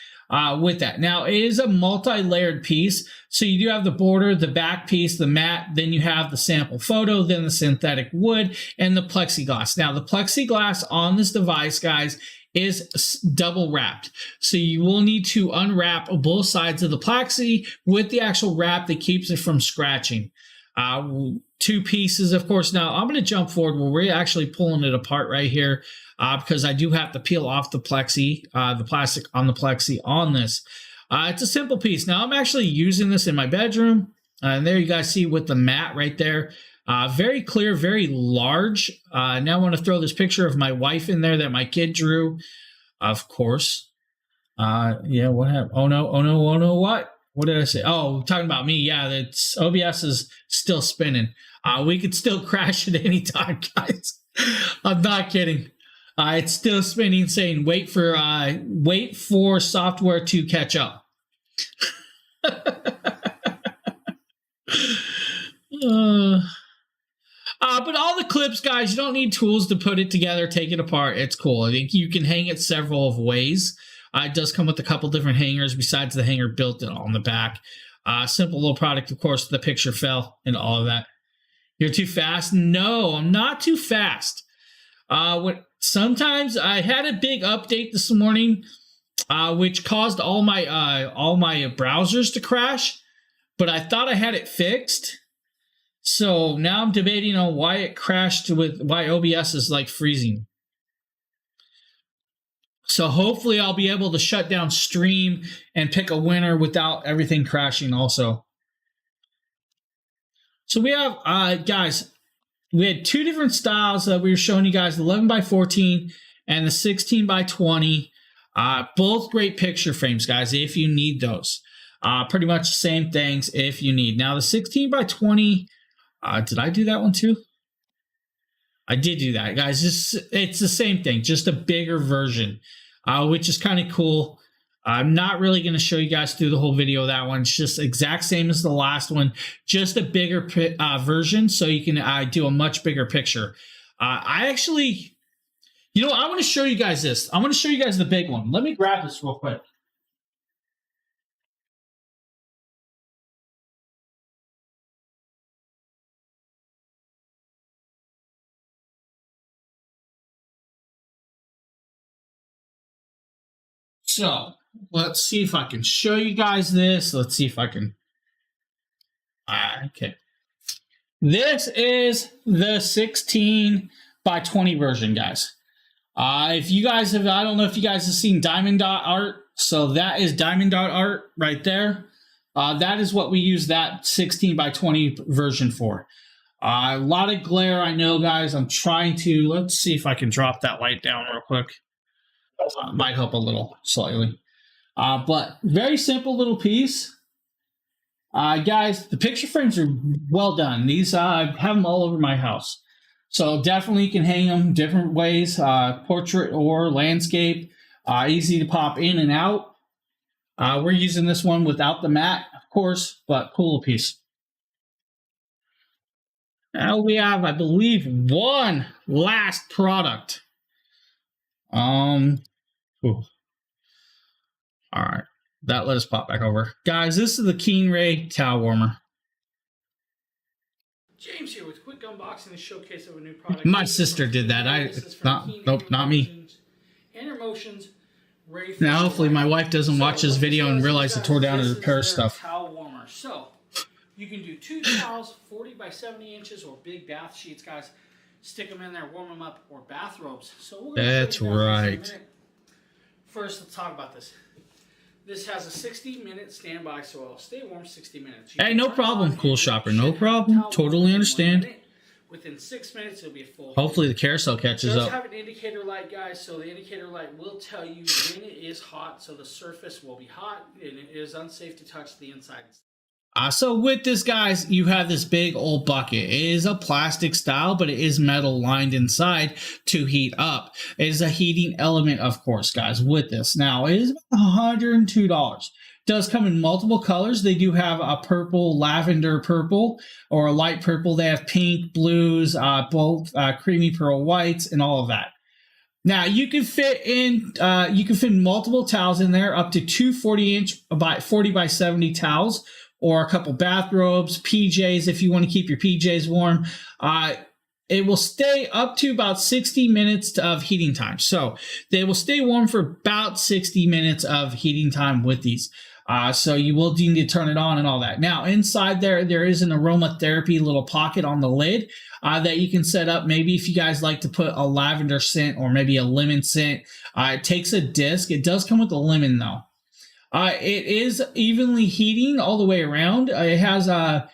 with that. Now, it is a multi-layered piece, so you do have the border, the back piece, the mat, then you have the sample photo, then the synthetic wood, and the plexiglass. Now, the plexiglass on this device, guys, is double wrapped. So you will need to unwrap both sides of the plexi with the actual wrap that keeps it from scratching. 2 pieces, of course. Now, I'm going to jump forward where we're actually pulling it apart right here because I do have to peel off the plexi, the plastic on the plexi on this. It's a simple piece. Now, I'm actually using this in my bedroom. And there you guys see with the mat right there. Very clear, very large. Now I want to throw this picture of my wife in there that my kid drew, of course. Yeah, what happened? Oh no, what? What did I say? Oh, talking about me. Yeah, that's OBS is still spinning. We could still crash at any time, guys. I'm not kidding. It's still spinning, saying wait for software to catch up. But all the clips, guys, you don't need tools to put it together, take it apart. It's cool. I think you can hang it several of ways. It does come with a couple different hangers besides the hanger built on the back. Simple little product, of course. The picture fell and all of that. You're too fast? No, I'm not too fast. Sometimes I had a big update this morning, which caused all my browsers to crash, but I thought I had it fixed. So now I'm debating on why it crashed why OBS is like freezing. So hopefully I'll be able to shut down stream and pick a winner without everything crashing also. So we have, guys, we had two different styles that we were showing you guys, 11x14 and the 16x20. Both great picture frames, guys, if you need those. Pretty much the same things if you need. Now the 16x20, did I do that one too? I did do that, guys. It's the same thing, just a bigger version, which is kind of cool. I'm not really going to show you guys through the whole video of that one. It's just exact same as the last one, just a bigger version, so you can do a much bigger picture. I actually, you know, I want to show you guys this. I want to show you guys the big one. Let me grab this real quick. So let's see if I can show you guys this. Let's see if I can. Okay. This is the 16x20 version, guys. If you guys have, I don't know if you guys have seen Diamond Dot Art. So that is Diamond Dot Art right there. That is what we use that 16x20 version for. A lot of glare, I know, guys. I'm trying to, let's see if I can drop that light down real quick. Might help a little, slightly. But very simple little piece. Guys, the picture frames are well done. These, I have them all over my house. So definitely you can hang them different ways, portrait or landscape. Easy to pop in and out. We're using this one without the mat, of course, but cool piece. Now we have, I believe, one last product. Ooh. All right, that let us pop back over. Guys, this is the Keen Ray towel warmer. James here with quick unboxing and showcase of a new product. My sister did that. Nope, not me. Intermotions. Now, hopefully, my wife doesn't watch this video and realize I tore down a pair of stuff. Towel warmer. So you can do two towels, 40 by 70 inches, or big bath sheets, guys. Stick them in there, warm them up, or bathrobes. So that's right. First, let's talk about this. This has a 60-minute standby, so it'll stay warm 60 minutes. Hey, no problem, cool shopper. No problem. Totally understand. Within 6 minutes, it'll be a full. Hopefully, the carousel catches up. It does have an indicator light, guys, so the indicator light will tell you when it is hot, so the surface will be hot, and it is unsafe to touch the inside. So with this, guys, you have this big old bucket. It is a plastic style, but it is metal lined inside to heat up. It is a heating element, of course, guys, with this. Now, it is $102. It does come in multiple colors. They do have a purple, lavender purple, or a light purple. They have pink, blues, both creamy pearl whites, and all of that. Now, you can fit multiple towels in there, up to two 40 by 70 towels, or a couple bathrobes, PJs if you want to keep your PJs warm. It will stay up to about 60 minutes of heating time. So they will stay warm for about 60 minutes of heating time with these. So you will need to turn it on and all that. Now, inside there is an aromatherapy little pocket on the lid that you can set up. Maybe if you guys like to put a lavender scent or maybe a lemon scent. It takes a disc. It does come with a lemon, though. It is evenly heating all the way around. It has a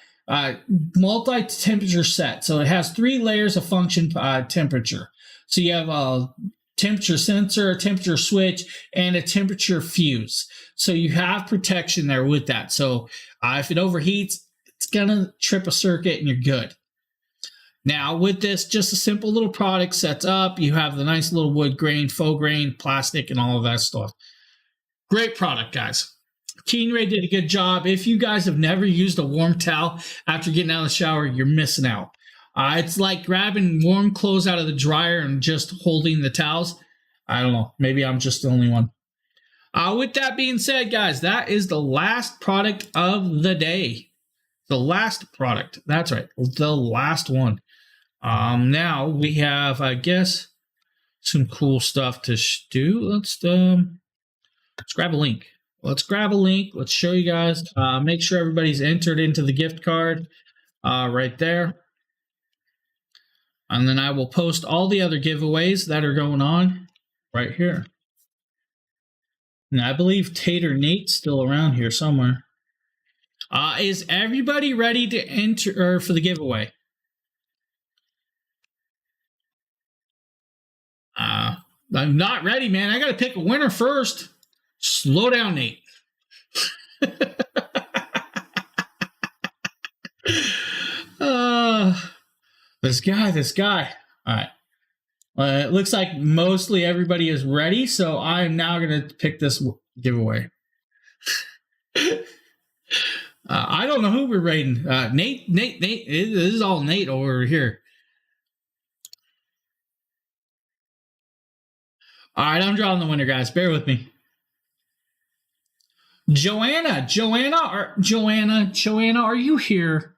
multi-temperature set. So it has 3 layers of function temperature. So you have a temperature sensor, a temperature switch, and a temperature fuse. So you have protection there with that. So if it overheats, it's going to trip a circuit and you're good. Now with this, just a simple little product sets up. You have the nice little wood grain, faux grain, plastic, and all of that stuff. Great product, guys. Keen Ray did a good job. If you guys have never used a warm towel after getting out of the shower, you're missing out. It's like grabbing warm clothes out of the dryer and just holding the towels. I don't know. Maybe I'm just the only one. With that being said, guys, that is the last product of the day. The last product. That's right. The last one. Now we have, I guess, some cool stuff to do. Let's grab a link. Let's show you guys. Make sure everybody's entered into the gift card right there. And then I will post all the other giveaways that are going on right here. And I believe Tater Nate's still around here somewhere. Is everybody ready to enter for the giveaway? I'm not ready, man. I got to pick a winner first. Slow down, Nate. This guy. All right. It looks like mostly everybody is ready, so I'm now going to pick this giveaway. I don't know who we're rating. Nate. This is all Nate over here. All right, I'm drawing the winner, guys. Bear with me. Joanna, are you here?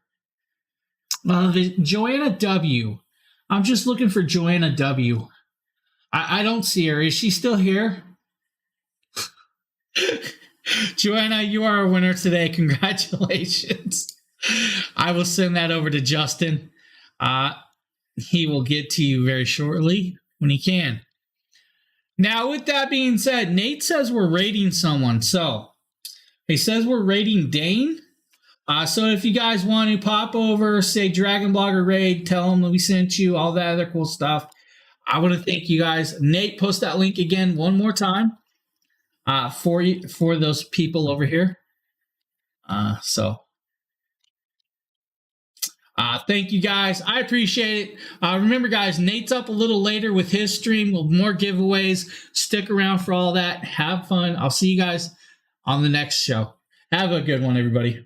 Joanna W. I'm just looking for Joanna W. I don't see her. Is she still here? Joanna, you are a winner today. Congratulations. I will send that over to Justin. He will get to you very shortly when he can. Now, with that being said, Nate says we're rating someone. So he says we're rating Dane. So if you guys want to pop over, say DragonBlogger raid, tell them that we sent you, all that other cool stuff. I want to thank you guys. Nate, post that link again one more time for those people over here. Thank you guys. I appreciate it. Remember, guys, Nate's up a little later with his stream with more giveaways. Stick around for all that. Have fun. I'll see you guys on the next show. Have a good one, everybody.